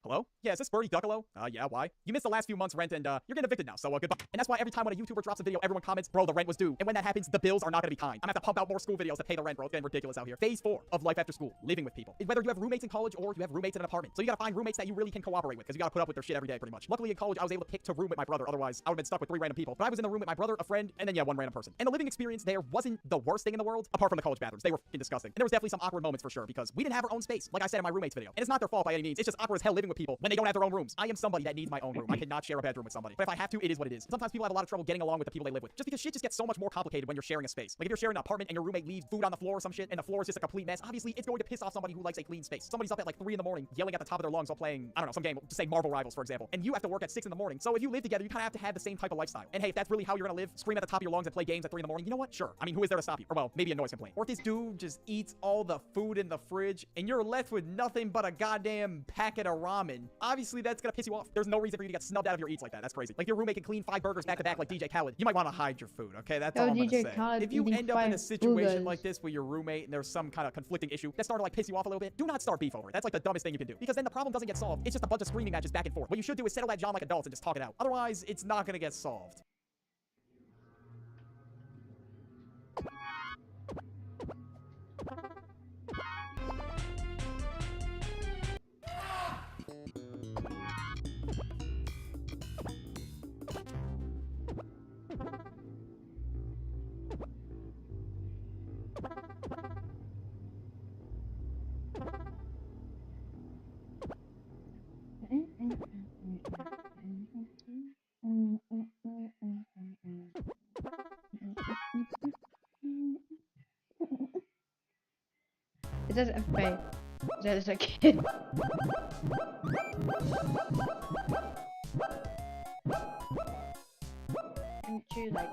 Hello? Yeah, is this Birdie Duckalo? Yeah, why? You missed the last few months' rent and, you're getting evicted now, so, goodbye. And that's why every time when a YouTuber drops a video, everyone comments, bro, the rent was due. And when that happens, the bills are not gonna be kind. I'm gonna have to pump out more school videos to pay the rent, bro. It's getting ridiculous out here. Phase 4 of life after school, living with people. Whether you have roommates in college or you have roommates in an apartment. So you gotta find roommates that you really can cooperate with, because you gotta put up with their shit every day, pretty much. Luckily in college, I was able to pick to room with my brother, otherwise I would've been stuck with 3 random people. But I was in the room with my brother, a friend, and then yeah, 1 random person. And the living experience there wasn't the worst thing in the world, apart from the college bathrooms. They were fucking disgusting. And there was definitely some awkward moments for sure, because we didn't have our own space, like I said in my roommates video. And it's not their fault by any means, it's just awkward as hell living with people when they don't have their own rooms. I am somebody that needs my own room. I cannot share a bedroom with somebody. But if I have to, it is what it is. Sometimes people have a lot of trouble getting along with the people they live with. Just because shit just gets so much more complicated when you're sharing a space. Like if you're sharing an apartment and your roommate leaves food on the floor or some shit and the floor is just a complete mess, obviously it's going to piss off somebody who likes a clean space. Somebody's up at like 3 in the morning yelling at the top of their lungs while playing, I don't know, some game, just say Marvel Rivals for example. And you have to work at 6 in the morning. So if you live together, you kind of have to have the same type of lifestyle. And hey, if that's really how you're gonna live, scream at the top of your lungs and play games at 3 in the morning, you know what? Sure. I mean, who is there to stop you? Or well, maybe a noise complaint. Or if this dude just eats all the food in the fridge and you're left with nothing but a goddamn packet of ramen, obviously that's gonna piss you off. There's no reason for you to get snubbed out of your eats like that. That's crazy. Like your roommate can clean 5 burgers back to back like DJ Khaled. You might want to hide your food, okay? That's all I'm gonna say. If you end up in a situation like this with your roommate and there's some kind of conflicting issue that started to like piss you off a little bit, do not start beef over it. That's like the dumbest thing you can do. Because then the problem doesn't get solved. It's just a bunch of screaming matches back and forth. What you should do is settle that John like adults and just talk it out. Otherwise, it's not gonna get solved. It says FA. That is a kid. And choose like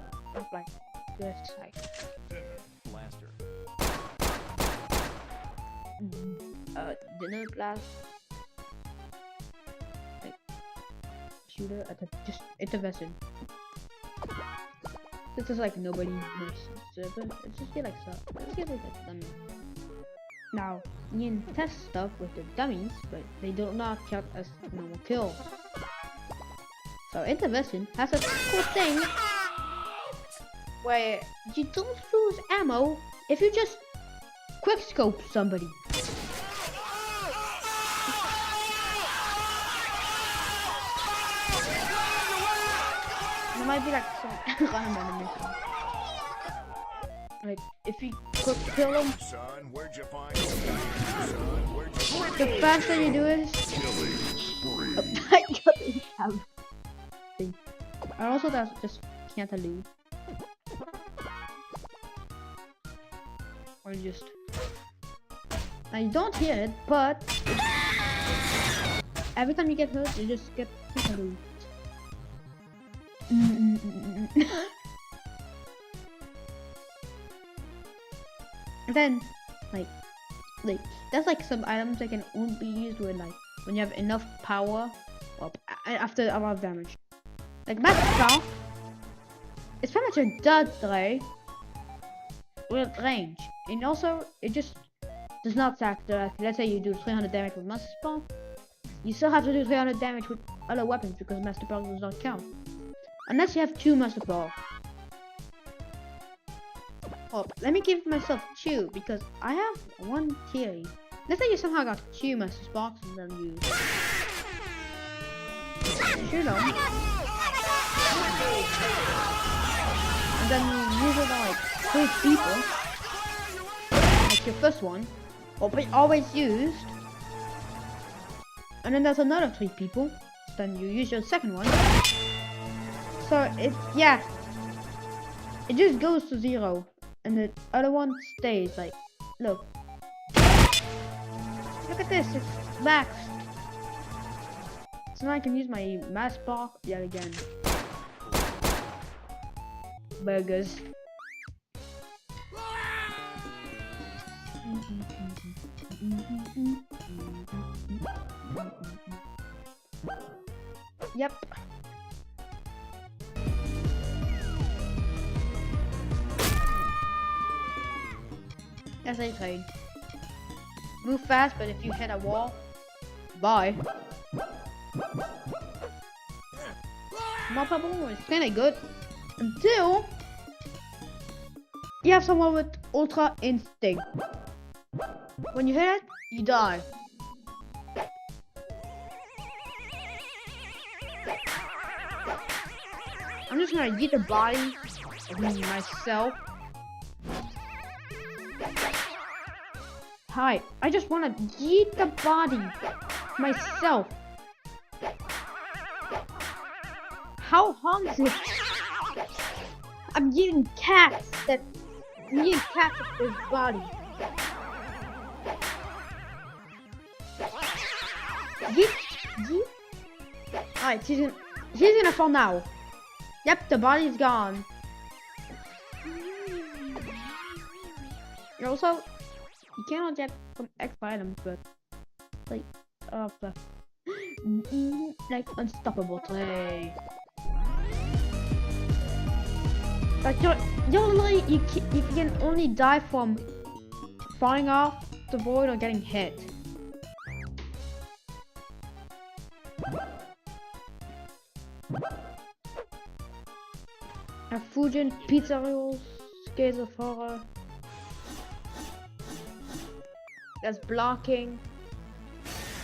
this, like Blaster. Dinner blast. Like shooter at the just intervention. This is like nobody knows server. It's just get like stuff. Let's get like a dummy. Now you can test stuff with the dummies, but they do not count as normal kills. So Intervention has a cool thing where you don't lose ammo if you just quick scope somebody. There might be like some random animation. Like if you quick kill them, the faster you do it, and also that's just Cantaloo. Or just you don't hear it, but every time you get hurt, you just get Cantaloo. And then like there's like some items that can only be used when when you have enough power or after a lot of damage. Like Master it's pretty much a dead ray with range, and also it just does not stack directly. Let's say you do 300 damage with Master Spell, you still have to do 300 damage with other weapons because Master Spell does not count unless you have 2 Master Spell. Oh, let me give myself 2 because I have 1 theory. Let's say you somehow got 2 Master Sparks and then you shoot them, and then you use it on like 3 people, like your first one, or always used, and then there's another 3 people, then you use your second one. So it just goes to 0. And the other one stays. Like, look at this, it's maxed. So now I can use my mass bar yet again. Burgers. Yep. As I said, move fast, but if you hit a wall, bye. Mappa is kinda good until you have someone with Ultra Instinct. When you hit it, you die. I'm just gonna get the body of myself. Hi, I just want to yeet the body myself. How hard is it? I'm yeeting cats with this body. Yeet. Alright, she's gonna fall now. Yep, the body's gone. You're also, you cannot get some extra items, but like like unstoppable play. Like you can only die from falling off the void or getting hit. A Fujin pizza rolls, Scales of Horror. There's blocking,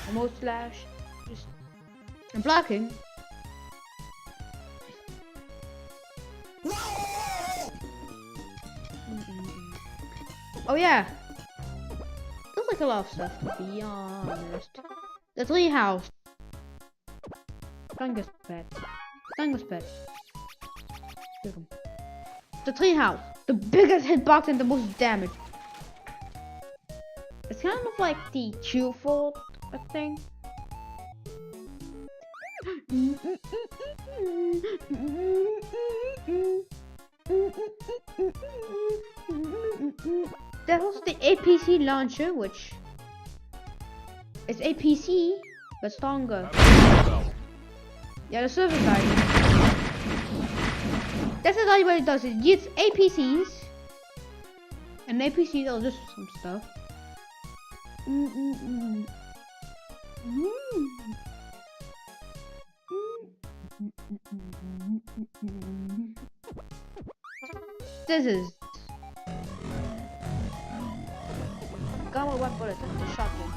remote slash, just blocking. Oh yeah, there's like a lot of stuff to be honest. The treehouse, fungus pet. The treehouse, the biggest hitbox and the most damage. It's kind of like the cheerful thing. There's also the APC launcher, which is APC but stronger. Yeah, the server died. this is all what it does. It gets APCs, and APCs are just some stuff. This is gun with one bullet and the shotgun.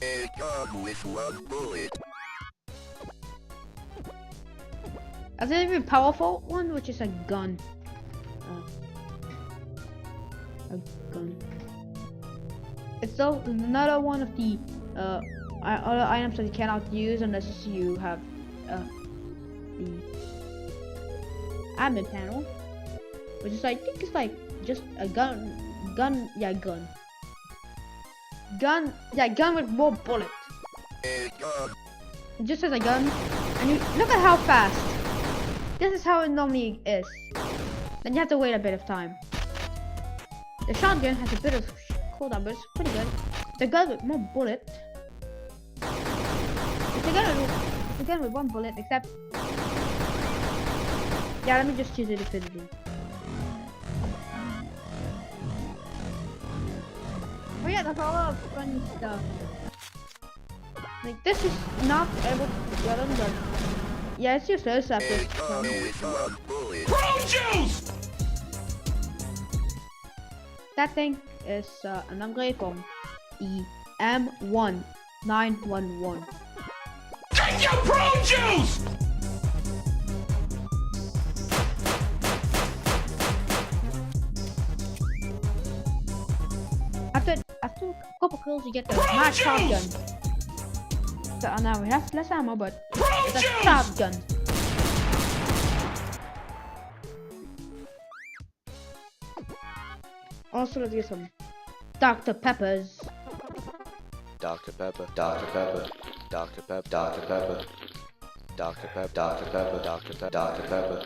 A gun with one bullet. There's an even powerful one, which is a gun. A gun. It's also another one of the other items that you cannot use unless you have the admin panel, which is I think it's like just a gun with more bullets. It just says a gun, and you look at how fast. This is how it normally is. Then you have to wait a bit of time. The shotgun has a bit of cooldown, but it's pretty good. The gun with more bullets. It's a gun with one bullet, except. Yeah, let me just choose it infinity. Oh yeah, that's a lot of funny stuff. Like this is not able to get on, but yeah, it's useless after. Juice! That thing is an upgrade from the M1911. Drink your prune juice! After a couple kills, you get the max shotgun. So now we have less ammo, but it's a shotgun. Also, let's get some Dr. Peppers. Dr. Pepper, Dr. Pepper, Dr. Pepper, Dr. Pepper, Dr. Pepper, Dr. Pepper, Dr. Pepper, Dr. Pepper.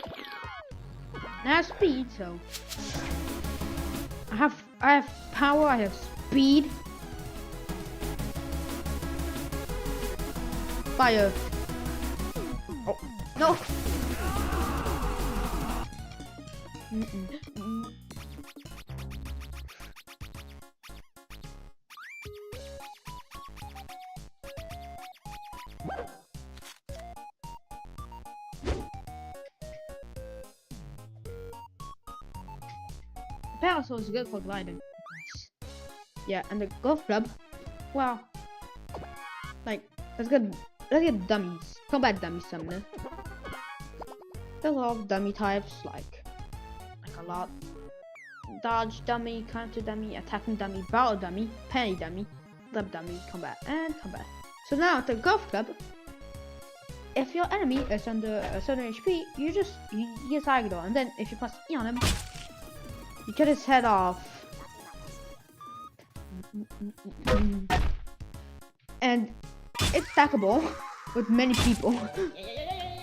I have speed, so I have power, I have speed. Fire. Oh no. Parasol is good for gliding. Yeah, and the golf club. Wow. Like, let's get dummies. Combat dummy summoner. There's a lot of dummy types, like a lot. Dodge dummy, counter dummy, attacking dummy, battle dummy, penny dummy, club dummy, combat, and combat. So now the golf club. If your enemy is under a certain HP, you get Agdor, and then if you press E on him, you cut his head off. And it's stackable with many people.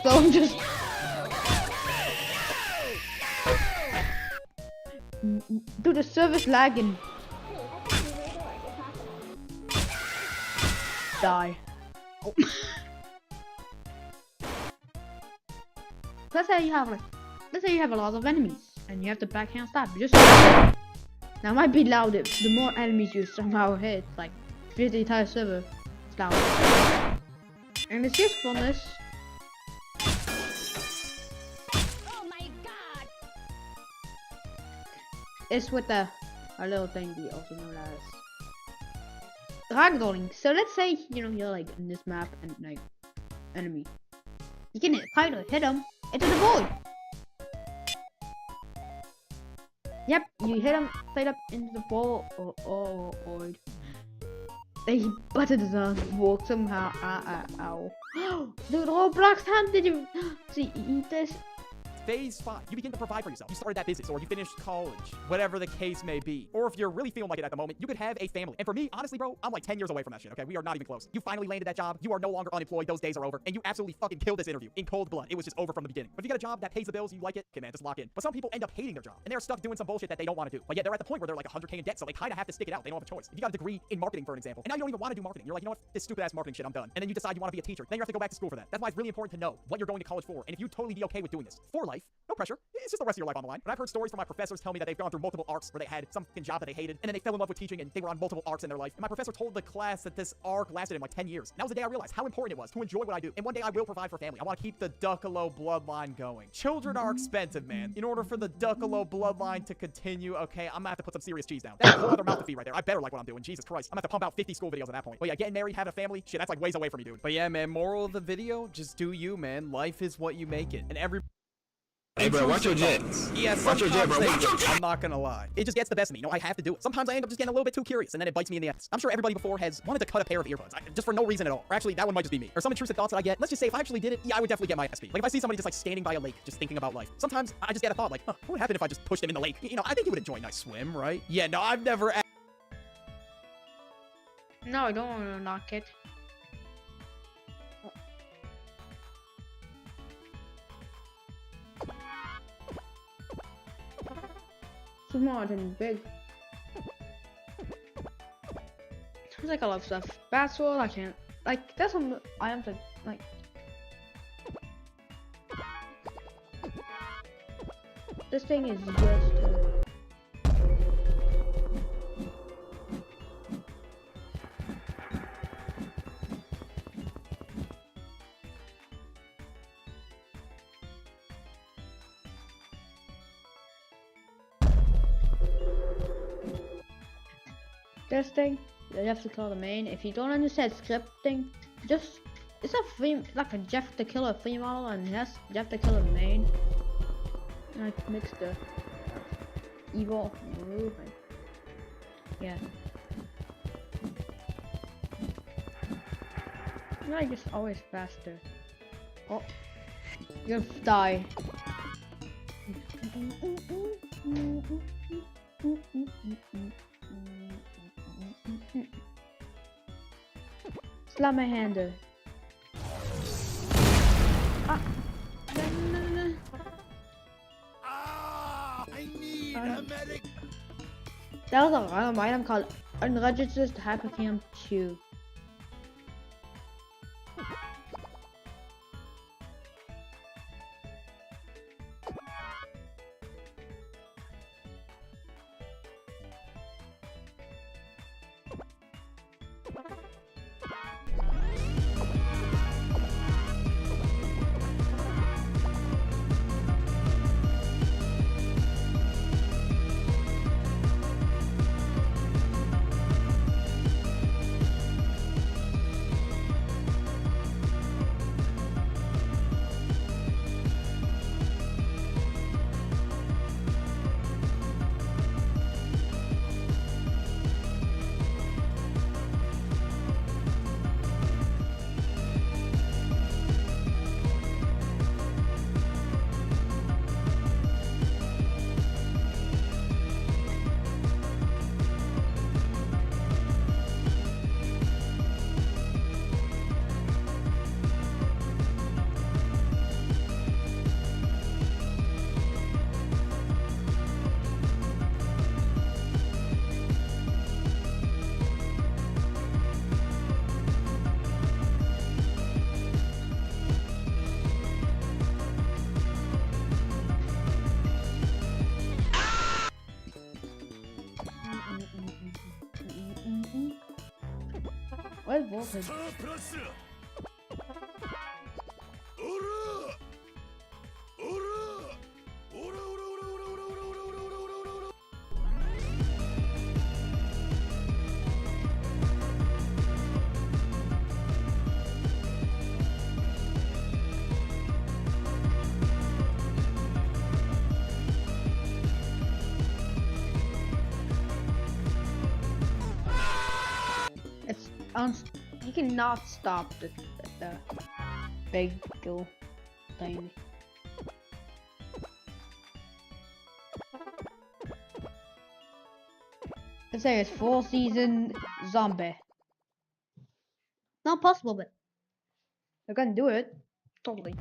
So just do the service lag and die. Oh. Let's say you have a lot of enemies and you have to backhand stab. Just now it might be louder. The more enemies you somehow hit, like if the entire server, it's louder. And its usefulness. Oh my god! Is with a little thing we also known as ragdolling. So let's say you're like in this map and like enemy. You can kind of hit them into the void. Yep, you hit him straight up into the void or he butted the walk somehow. Ow. Dude, Roblox hand, did you see eat this? Phase 5, you begin to provide for yourself. You started that business, or you finished college, whatever the case may be. Or if you're really feeling like it at the moment, you could have a family. And for me, honestly, bro, I'm like 10 years away from that shit, okay? We are not even close. You finally landed that job. You are no longer unemployed. Those days are over. And you absolutely fucking killed this interview in cold blood. It was just over from the beginning. But if you get a job that pays the bills, you like it, okay, man, just lock in. But some people end up hating their job, and they're stuck doing some bullshit that they don't want to do. But yet they're at the point where they're like 100K in debt, so they kind of have to stick it out. They don't have a choice. If you got a degree in marketing, for an example, and now you don't even want to do marketing, you're like, you know what, this stupid ass marketing shit, I'm done. And then you decide you want to be a teacher. Then you have to go back to school for that. That's why it's really important to know what you're going to college for, and if you totally be okay with doing this for life, no pressure. It's just the rest of your life on the line. But I've heard stories from my professors tell me that they've gone through multiple arcs where they had some fucking job that they hated, and then they fell in love with teaching, and they were on multiple arcs in their life. And my professor told the class that this arc lasted him like 10 years. And that was the day I realized how important it was to enjoy what I do. And one day I will provide for family. I want to keep the Duckalo bloodline going. Children are expensive, man. In order for the Duckalo bloodline to continue, okay, I'm gonna have to put some serious cheese down. That's a whole other mouth to feed right there. I better like what I'm doing. Jesus Christ. I'm gonna have to pump out 50 school videos at that point. But yeah, getting married, having a family, shit, that's like ways away from me, dude. But yeah, man, moral of the video, just do you, man. Life is what you make it. And every... Hey, bro, watch your jet. Yeah, Watch your jet, bro. sometimes Watch your jet. I'm not gonna lie. It just gets the best of me. You know, I have to do it. Sometimes I end up just getting a little bit too curious, and then it bites me in the ass. I'm sure everybody before has wanted to cut a pair of earbuds, just for no reason at all. Or actually, that one might just be me. Or some intrusive thoughts that I get. Let's just say if I actually did it, yeah, I would definitely get my SP. Like if I see somebody just like standing by a lake, just thinking about life. Sometimes I just get a thought like, huh, what would happen if I just pushed him in the lake? You know, I think he would enjoy a nice swim, right? Yeah, no, I've never... No, I don't want to knock it. Smart and big. Sounds like a lot of stuff. Batsword, I can't. Like, that's some items that, like. This thing is just. This thing, you have to call the main. If you don't understand scripting, just it's a free, like a Jeff the Killer free model, and yes, Jeff the Killer main. And I mix the evil move. And, yeah. And I just always faster. Oh, you're gonna die. Slam my hander. Ah. No. I need a medic. That was a random item called Unregistered Hypercam 2. What voltage? You cannot stop the big go thing. Let's say it's 4-season zombie. Not possible, but you can do it. Totally.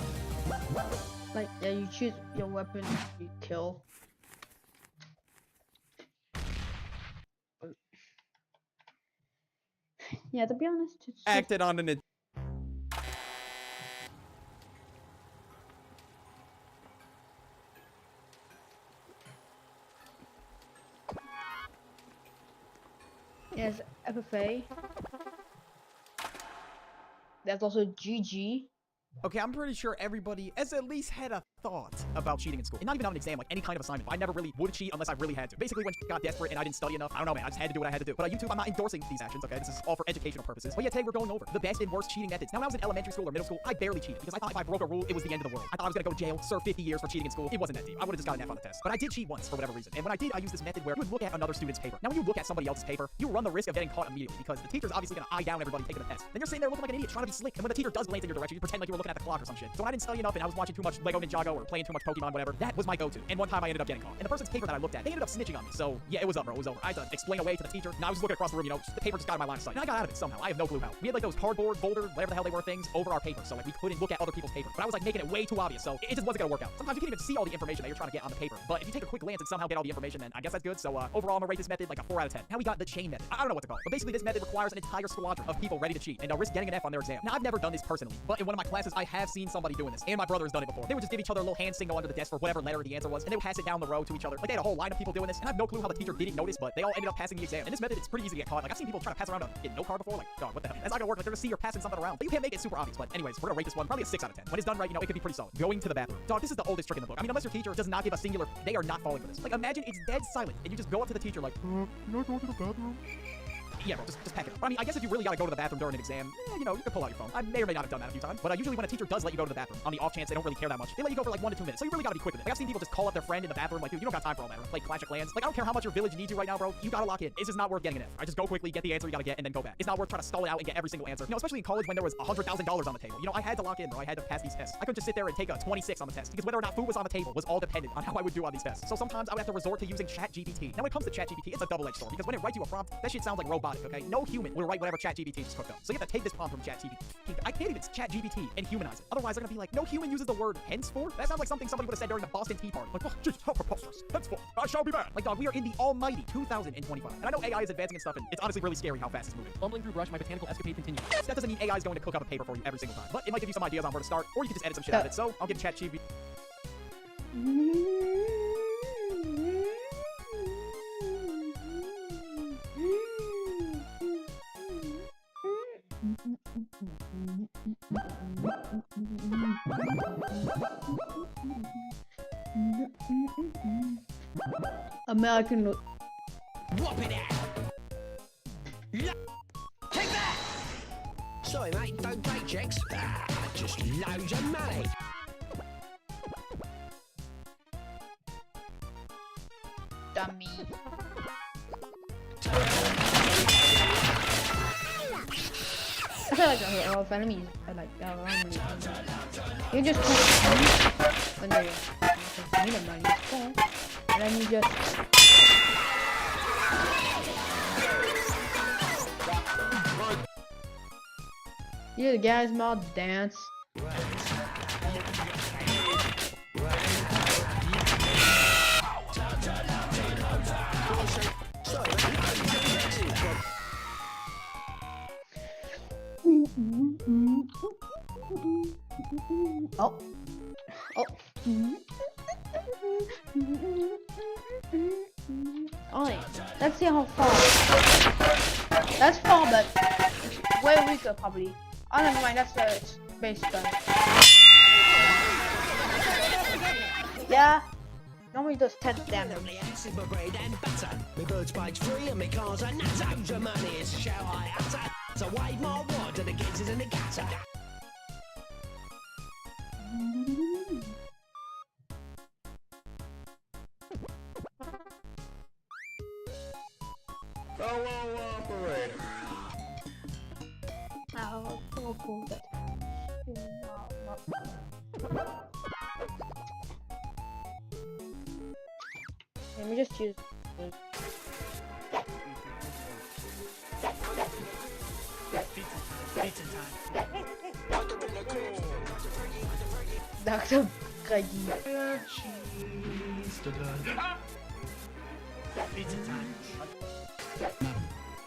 Like, yeah, you choose your weapon, you kill. Yeah, to be honest, it's Acted on an. Yes, FFA. There's also GG. Okay, I'm pretty sure everybody has at least had a thought about cheating in school. And not even on an exam, like any kind of assignment. I never really would cheat unless I really had to. Basically, when I got desperate and I didn't study enough, I don't know, man. I just had to do what I had to do. But on YouTube, I'm not endorsing these actions, okay? This is all for educational purposes. But yeah, today we're going over the best and worst cheating methods. Now, when I was in elementary school or middle school, I barely cheated because I thought if I broke a rule, it was the end of the world. I thought I was gonna go to jail, serve 50 years for cheating in school. It wasn't that deep. I would have just got an F on the test. But I did cheat once for whatever reason. And when I did, I used this method where you would look at another student's paper. Now, when you look at somebody else's paper, you run the risk of getting caught immediately because the teacher's obviously gonna eye down everybody taking the test. Then you're sitting there looking like an idiot, trying to be slick. And when the teacher does glance in your direction, you pretend like you were looking at the clock or some shit. So when I didn't study enough and I was watching too much Lego Ninjago or playing too much Pokemon, whatever, that was my go-to. And one time I ended up getting caught. And the person's paper that I looked at, they ended up snitching on me. So yeah, it was up, bro. It was over. I had to explain away to the teacher. And I was just looking across the room, you know, the paper just got in my line of sight. And I got out of it somehow. I have no clue how. We had like those cardboard folders, whatever the hell they were, things over our paper. So like we couldn't look at other people's paper. But I was like making it way too obvious. So it just wasn't gonna work out. Sometimes you can't even see all the information that you're trying to get on the paper. But if you take a quick glance and somehow get all the information, then I guess that's good. So overall, I'm gonna rate this method like a 4 out of 10. Now we got the chain method. I don't know what to call it. But basically this method requires an entire squadron of people ready to cheat and risk getting an F on their exam. Now I've never done this personally, but in one of my classes I have seen somebody doing this. And my brother has done it before. They would just give each other a little hand signal under the desk for whatever letter the answer was, and they would pass it down the row to each other. Like they had a whole line of people doing this, and I have no clue how the teacher didn't notice, but they all ended up passing the exam. And this method, it's pretty easy to get caught. Like I've seen people try to pass around a note card before. Like, God, what the hell? That's not gonna work. Like they're gonna see you're passing something around. But you can't make it super obvious. But anyways, we're gonna rate this one probably a 6 out of 10. When it's done right, you know, it could be pretty solid. Going to the bathroom. Dog, this is the oldest trick in the book. I mean, unless your teacher does not give a singular, they are not falling for this. Like imagine it's dead silent, and you just go up to the teacher like, can I go to the bathroom? Yeah, bro, just pack it. But I mean, I guess if you really gotta go to the bathroom during an exam, you know, you can pull out your phone. I may or may not have done that a few times, but usually when a teacher does let you go to the bathroom, on the off chance they don't really care that much, they let you go for like 1 to 2 minutes. So you really gotta be quick with it. Like I've seen people just call up their friend in the bathroom, like, dude, you don't got time for all that. Or play Clash of Clans. Like I don't care how much your village needs you right now, bro. You gotta lock in. It's just not worth getting an F. I just go quickly, get the answer you gotta get, and then go back. It's not worth trying to stall it out and get every single answer. You know, especially in college when there was $100,000 on the table. You know, I had to lock in, bro. I had to pass these tests. I couldn't just sit there and take a 26 on the test because whether or not food was on the table was all dependent on how I would do on these tests. So sometimes I would have to resort to using ChatGPT. Now when it comes to ChatGPT, it's a double-edged sword because when it writes you a prompt, that shit sounds like robotic, okay? No human will write whatever ChatGPT just cooked up. So you have to take this prompt from ChatGPT. I can't even ChatGPT and humanize it. Otherwise, they're gonna be like, no human uses the word henceforth. That sounds like something somebody would have said during the Boston Tea Party. Like, oh, jeez, how preposterous. Henceforth, I shall be back. Like, dog, we are in the almighty 2025. And I know AI is advancing and stuff, and it's honestly really scary how fast it's moving. Fumbling through Brush, my botanical escapade continues. That doesn't mean AI is going to cook up a paper for you every single time, but it might give you some ideas on where to start, or you can just edit some shit out of it. So I'll give ChatGPT. American. Whop it out! Take that! Sorry, mate, don't take checks. Just loads of money. Dummy. I feel like a lot of enemies are like around me. You just when they need a money, and then you just. Yeah, the guys mod dance. Oh. Oh. Alright, let's see how far. That's far, but it's way weaker probably. Oh, never mind, that's the base gun. Yeah, normally does 10 damage. My bird's page 3 and my cars are nuts. Loads of money is shall I utter. So wave my wad to the kids in the gutter. Hello, operator. Oh, so cool that. Let me just choose. Pizza time. Dr. Craigie. Pizza time.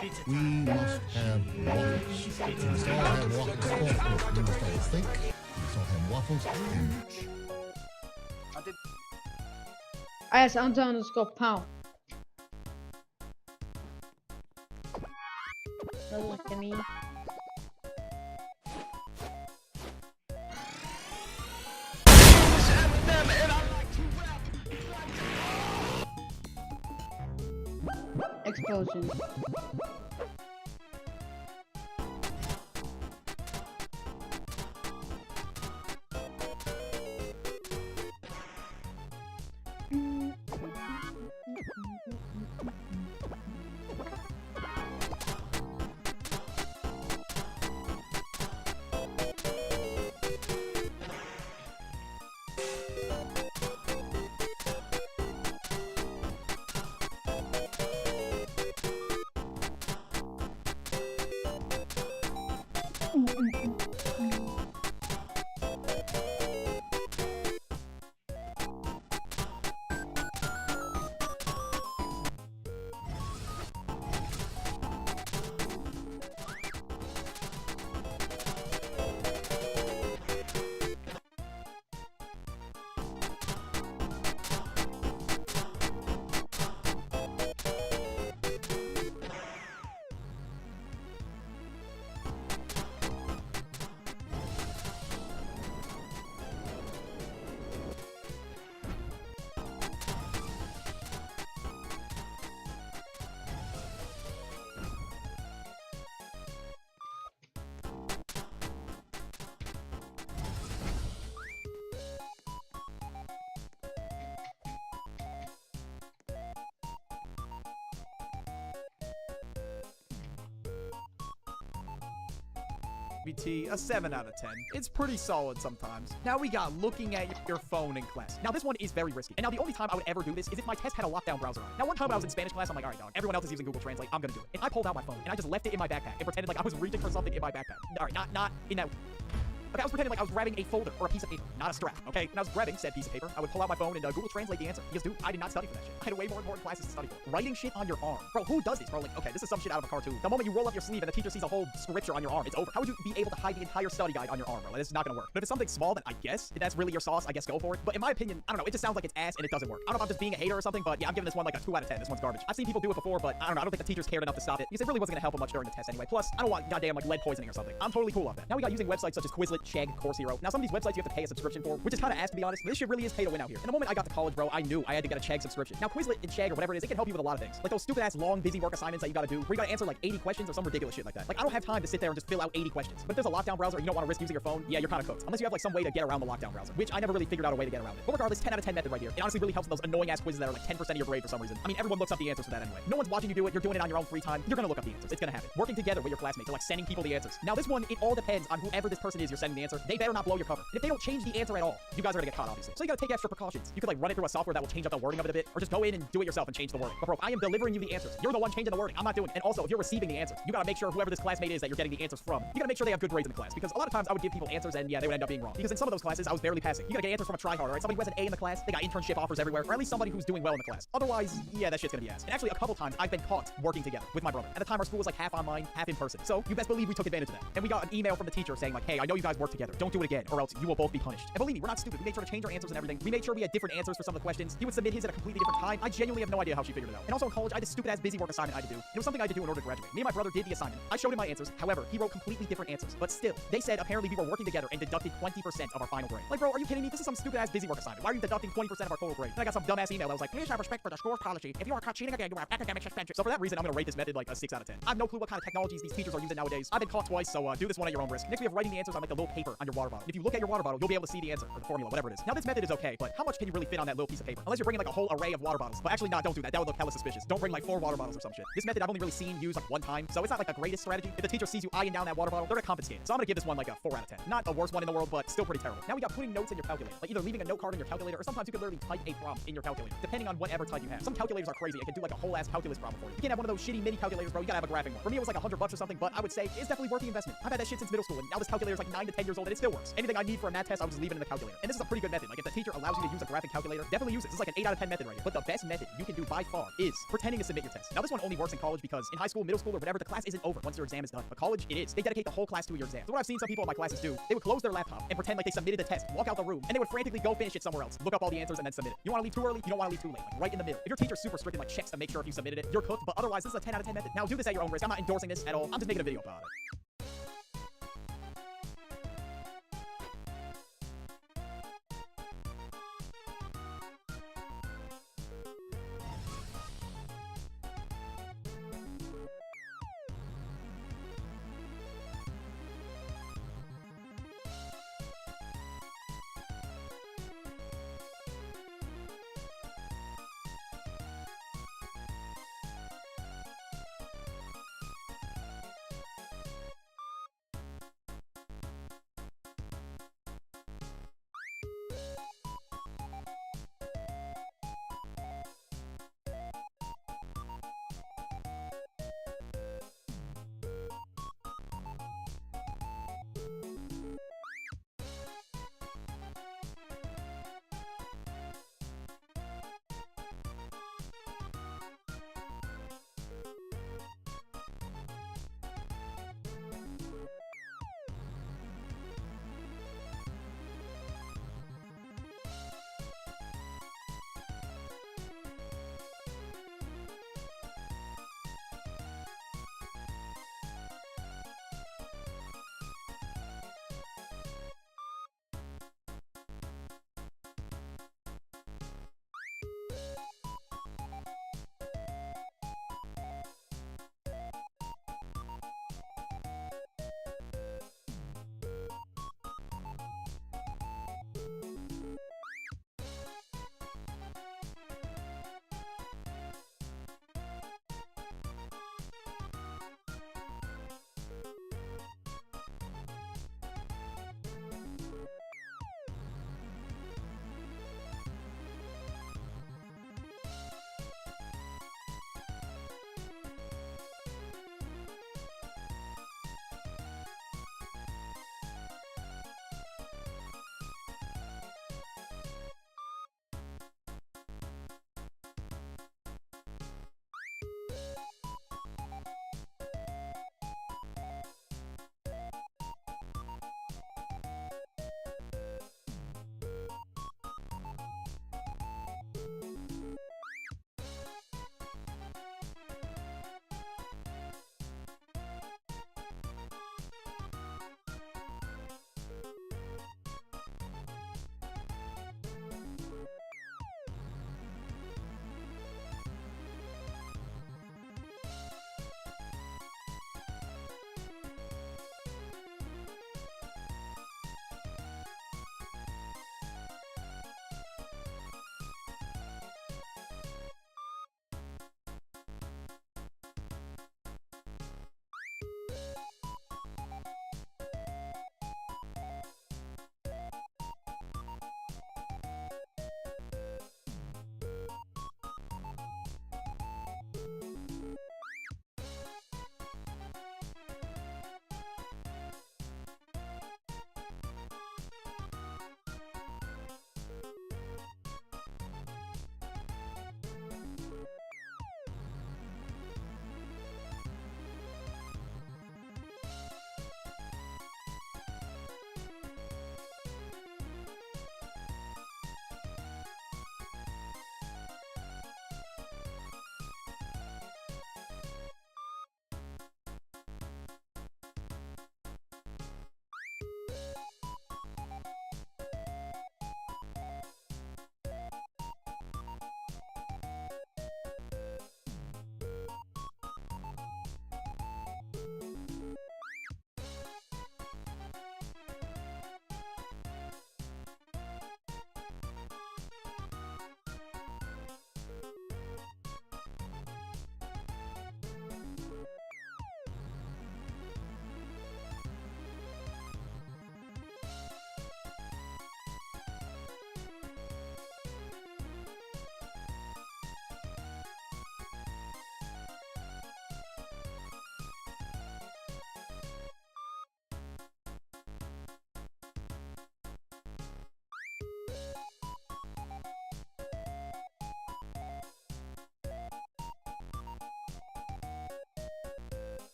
Pizza We must have waffles. We must all have waffles. We must all think. We must all have waffles and Yes, Anton_pound. Doesn't look at me. Explosions. A 7 out of 10. It's pretty solid sometimes. Now we got looking at your phone in class. Now this one is very risky. And now the only time I would ever do this is if my test had a lockdown browser on it. Now one time I was in Spanish class, I'm like, all right, dog, everyone else is using Google Translate, I'm gonna do it. And I pulled out my phone and I just left it in my backpack and pretended like I was reaching for something in my backpack. All right, not in that. Okay, I was pretending like I was grabbing a folder or a piece of paper, not a strap, okay? And I was grabbing said piece of paper. I would pull out my phone and Google Translate the answer. Because, dude, I did not study for that shit. I had way more important classes to study for. Writing shit on your arm. Bro, who does this, bro? Like, okay, this is some shit out of a cartoon. The moment you roll up your sleeve and the teacher sees a whole scripture on your arm, it's over. How would you be able to hide the entire study guide on your arm, bro? Like, this is not gonna work. But if it's something small, then I guess, if that's really your sauce, I guess go for it. But in my opinion, I don't know, it just sounds like it's ass and it doesn't work. I don't know if I'm just being a hater or something, but yeah, I'm giving this one like a 2 out of 10. This one's garbage. I've seen people do it before, but I don't know, I don't think the teachers cared enough to stop it. Because it really wasn't gonna help them much during the test anyway. Plus, I don't want goddamn like lead poisoning or something. I'm totally cool off that. Now we got using websites such as Quizlet, Chegg, Course Hero. Now some of these websites you have to pay a subscription for, which is kind of ass to be honest. This shit really is pay to win out here. And the moment I got to college, bro, I knew I had to get a Chegg subscription. Now Quizlet and Chegg or whatever it is, it can help you with a lot of things. Like those stupid ass long busy work assignments that you gotta do, where you gotta answer like 80 questions or some ridiculous shit like that. Like I don't have time to sit there and just fill out 80 questions. But if there's a lockdown browser and you don't want to risk using your phone, yeah, you're kind of cooked. Unless you have like some way to get around the lockdown browser, which I never really figured out a way to get around it. But regardless, 10 out of 10 method right here. It honestly really helps with those annoying ass quizzes that are like 10% of your grade for some reason. I mean, everyone looks up the answers for that anyway. No one's watching you do it. You're doing it on your own free time. You're gonna look up the answers. It's gonna happen. Working together with your classmates or like sending people the answers. Now this one, it all depends on whoever this person is you're sending the answer. They better not blow your cover. And if they don't change the answer at all, you guys are gonna get caught, obviously. So you gotta take extra precautions. You could like run it through a software that will change up the wording of it a bit, or just go in and do it yourself and change the wording. But bro, I am delivering you the answers. You're the one changing the wording. I'm not doing it. And also, if you're receiving the answers, you gotta make sure whoever this classmate is that you're getting the answers from, you gotta make sure they have good grades in the class. Because a lot of times I would give people answers and yeah, they would end up being wrong. Because in some of those classes, I was barely passing. You gotta get answers from a tryhard, right? Somebody who has an A in the class, they got internship offers everywhere, or at least somebody who's doing well in the class. Otherwise, yeah, that shit's gonna be ass. And actually, a couple times I've been caught working together with my brother. At the time, our school was like half online, half in person. So you best believe we took advantage of that. And we got an email from the teacher saying like, hey, I know you guys work together. Don't do it again, or else you will both be punished. And believe me, we're not stupid. We made sure to change our answers and everything. We made sure we had different answers for some of the questions. He would submit his at a completely different time. I genuinely have no idea how she figured it out. And also in college, I had this stupid ass busy work assignment I had to do. It was something I had to do in order to graduate. Me and my brother did the assignment. I showed him my answers. However, he wrote completely different answers. But still, they said apparently we were working together and deducted 20% of our final grade. Like, bro, are you kidding me? This is some stupid ass busy work assignment. Why are you deducting 20% of our total grade? And I got some dumbass email that was like, please have respect for the school's policy. If you are caught cheating again, you have academic suspension. So for that reason, I'm gonna rate this method like a 6 out of 10. I have no clue what kind of technologies these teachers are using nowadays. I've been caught twice, so do this one at your own risk. Next, we have writing the answers on like the little little paper on your water bottle. If you look at your water bottle, you'll be able to see the answer, or the formula, whatever it is. Now, this method is okay, but how much can you really fit on that little piece of paper? Unless you're bringing like a whole array of water bottles. But actually, not, don't do that. That would look hella suspicious. Don't bring like 4 water bottles or some shit. This method I've only really seen used like one time, so it's not like the greatest strategy. If the teacher sees you eyeing down that water bottle, they're gonna confiscate it. So I'm gonna give this one like a 4 out of 10. Not the worst one in the world, but still pretty terrible. Now we got putting notes in your calculator. Like either leaving a note card in your calculator, or sometimes you could literally type a prompt in your calculator, depending on whatever type you have. Some calculators are crazy. It can do like a whole ass calculus problem for you. You can't have one of those shitty mini calculators, bro. You gotta have a graphing one. For me, it was like $100 or something, but I would say it's definitely worth the investment. I've had that shit since middle school, and now this calculator is like 9 to 10 years old, and it still works. Anything I need for a math test, I would just leave it in the calculator. And this is a pretty good method. Like if the teacher allows you to use a graphic calculator, definitely use it. This is like an 8 out of 10 method right here. But the best method you can do by far is pretending to submit your test. Now this one only works in college because in high school, middle school, or whatever, the class isn't over once your exam is done. But college, it is. They dedicate the whole class to your exam. So what I've seen some people in my classes do, they would close their laptop and pretend like they submitted the test, walk out the room, and they would frantically go finish it somewhere else, look up all the answers, and then submit it. You want to leave too early? You don't want to leave too late. Like right in the middle. If your teacher's super strict and like checks to make sure if you submitted it, you're cooked. But otherwise, this is a 10 out of 10 method. Now do this at your own risk. I'm not endorsing this at all. I'm just making a video about it.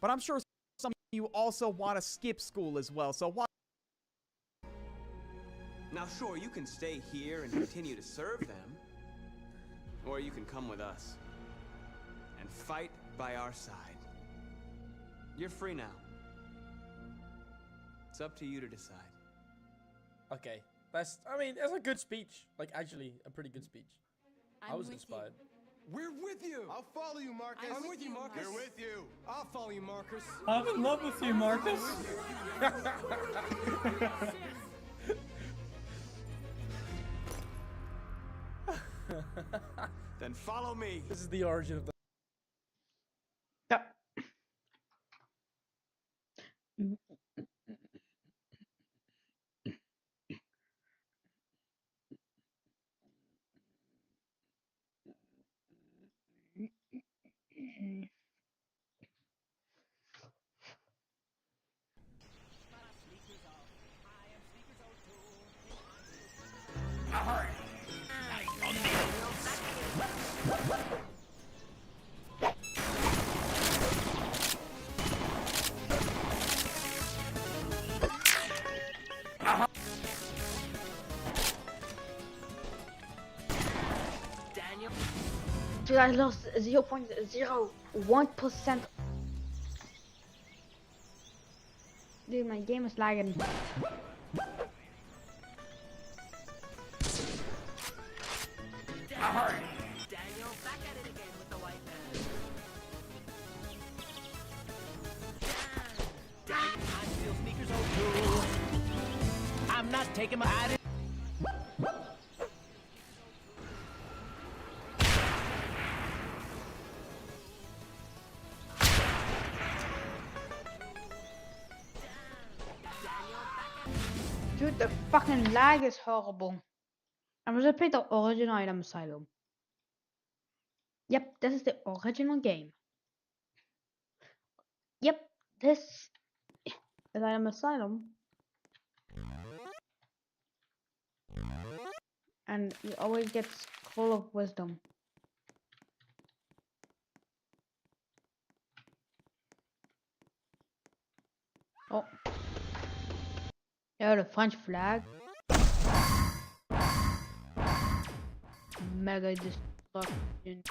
But I'm sure some of you also want to skip school as well, so why? Now sure, you can stay here and continue to serve them. Or you can come with us. And fight by our side. You're free now. It's up to you to decide. Okay, that's a good speech. Like, actually, a pretty good speech. I was inspired. We're with you! I'll follow you, Marcus. I'm with you, Marcus. We're with you. I'll follow you, Marcus. I'm in love with you, Marcus. Then follow me. This is the origin of the. Dude, I lost 0.01%. Dude, my game is lagging. Daniel, back at it again with the white man. Daniel, I steal sneakers too. I'm not taking my hat. Dude, the fucking lag is horrible. I'm gonna play the original Item Asylum. Yep, this is the original game. Yep, this is Item Asylum. And you always get Scroll of Wisdom. Oh. Yeah, the French flag. Mega destruction.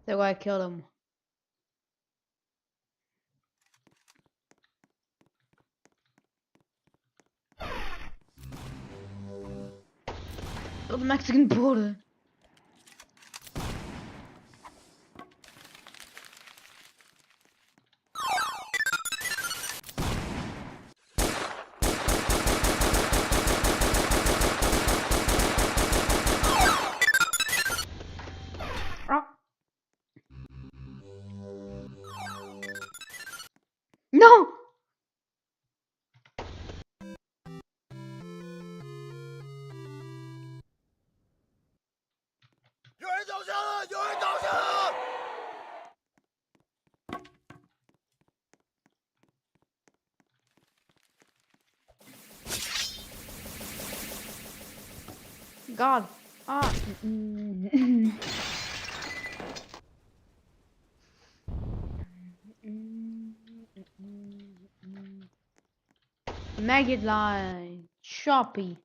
So I killed him. Oh, the Mexican border. No! God. Ah. Maggot line. Shopee.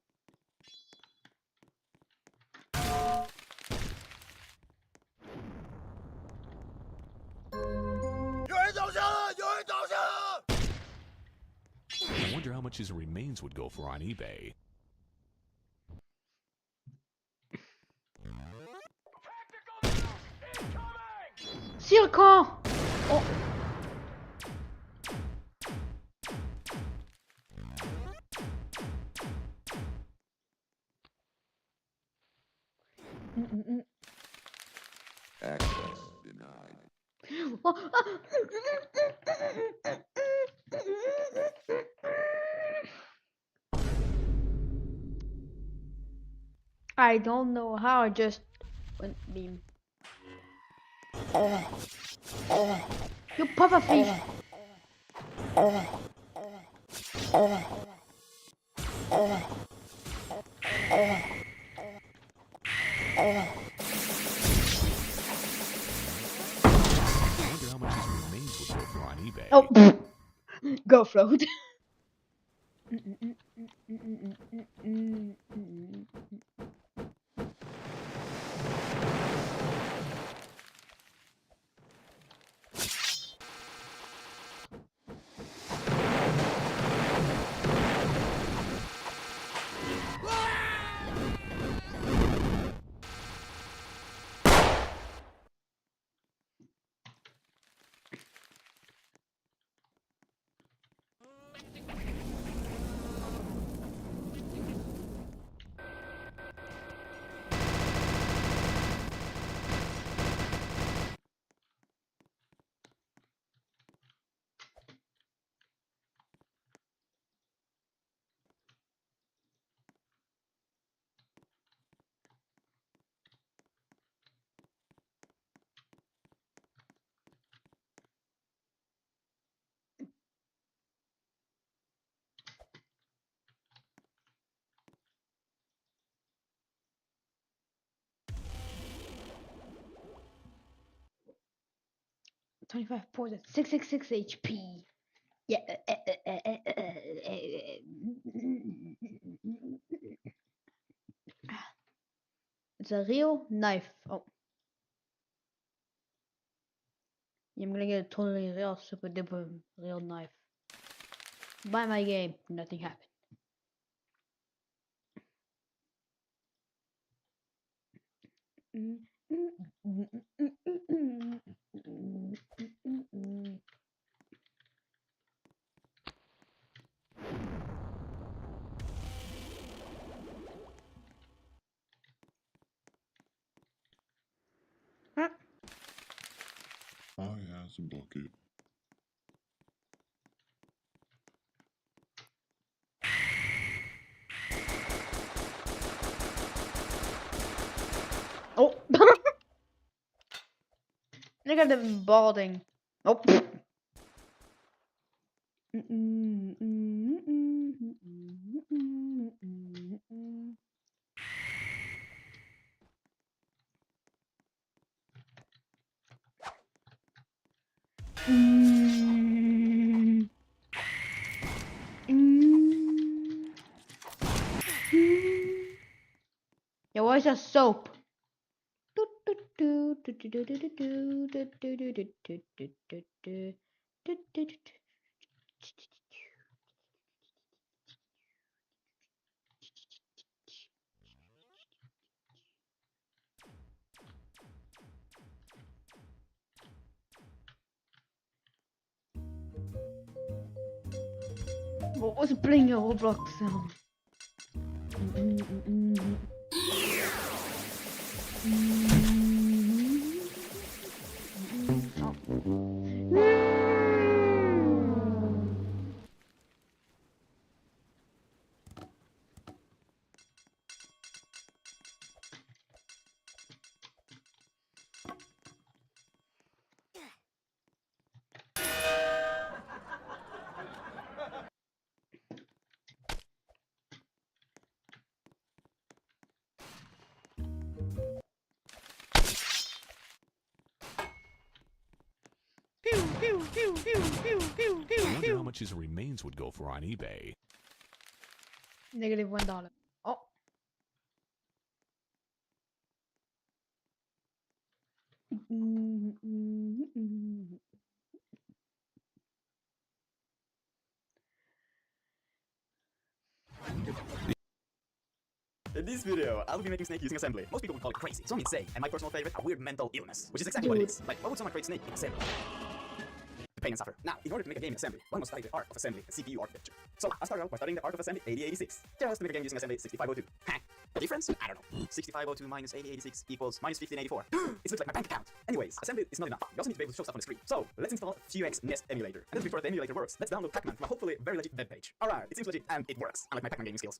I wonder how much his remains would go for on eBay. Silicon. Oh. Access denied. I don't know how I just went beam. You puffer fish. I wonder how much his remains would go for on eBay. Oh, go float. $25 poison, 666 HP. Yeah. It's a real knife. Oh. I'm gonna get a totally real, super duper real knife. Buy my game, nothing happened. I has a bucket. Oh. Look at them balding. Oh. Yeah, where's your soap? What was playing a Roblox sound? I wonder how much his remains would go for on eBay. Negative $1. Oh. In this video, I'll be making Snake using assembly. Most people would call it crazy, some insane, and my personal favorite, a weird mental illness, which is exactly what it is. Like, why would someone create Snake in assembly? The pain and suffer. Now, in order to make a game in assembly, one must study the art of assembly and CPU architecture. So, I started out by studying the art of assembly 8086, just to make a game using assembly 6502. Huh? The difference? I don't know. 6502 minus 8086 equals minus 1584. It looks like my bank account. Anyways, assembly is not enough. You also need to be able to show stuff on the screen. So, let's install FuX Nest emulator. And then before the emulator works, let's download Pac-Man from a hopefully very legit web page. Alright, it seems legit, and it works. Unlike my Pac-Man gaming skills.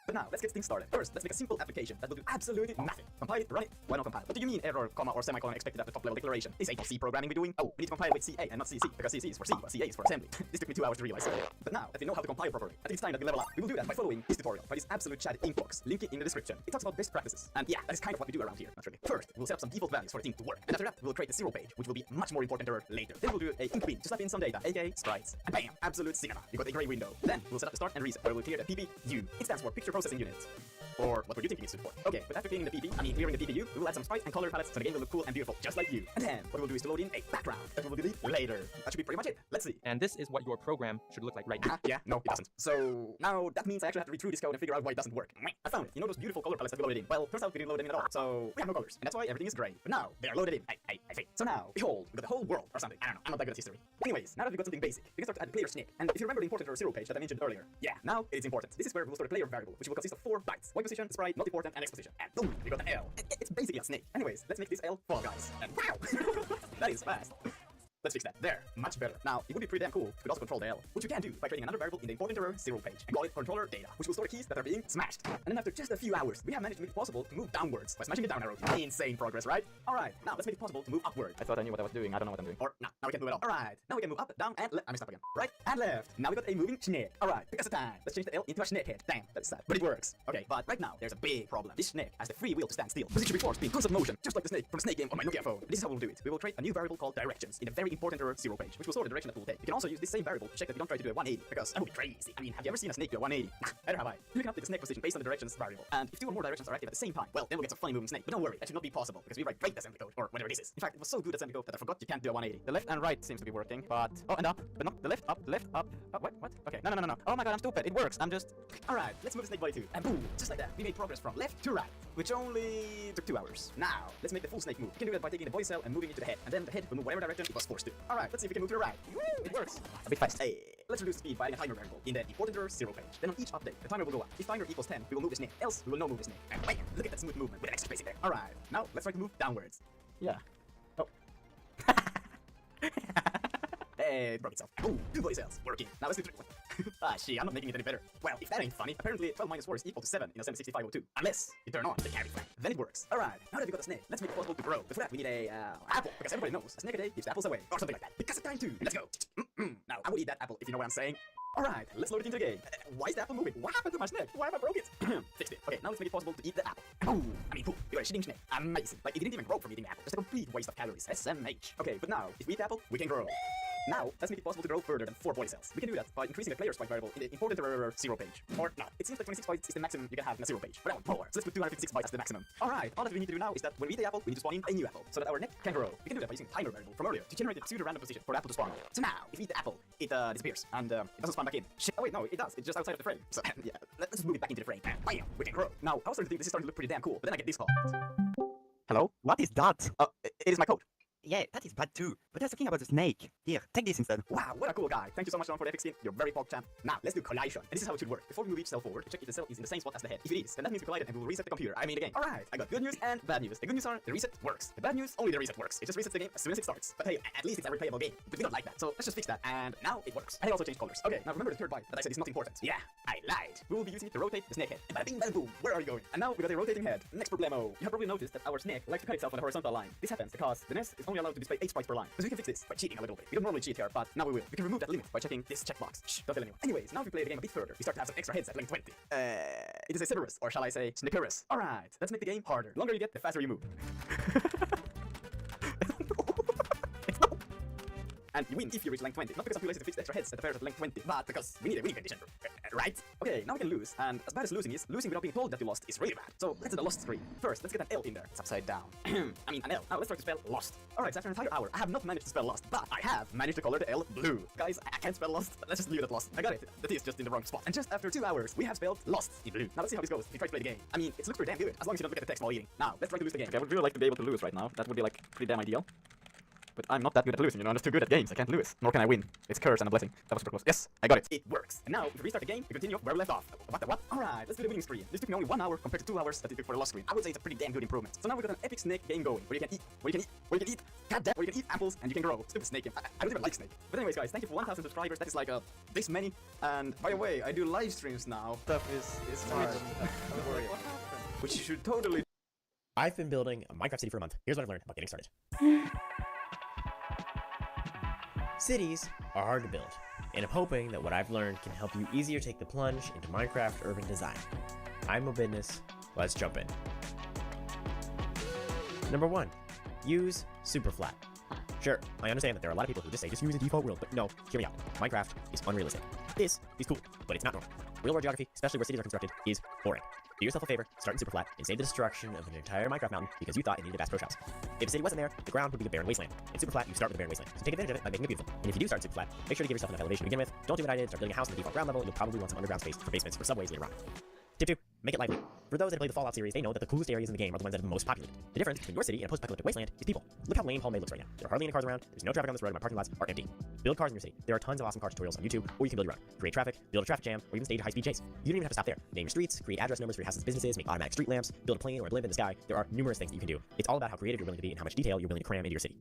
But now, let's get things started. First, let's make a simple application that will do absolutely nothing. Compile it, run it. Why not compile? What do you mean error, comma, or semicolon expected after top-level declaration? Is C programming we're doing? Oh, we need to compile with CA and not CC, because CC is for C, but CA is for assembly. This took me 2 hours to realize. But now that we know how to compile properly, I think it's time that we level up. We will do that by following this tutorial by this absolute chat inbox. Link it in the description. It talks about best practices. And yeah, that is kind of what we do around here, naturally. First, we'll set up some default values for the thing to work. And after that, we'll create a zero page, which will be much more important later. Then we'll do a ink bin to slap in some data, aka sprites. And bam, absolute cinema. You got a gray window. Then we'll set up the start and reset, where we'll clear the PPU. It stands for Picture Processing Unit. Or what were you thinking it stood for? Okay, but after clearing the clearing the PPU, we will add some sprites and color palettes so the game will look cool and beautiful, just like you. And then, what we'll do is to load in a background that we will delete later. That should be pretty much it. Let's see. And this is what your program should look like right now. Yeah, no, it doesn't. So, now that means I actually have to read through this code and figure out why it doesn't work. I found it. You know those beautiful color palettes that we loaded in? Well, turns out we didn't load them in at all, so we have no colors. And that's why everything is gray. But now, they are loaded in. I think. So now, behold, we got the whole world or something. I don't know, I'm not that good at history. Anyways, now that we've got something basic, we can start to add player snake. And if you remember the important zero page that I mentioned earlier, yeah, now it is important. This is where we'll store a player variable, which will consist of 4 bytes. Y position, sprite, not important, and X position. And boom, we got an L. It's basically a snake. Anyways, let's make this L Fall Guys. And wow! That is fast. Let's fix that. There. Much better. Now, it would be pretty damn cool if we could also control the L, which you can do by creating another variable in the important error zero page and call it controller data, which will store keys that are being smashed. And then after just a few hours, we have managed to make it possible to move downwards by smashing the down arrow. Insane progress, right? Alright, now let's make it possible to move upward. I thought I knew what I was doing. I don't know what I'm doing. Or, no, now we can move it all. Alright, now we can move up, down, and left. I messed up again. Right and left. Now we got a moving snake. Alright, pick us a time. Let's change the L into a snake head. Damn, that's sad. But it works. Okay, but right now, there's a big problem. This snake has the free will to stand still, because it should be forced to be in constant motion, just like the snake from the Snake game on my Nokia phone. This is how we'll do it. We will create a new variable called directions in the very important error zero page, which will store the direction that we'll take. You can also use this same variable to check that we don't try to do a 180, because that would be crazy. I mean, have you ever seen a snake do a 180? Nah, better have I. You can update the snake position based on the directions variable. And if 2 or more directions are active at the same time, well, then we'll get some funny moving snake. But don't worry, that should not be possible, because we write great assembly code, or whatever this is. In fact, it was so good assembly code that I forgot you can't do a 180. The left and right seems to be working, but... Oh, and up. But not the left, up, left, up. Oh, what? Okay, no. Oh my god, I'm stupid. It works. I'm just... Alright, let's move the snake body too. And boom, just like that, we made progress from left to right, which only took 2 hours. Now, let's make the full snake move. We can do that by taking the body cell and moving it to the head, and then the head will move whatever direction it was forced to. Alright, let's see if we can move to the right. Woo, it works. A bit fast. Hey, let's reduce speed by adding a timer variable in the important error zero page. Then on each update, the timer will go up. If timer equals 10, we will move the snake, else we will not move the snake. And bam, look at that smooth movement with an extra space in there. Alright, now let's try to move downwards. Yeah. Oh. Hey, it broke itself. Ooh, 2 body cells. Working. Now let's do 3. Ah, shit, I'm not making it any better. Well, if that ain't funny, apparently 12 minus 4 is equal to 7 in assembly 6502. Unless you turn on the carry flag. Then it works. Alright, now that we got the snake, let's make it possible to grow. But for that, we need a, apple. Because everybody knows a snake a day gives apples away. Or something like that. Because of time too. Let's go. Now, I would eat that apple if you know what I'm saying. Alright, let's load it into the game. Why is the apple moving? What happened to my snake? Why have I broke it? Fixed it. Okay, now let's make it possible to eat the apple. Boom! I mean, poop. You're a shitting snake. Amazing. Like, it didn't even grow from eating the apple. Just a complete waste of calories. SMH. Okay, but now, if we eat the apple, we can grow. Now, let's make it possible to grow further than 4 body cells. We can do that by increasing the player sprite variable in the important error zero page. Or no, it seems like 26 bytes is the maximum you can have in a zero page. But I want more, so let's put 256 bytes as the maximum. Alright, all that we need to do now is that when we eat the apple, we need to spawn in a new apple, so that our neck can grow. We can do that by using the timer variable from earlier to generate a pseudo-random position for the apple to spawn. So now, if we eat the apple, it disappears, and it doesn't spawn back in. Shit, oh wait, no, it does. It's just outside of the frame. So yeah, let's just move it back into the frame. And bam, we can grow. Now, I was starting to think this is starting to look pretty damn cool, but then I get this call. Hello? What is that? It is my code. Yeah, that is bad too. But I was talking about the snake. Here, take this instead. Wow, what a cool guy. Thank you so much, Ron, for the epic skin. You're very pog champ. Now, let's do collision. And this is how it should work. Before we move each cell forward, check if the cell is in the same spot as the head. If it is, then that means we collided and we will reset the computer. I mean the game. Alright, I got good news and bad news. The good news are the reset works. The bad news, only the reset works. It just resets the game as soon as it starts. But hey, at least it's a replayable game. But we don't like that, so let's just fix that. And now it works. And I also changed colors. Okay, now remember the third byte that I said is not important. Yeah, I lied. We will be using it to rotate the snake head. And bada bing, bada boom. Where are you going? And now we got a rotating head. Next problemo. You have probably noticed that our snake likes to cut itself on a horizontal line. This happens because the nest is only allowed to display 8 sprites per line. So we can fix this by cheating a little bit. We don't normally cheat here, but now we will. We can remove that limit by checking this checkbox. Shh, don't tell anyone. Anyways, now if we play the game a bit further, we start to have some extra heads at length 20. It is a Cerberus, or shall I say Snickerus. Alright, let's make the game harder. The longer you get, the faster you move. And you win if you reach length 20. Not because I'm too lazy to fix the extra heads at the pairs at length 20, but because we need a winning condition. right? Okay, now we can lose, and as bad as losing is, losing without being told that you lost is really bad. So let's do the lost screen. First, let's get an L in there. It's upside down. I mean, an L. Now let's try to spell lost. Alright, so after an entire hour, I have not managed to spell lost, but I have managed to color the L blue. Guys, I can't spell lost. Let's just leave it at lost. I got it. The T is just in the wrong spot. And just after 2 hours, we have spelled lost in blue. Now let's see how this goes. We try to play the game. I mean, it looks pretty damn good, as long as you don't look at the text while eating. Now, let's try to lose the game. Okay, I would really like to be able to lose right now. That would be like pretty damn ideal. But I'm not that good at losing, you know, I'm just too good at games. I can't lose, nor can I win. It's a curse and a blessing. That was super close. Yes, I got it. It works. And now, if we restart the game, we continue where we left off. What? Alright, let's do the winning screen. This took me only 1 hour compared to 2 hours that it took for the lost screen. I would say it's a pretty damn good improvement. So now we got an epic snake game going, where you can eat, goddamn, where you can eat apples and you can grow. Stupid snake game. I don't even like snake. But anyways, guys, thank you for 1,000 subscribers. That is like this many. And by the way, I do live streams now. Stuff is hard. Don't worry. Which you should totally. I've been building a Minecraft city for a month. Here's what I've learned about getting started. Cities are hard to build, and I'm hoping that what I've learned can help you easier take the plunge into Minecraft urban design. I'm Mobidness. Let's jump in. Number 1. Use Superflat. Sure, I understand that there are a lot of people who just say just use a default world, but no, hear me out. Minecraft is unrealistic. This is cool, but it's not normal. Real world geography, especially where cities are constructed, is boring. Do yourself a favor, start in Superflat, and save the destruction of an entire Minecraft mountain because you thought it needed a Bass Pro Shops. If a city wasn't there, the ground would be a barren wasteland. In Superflat, you start with a barren wasteland, so take advantage of it by making it beautiful. And if you do start in Superflat, make sure to give yourself enough elevation to begin with. Don't do what I did, start building a house on the default ground level, and you'll probably want some underground space for basements or subways later on. Tip 2. Make it lively. For those that play the Fallout series, they know that the coolest areas in the game are the ones that are the most populated. The difference between your city and a post-apocalyptic wasteland is people. Look how lame Palm Bay looks right now. There are hardly any cars around, there's no traffic on this road, and my parking lots are empty. Build cars in your city. There are tons of awesome car tutorials on YouTube, or you can build your own. Create traffic, build a traffic jam, or even stage a high-speed chase. You don't even have to stop there. Name your streets, create address numbers for your houses and businesses, make automatic street lamps, build a plane or a blimp in the sky. There are numerous things that you can do. It's all about how creative you're willing to be and how much detail you're willing to cram into your city.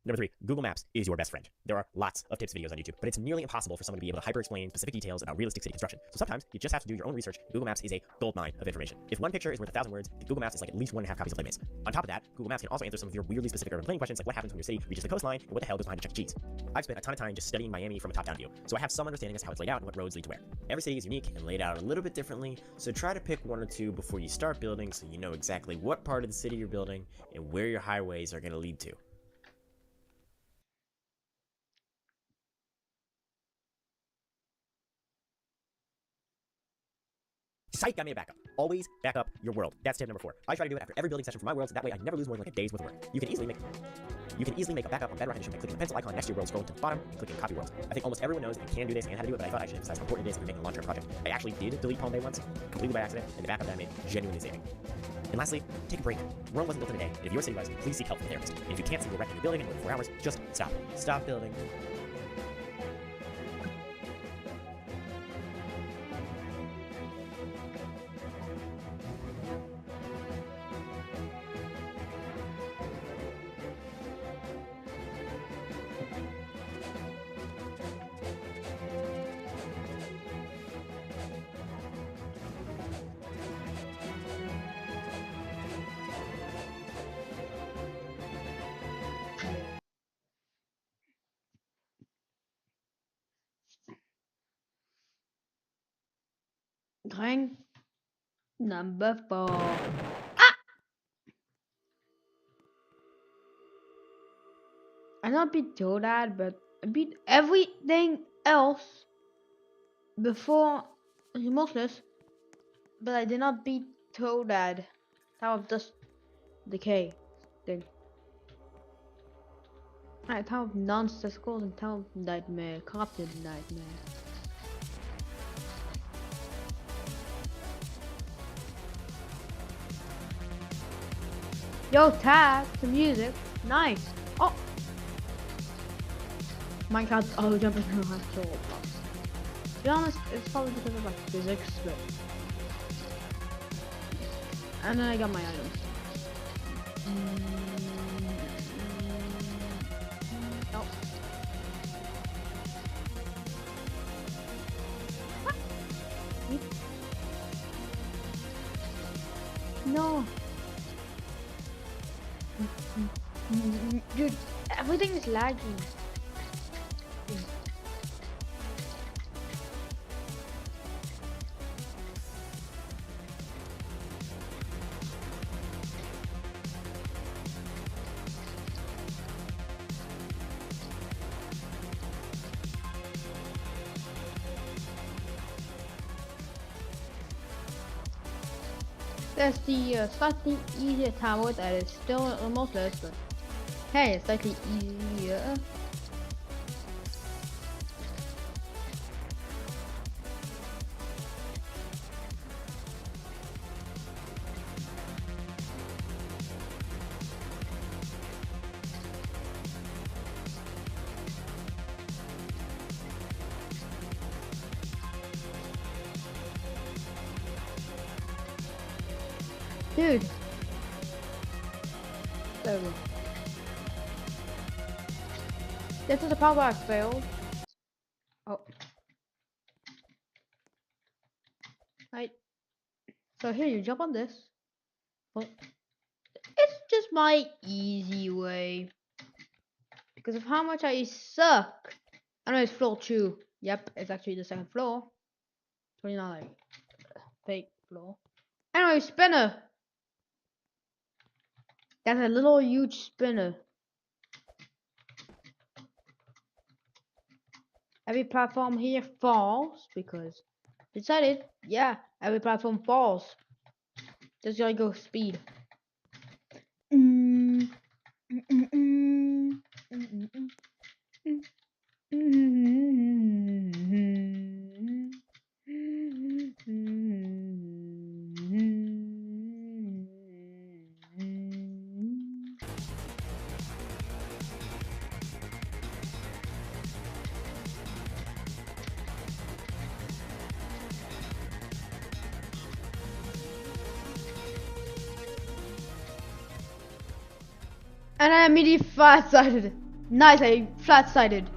Number 3, Google Maps is your best friend. There are lots of tips videos on YouTube, but it's nearly impossible for someone to be able to hyper-explain specific details about realistic city construction. So sometimes you just have to do your own research. Google Maps is a goldmine of information. If one picture is worth 1,000 words, Google Maps is like at least 1.5 copies of Playmates. On top of that, Google Maps can also answer some of your weirdly specific urban planning questions, like what happens when your city reaches the coastline, and what the hell goes behind a Chuck E. Cheese. I've spent a ton of time just studying Miami from a top-down view, so I have some understanding as to how it's laid out and what roads lead to where. Every city is unique and laid out a little bit differently, so try to pick 1 or 2 before you start building so you know exactly what part of the city you're building and where your highways are going to lead to. Site got me a backup. Always back up your world. That's tip number 4. I try to do it after every building session for my world, so that way I never lose more than like a day's worth of work. You can easily make a backup on Bedrock Edition by clicking the pencil icon next to your world, scrolling to the bottom, and clicking Copy World. I think almost everyone knows that you can do this and how to do it, but I thought I should emphasize how important it is if you're making a long-term project. I actually did delete Palm Bay once, completely by accident, and the backup that I made genuinely saving. And lastly, take a break. The world wasn't built in a day, and if your city was, please seek help from a therapist. And if you can't see a wreck in your building in more than 4 hours, just stop. Stop building. Rank number 4. I not beat Toadad, but I beat everything else before Remorseless, but I did not beat Toadad. Tower of Dust Decay thing. Alright, Tower of Non-Statistical and Tower of Nightmare, Corrupted Nightmare. Yo, tag the music. Nice. Oh, Minecraft auto jumping on actual blocks. To be honest, it's probably because of like physics, but. And then I got my items. Nope. No. Dude, everything is lagging. There's the slightly easier tower that is still almost less, but hey, it's slightly easier. Dude. There we go. This is the part where I failed. Oh. Right. So here you jump on this. Well, it's just my easy way. Because of how much I suck. I know it's floor 2. Yep, it's actually the second floor. So you're not like fake floor. Anyway, spinner. That's a little huge spinner. Every platform here falls because decided, yeah, every platform falls. Just gotta go speed. And I immediately flat-sided. Nice, I flat-sided.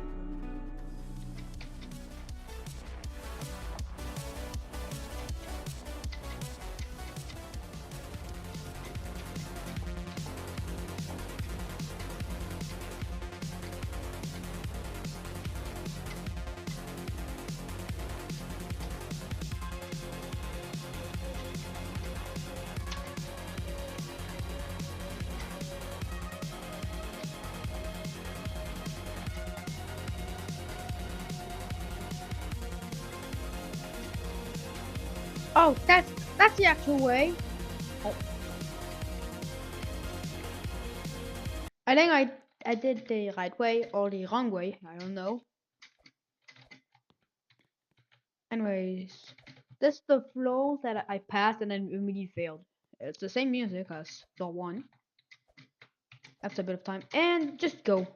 Oh, that's the actual way. Oh. I think I did the right way or the wrong way. I don't know. Anyways, this is the floor that I passed and then immediately failed. It's the same music as floor 1. After a bit of time, and just go.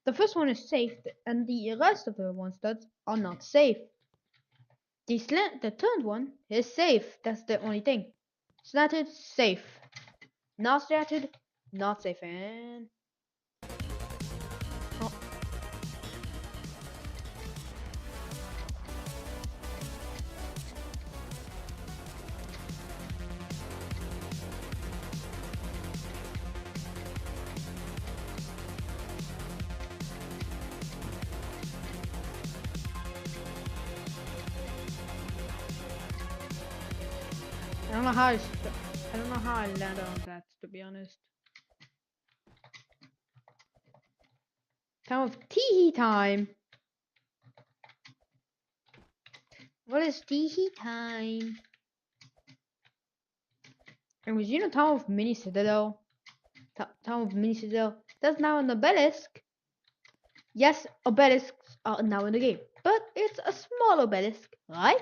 The first one is safe, and the rest of the ones that are not safe. The third one is safe. That's the only thing. Slanted, safe. Not slanted, not safe. And oh. I don't know how I landed on that, to be honest. Time of tee-hee time. What is tee-hee time? And was Town of Mini Citadel? Town of Mini Citadel. That's now an obelisk. Yes, obelisks are now in the game, but it's a small obelisk, right?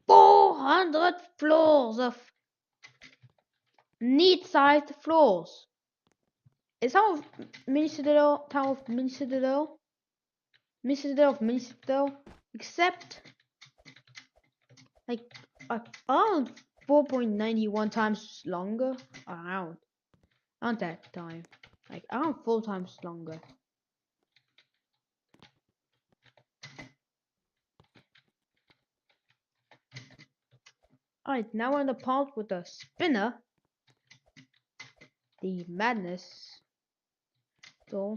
400 floors of neat-sized floors. It's Town of Mini Citadel, Town of Mini Citadel, Mini Citadel of Mini Citadel, except like around 4.91 times longer. Around that time, like around 4 times longer. Alright, now we're in the part with the spinner. The madness. So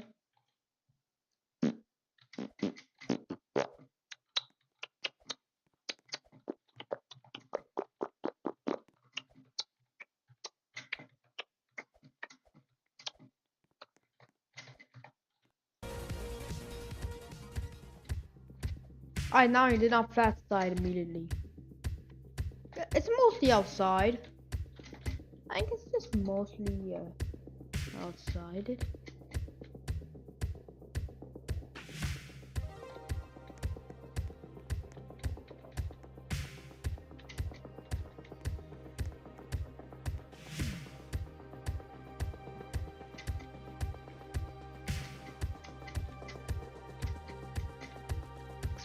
alright, now you did not flat side immediately. mostly outside. I think it's just mostly outside.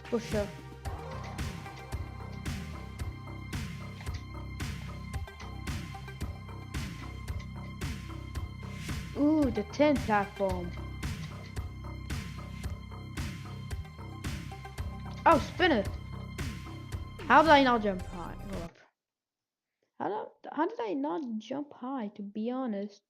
Pusher. Ooh, the 10 platform. Oh, spin it. How did I not jump high? Hold up. How did I not jump high, to be honest?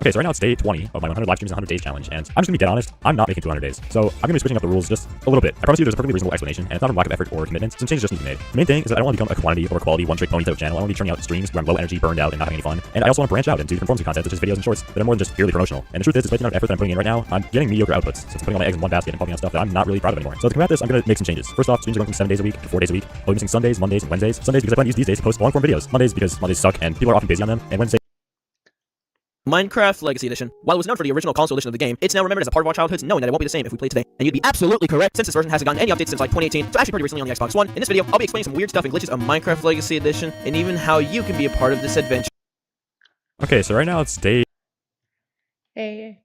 Okay, so right now it's day 20 of my 100 live streams and 100 days challenge, and I'm just gonna be dead honest, I'm not making 200 days. So I'm gonna be switching up the rules just a little bit. I promise you there's a perfectly reasonable explanation, and it's not from lack of effort or commitment. Some changes just need to be made. The main thing is that I don't want to become a quantity or a quality one-trick pony type of channel. I don't want to be churning out streams where I'm low energy, burned out, and not having any fun. And I also want to branch out into different forms of content, such as videos and shorts that are more than just purely promotional. And the truth is, despite the amount of effort that I'm putting in right now, I'm getting mediocre outputs. So it's putting all my eggs in one basket and pumping out stuff that I'm not really proud of anymore. So to combat this, I'm gonna make some changes. First off, streams are going from 7 days a week to 4 days a week. I'll be missing Sundays, Mondays, and Wednesdays. Sundays because I plan to use these days to post long-form videos. Mondays because Mondays suck and people are often busy on them. And Wednesdays. Minecraft Legacy Edition. While it was known for the original console edition of the game, it's now remembered as a part of our childhoods, knowing that it won't be the same if we play today. And you'd be absolutely correct, since this version hasn't gotten any updates since like 2018, so actually pretty recently on the Xbox One. In this video, I'll be explaining some weird stuff and glitches of Minecraft Legacy Edition, and even how you can be a part of this adventure. Okay, so right now it's day... Day.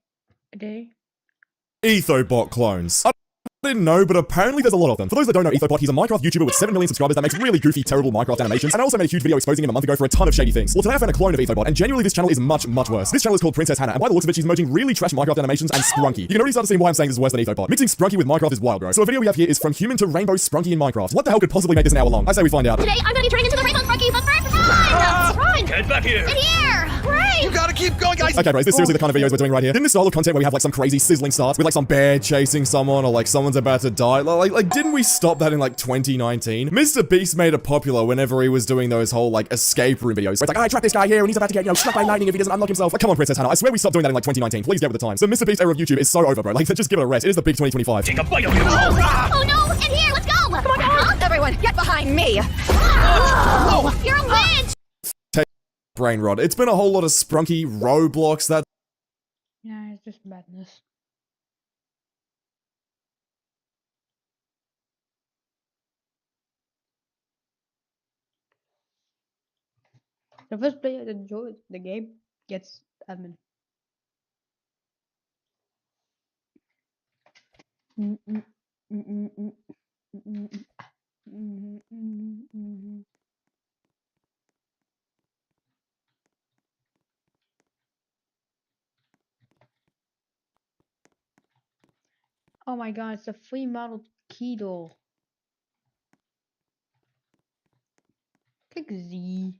Ethobot clones. I didn't know, but apparently there's a lot of them. For those that don't know Ethobot, he's a Minecraft YouTuber with 7 million subscribers that makes really goofy, terrible Minecraft animations, and I also made a huge video exposing him a month ago for a ton of shady things. Well, today I found a clone of Ethobot, and genuinely this channel is much, much worse. This channel is called Princess Hannah, and by the looks of it, she's merging really trash Minecraft animations and Sprunky. You can already start to see why I'm saying this is worse than Ethobot. Mixing Sprunky with Minecraft is wild, bro. So a video we have here is from human to rainbow Sprunky in Minecraft. What the hell could possibly make this an hour long? I say we find out. Today, I'm gonna be turning into the rainbow Sprunky, but first, run! Get back here! In here! Right! You gotta keep going, guys! Okay, bro, is this seriously the kind of videos we're doing right here? Didn't this style of content where we have like some crazy sizzling starts with like some bear chasing someone or like someone's about to die? Like didn't we stop that in like 2019? Mr. Beast made it popular whenever he was doing those whole like escape room videos. Where it's like, I trapped this guy here and he's about to get, struck by lightning if he doesn't unlock himself. Like, come on, Princess Hannah, I swear we stopped doing that in like 2019. Please get with the time. So Mr. Beast era of YouTube is so over, bro. Like, just give it a rest. It is the big 2025. Take a bite of you! Oh no! In here! Let's go! Come on, huh? Everyone, get behind me! Oh, you're a witch! Brain rot. It's been a whole lot of Sprunky, Roblox, that... Yeah, it's just madness. The first player that enjoys the game gets admin. Oh my god, it's a free model Keto. Click Z.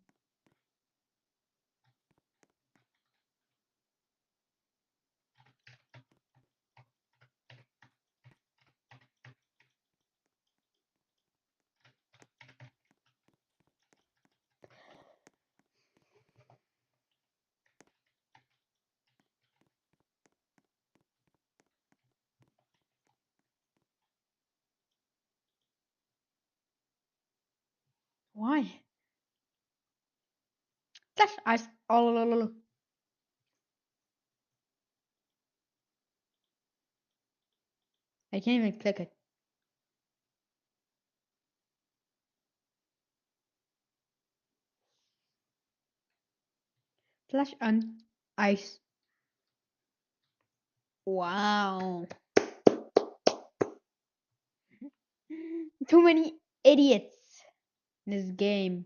Why? That's ice. Oh, I can't even click it. Flash on ice. Wow. Too many idiots in this game.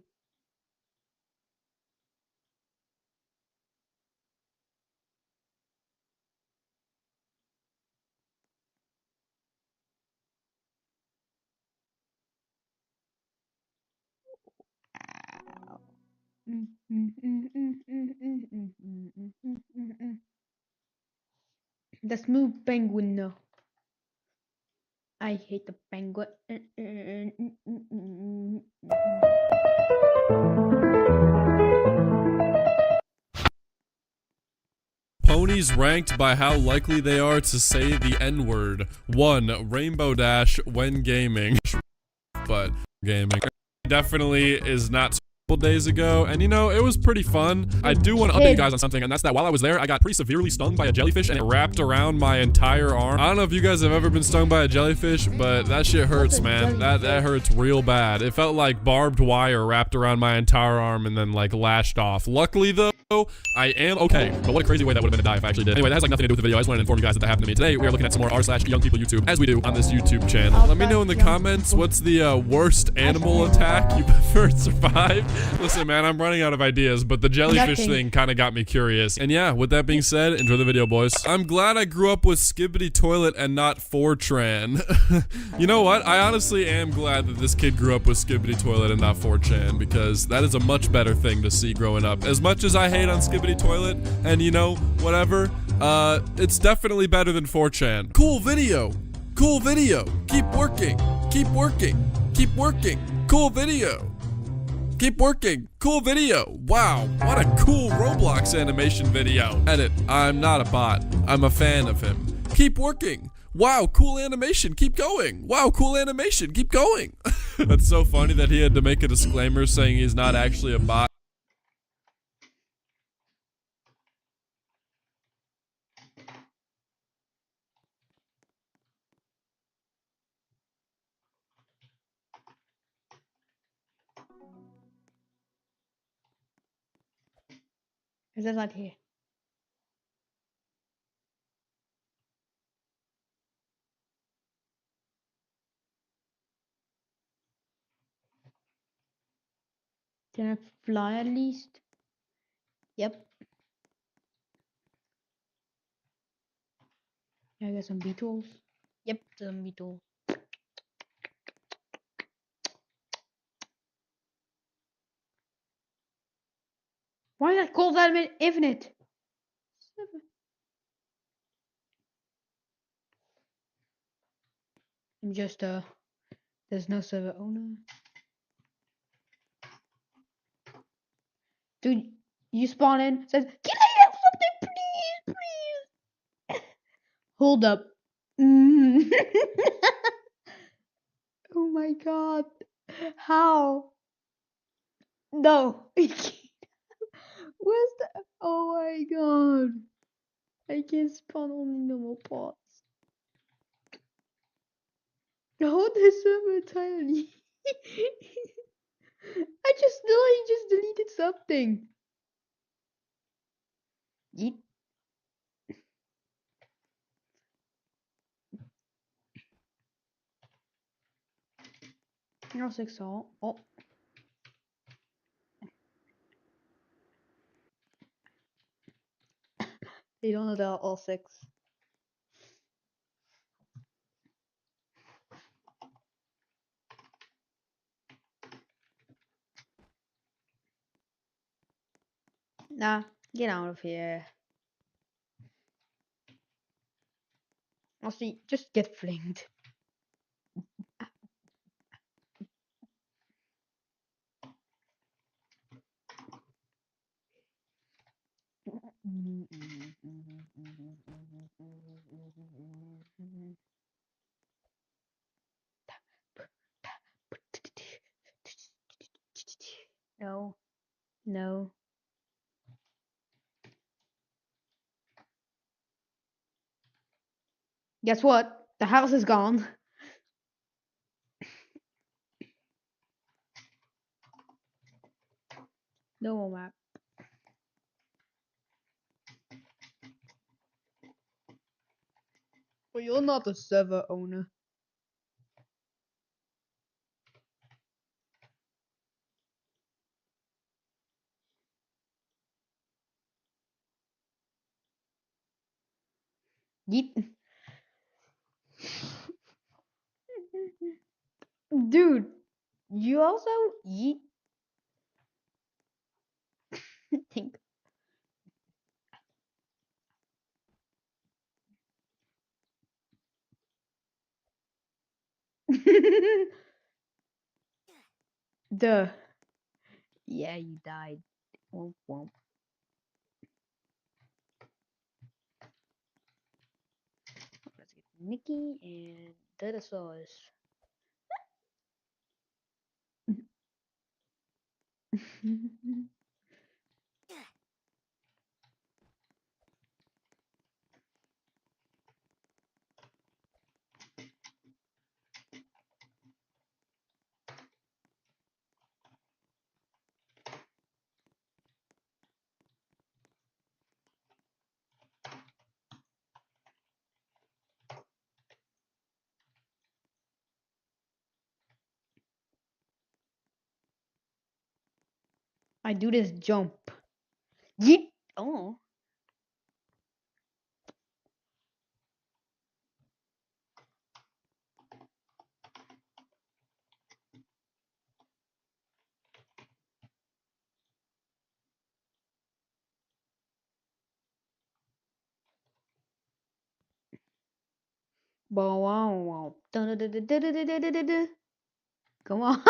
The smooth penguin, no. I hate the penguin. Ponies ranked by how likely they are to say the N-word. 1. Rainbow Dash when gaming. But gaming definitely is not days ago, and you know, it was pretty fun. I do want to update you guys on something, and that's that while I was there, I got pretty severely stung by a jellyfish, and it wrapped around my entire arm. I don't know if you guys have ever been stung by a jellyfish, but that shit hurts, man. That hurts real bad. It felt like barbed wire wrapped around my entire arm and then like lashed off. Luckily though, I am okay, but what a crazy way that would have been to die if I actually did. Anyway, that has like nothing to do with the video. I just wanted to inform you guys that happened to me. Today, we are looking at some more r/young people YouTube, as we do on this YouTube channel. Let me know in the comments what's the worst animal attack you've ever survived. Listen, man, I'm running out of ideas, but the jellyfish thing kind of got me curious. And yeah, with that being said, enjoy the video, boys. I'm glad I grew up with Skibidi Toilet and not Fortran. You know what? I honestly am glad that this kid grew up with Skibidi Toilet and not 4chan, because that is a much better thing to see growing up. As much as I hate on Skibidi Toilet, and you know, whatever, it's definitely better than 4chan. Cool video. Cool video. Keep working. Keep working. Keep working. Cool video. Keep working. Cool video. Wow, what a cool Roblox animation video. Edit. I'm not a bot. I'm a fan of him. Keep working. Wow, cool animation. Keep going. Wow, cool animation. Keep going. That's so funny that he had to make a disclaimer saying he's not actually a bot. Is that not here? Can I fly at least? Yep. Yeah, I got some beetles. Yep, some beetles. Why is that called Element Infinite? I'm just there's no server owner. Dude, you spawn in, says, can I have something, please, please? Hold up. Oh my god. How? No. Where's the... Oh my god. I can spawn only normal pots. Hold the server entirely. I just deleted something. Yeet. I'll 6 all. Oh. They don't know they're all 6. Nah, get out of here. I'll see, just get flinged. No. No. Guess what? The house is gone. No more map. But you're not the server owner. Yeet. Dude, you also yeet. Think. Duh. Yeah, you died. Womp womp. Let's get Nikki and dinosaurs. I do this jump. Yeet. Oh. Bow wow wow. Dun-dun-dun-dun-dun-dun-dun-dun-dun. Come on.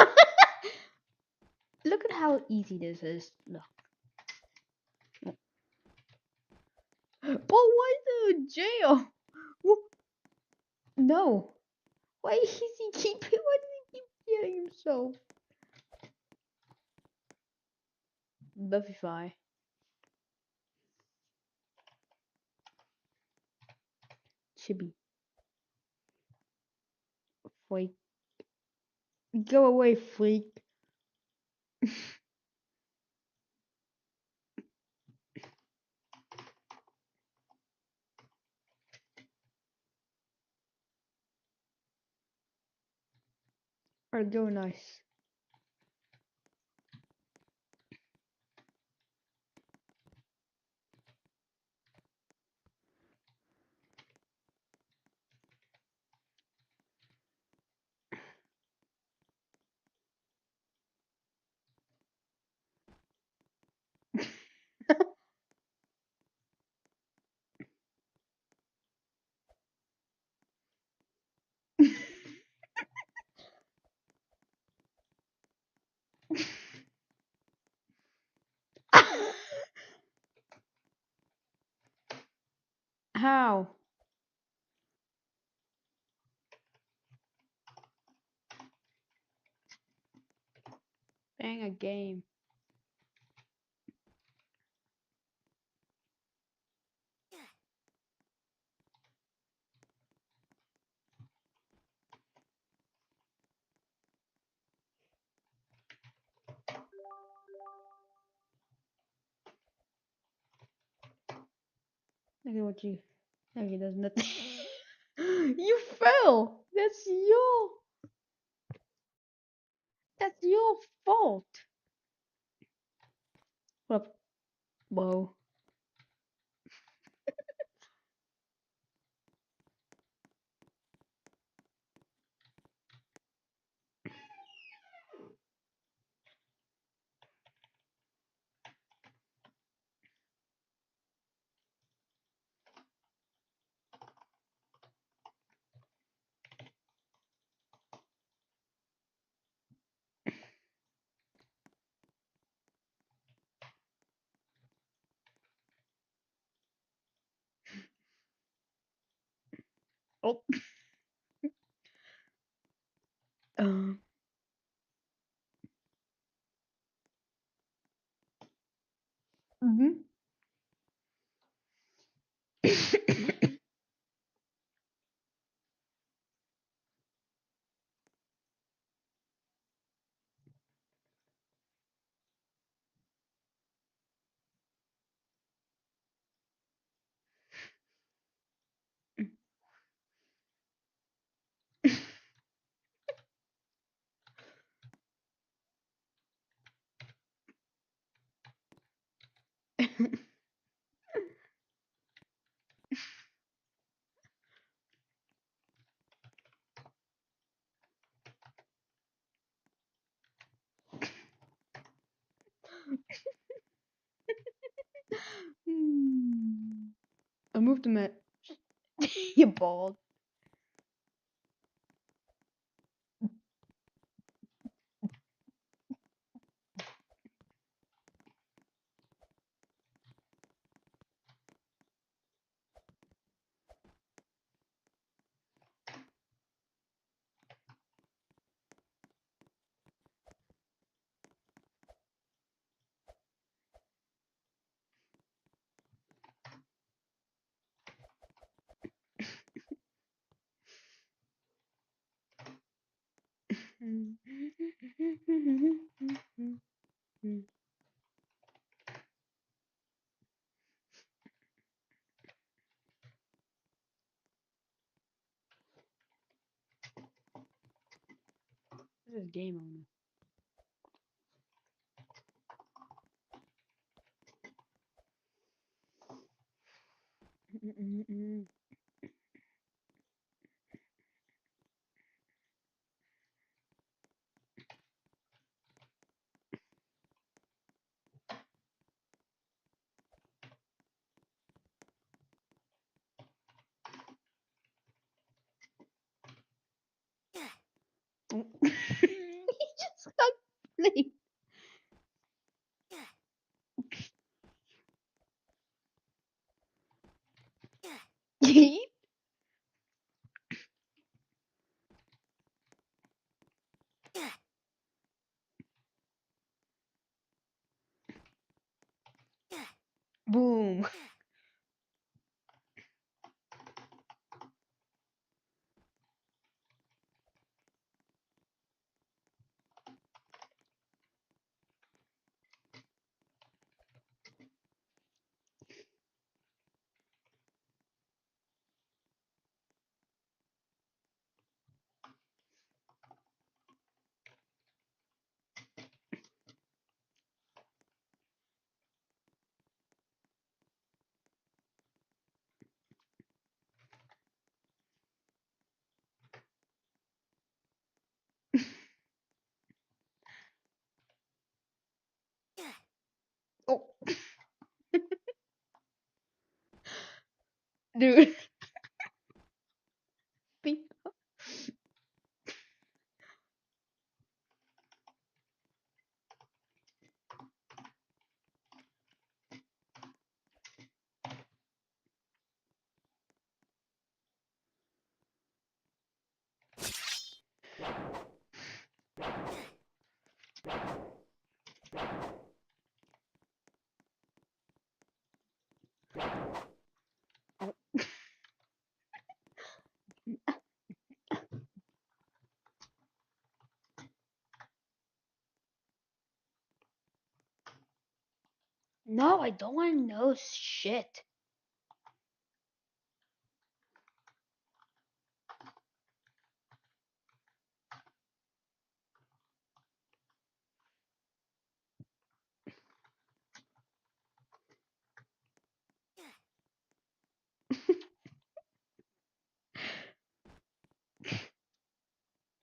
Look at how easy this is. Look. But why the jail? No. Why is he keep? Why does he keep killing himself? Buffify. Chibi. Freak. Go away, freak. Alright, go nice. How? Bang a game. Look at what you. Okay, there's nothing. You fell. That's your fault. What up? Whoa. Oh. Um. Mhm. I moved him at. You bald. This is game owner. He just got played. Yeet. Boom. Oh. Dude. Be- No, I don't want to know shit.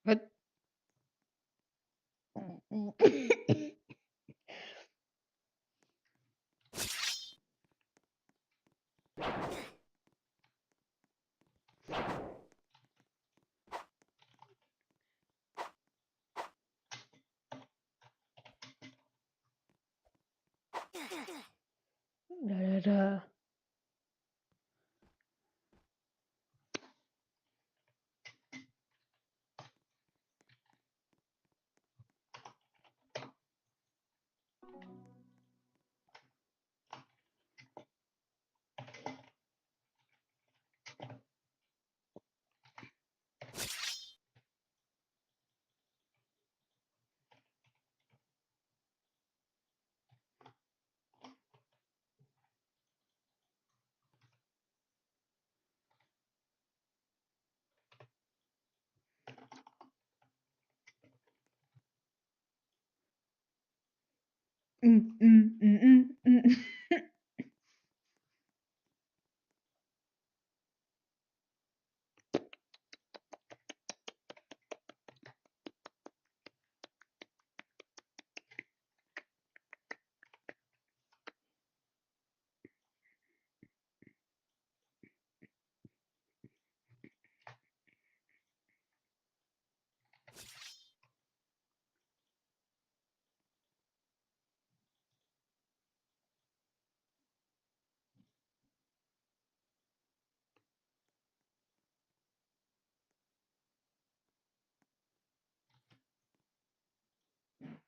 But da, da, da. Mm.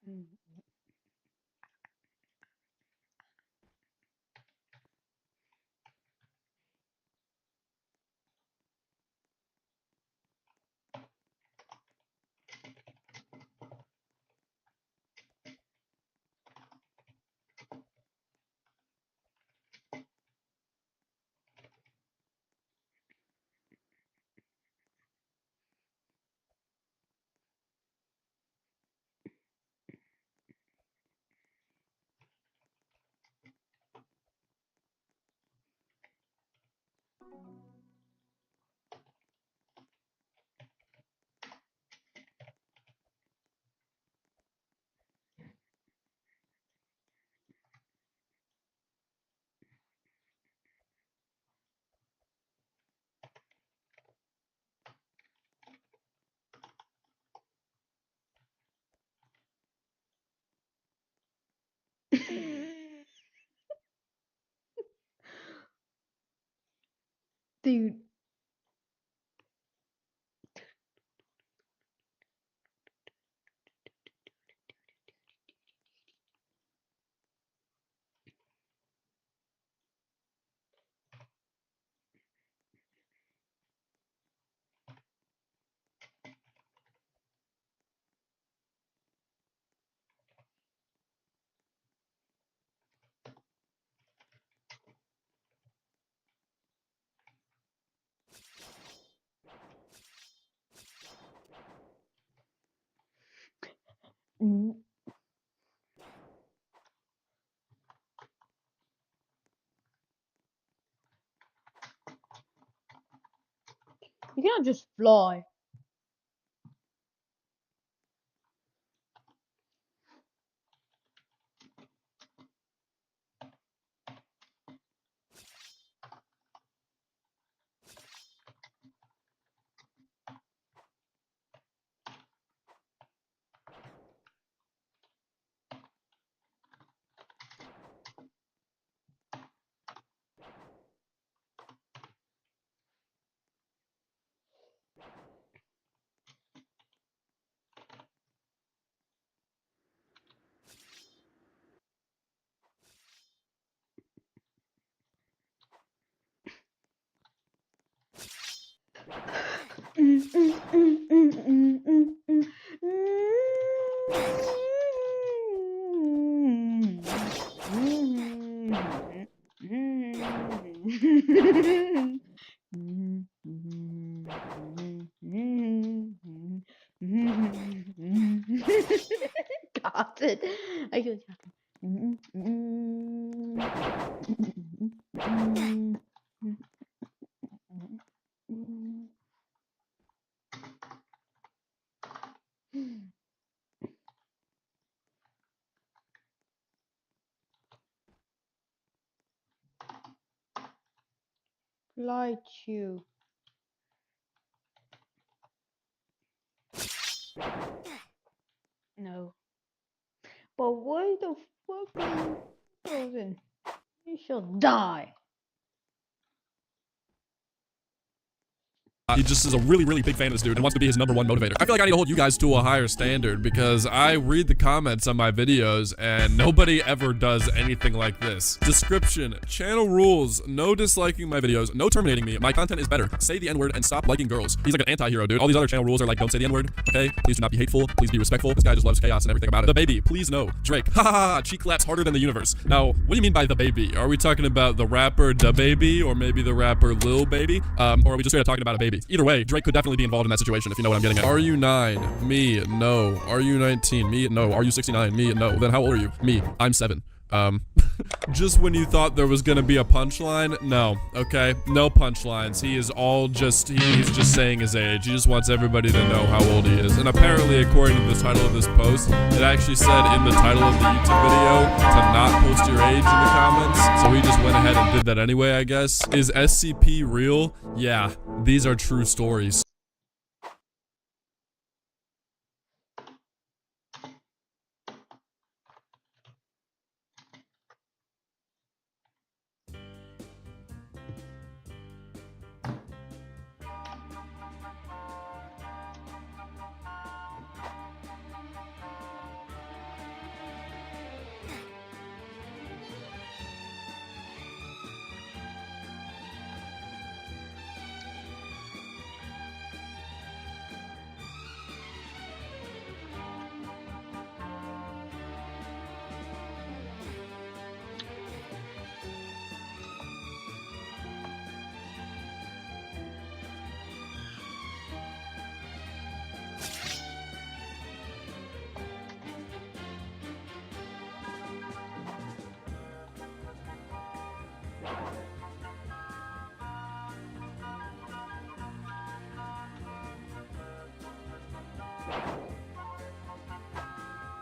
Dude. Mm. You cannot just fly. Got it. I feel Fly tube. No. But why the fuck are you frozen? You shall die. He just is a really, really big fan of this dude and wants to be his #1 motivator. I feel like I need to hold you guys to a higher standard because I read the comments on my videos and nobody ever does anything like this. Description, channel rules, no disliking my videos, no terminating me, my content is better, say the N-word and stop liking girls. He's like an anti-hero, dude. All these other channel rules are like, don't say the N-word, okay? Please do not be hateful, please be respectful. This guy just loves chaos and everything about it. The baby, please no. Drake, ha ha ha, cheek claps harder than the universe. Now, what do you mean by the baby? Are we talking about the rapper Da Baby or maybe the rapper Lil Baby? Or are we just straight up talking about a baby? Either way, Drake could definitely be involved in that situation if you know what I'm getting at. Are you 9? Me, no. Are you 19? Me, no. Are you 69? Me, no. Then how old are you? Me, I'm 7. Just when you thought there was gonna be a punchline, no, okay? No punchlines. He is all just, he's just saying his age. He just wants everybody to know how old he is. And apparently, according to the title of this post, it actually said in the title of the YouTube video to not post your age in the comments. So he just went ahead and did that anyway, I guess. Is SCP real? Yeah, these are true stories.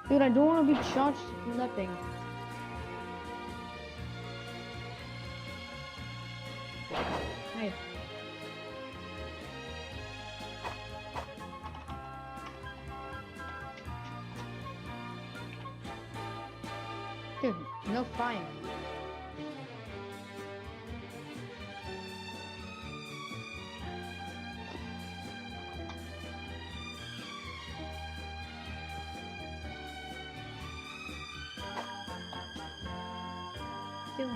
Dude, I don't want to be charged for nothing. Hey. Dude, no fire. Dude.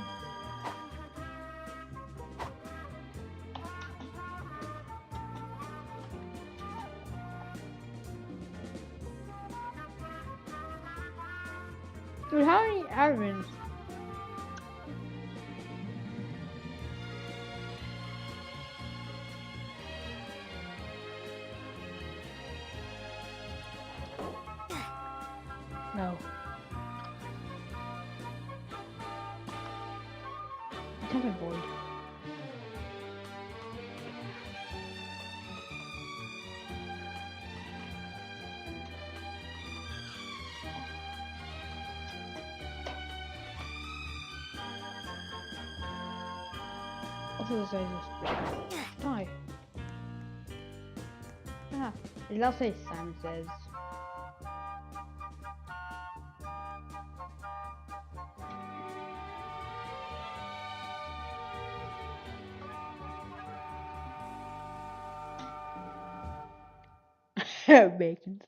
Dude, how many irons? No. Come here, boy. What does it say? Die. Ah, it'll say Sam says. Bacon.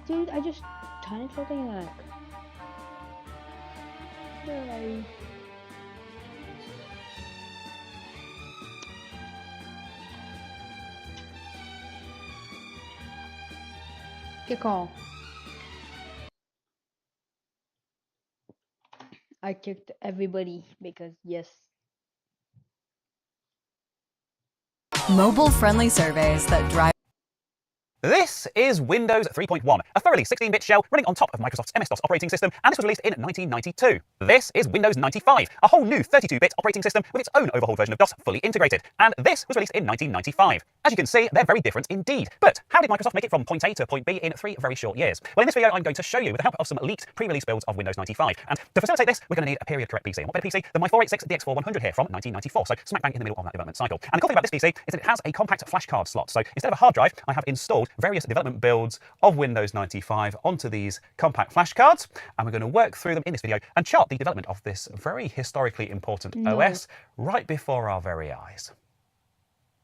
Dude, I just tiny something like. Really? Kick off. I kicked everybody because yes. Mobile-friendly surveys that drive. This is Windows 3.1, a thoroughly 16-bit shell running on top of Microsoft's MS-DOS operating system, and this was released in 1992. This is Windows 95, a whole new 32-bit operating system with its own overhauled version of DOS fully integrated, and this was released in 1995. As you can see, they're very different indeed. But how did Microsoft make it from point A to point B in 3 very short years? Well, in this video, I'm going to show you with the help of some leaked pre-release builds of Windows 95. And to facilitate this, we're going to need a period-correct PC. And what better PC than my 486 DX4100 here from 1994, so smack bang in the middle of that development cycle. And the cool thing about this PC is that it has a compact flashcard slot. So instead of a hard drive, I have installed various development builds of Windows 95 onto these compact flashcards, and we're going to work through them in this video and chart the development of this very historically important OS right before our very eyes.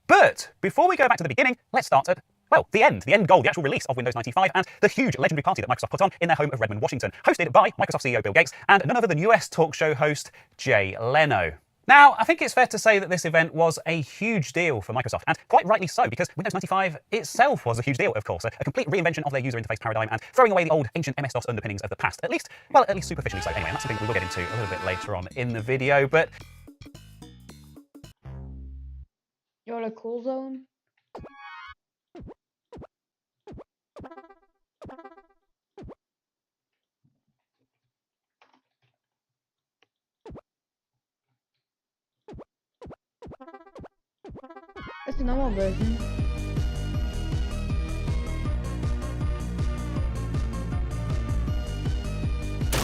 But before we go back to the beginning, let's start at, well, the end goal, the actual release of Windows 95 and the huge legendary party that Microsoft put on in their home of Redmond, Washington, hosted by Microsoft CEO Bill Gates and none other than US talk show host Jay Leno. Now, I think it's fair to say that this event was a huge deal for Microsoft, and quite rightly so, because Windows 95 itself was a huge deal, of course, a complete reinvention of their user interface paradigm and throwing away the old ancient MS-DOS underpinnings of the past, at least superficially so. Anyway, and that's something we will get into a little bit later on in the video, but... You're in a cool zone? It's the normal version.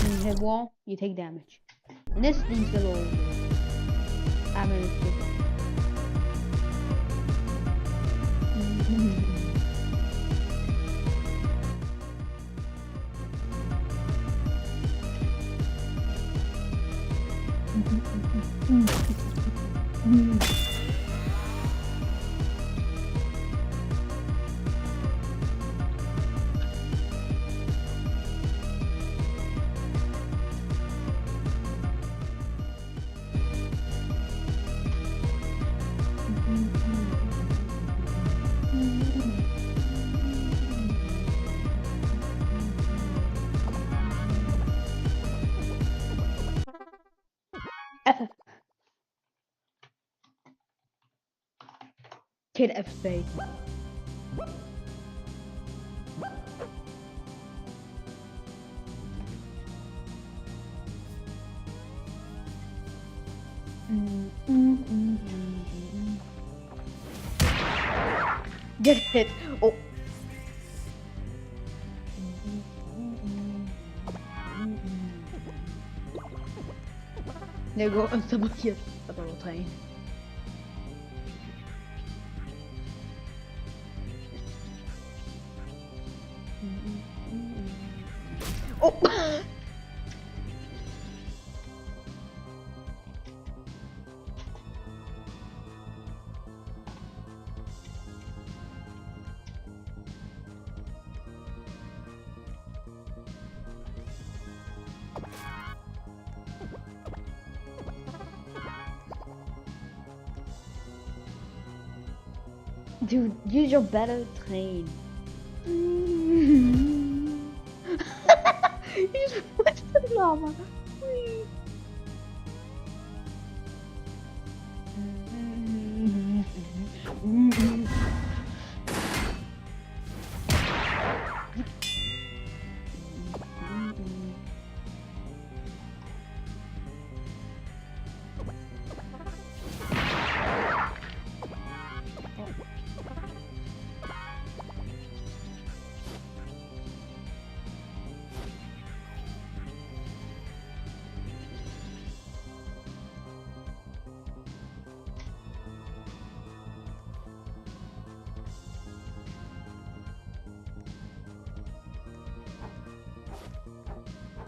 When you hit wall, you take damage. And this needs a little ammo. Kid F space. Get hit. Oh. There you go. Someone here. A little train. Oh. Dude, use your better train. He's what's the lava?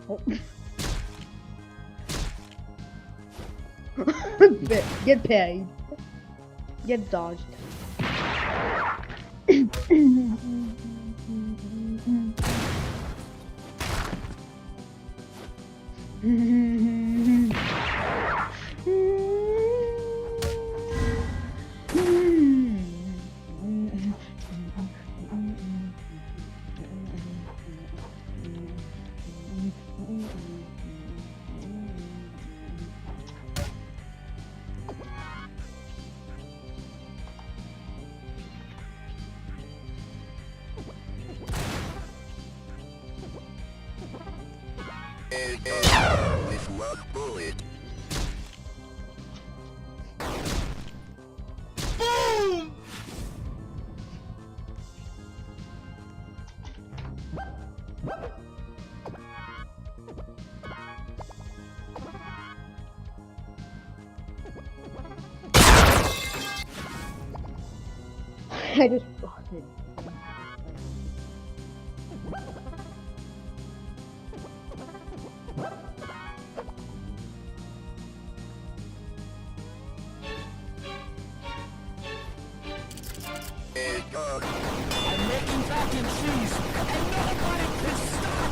Oh. Get paid. Get dodged. With one bullet. Boom! I just blocked it. I'm making mac and cheese, and nobody can stop.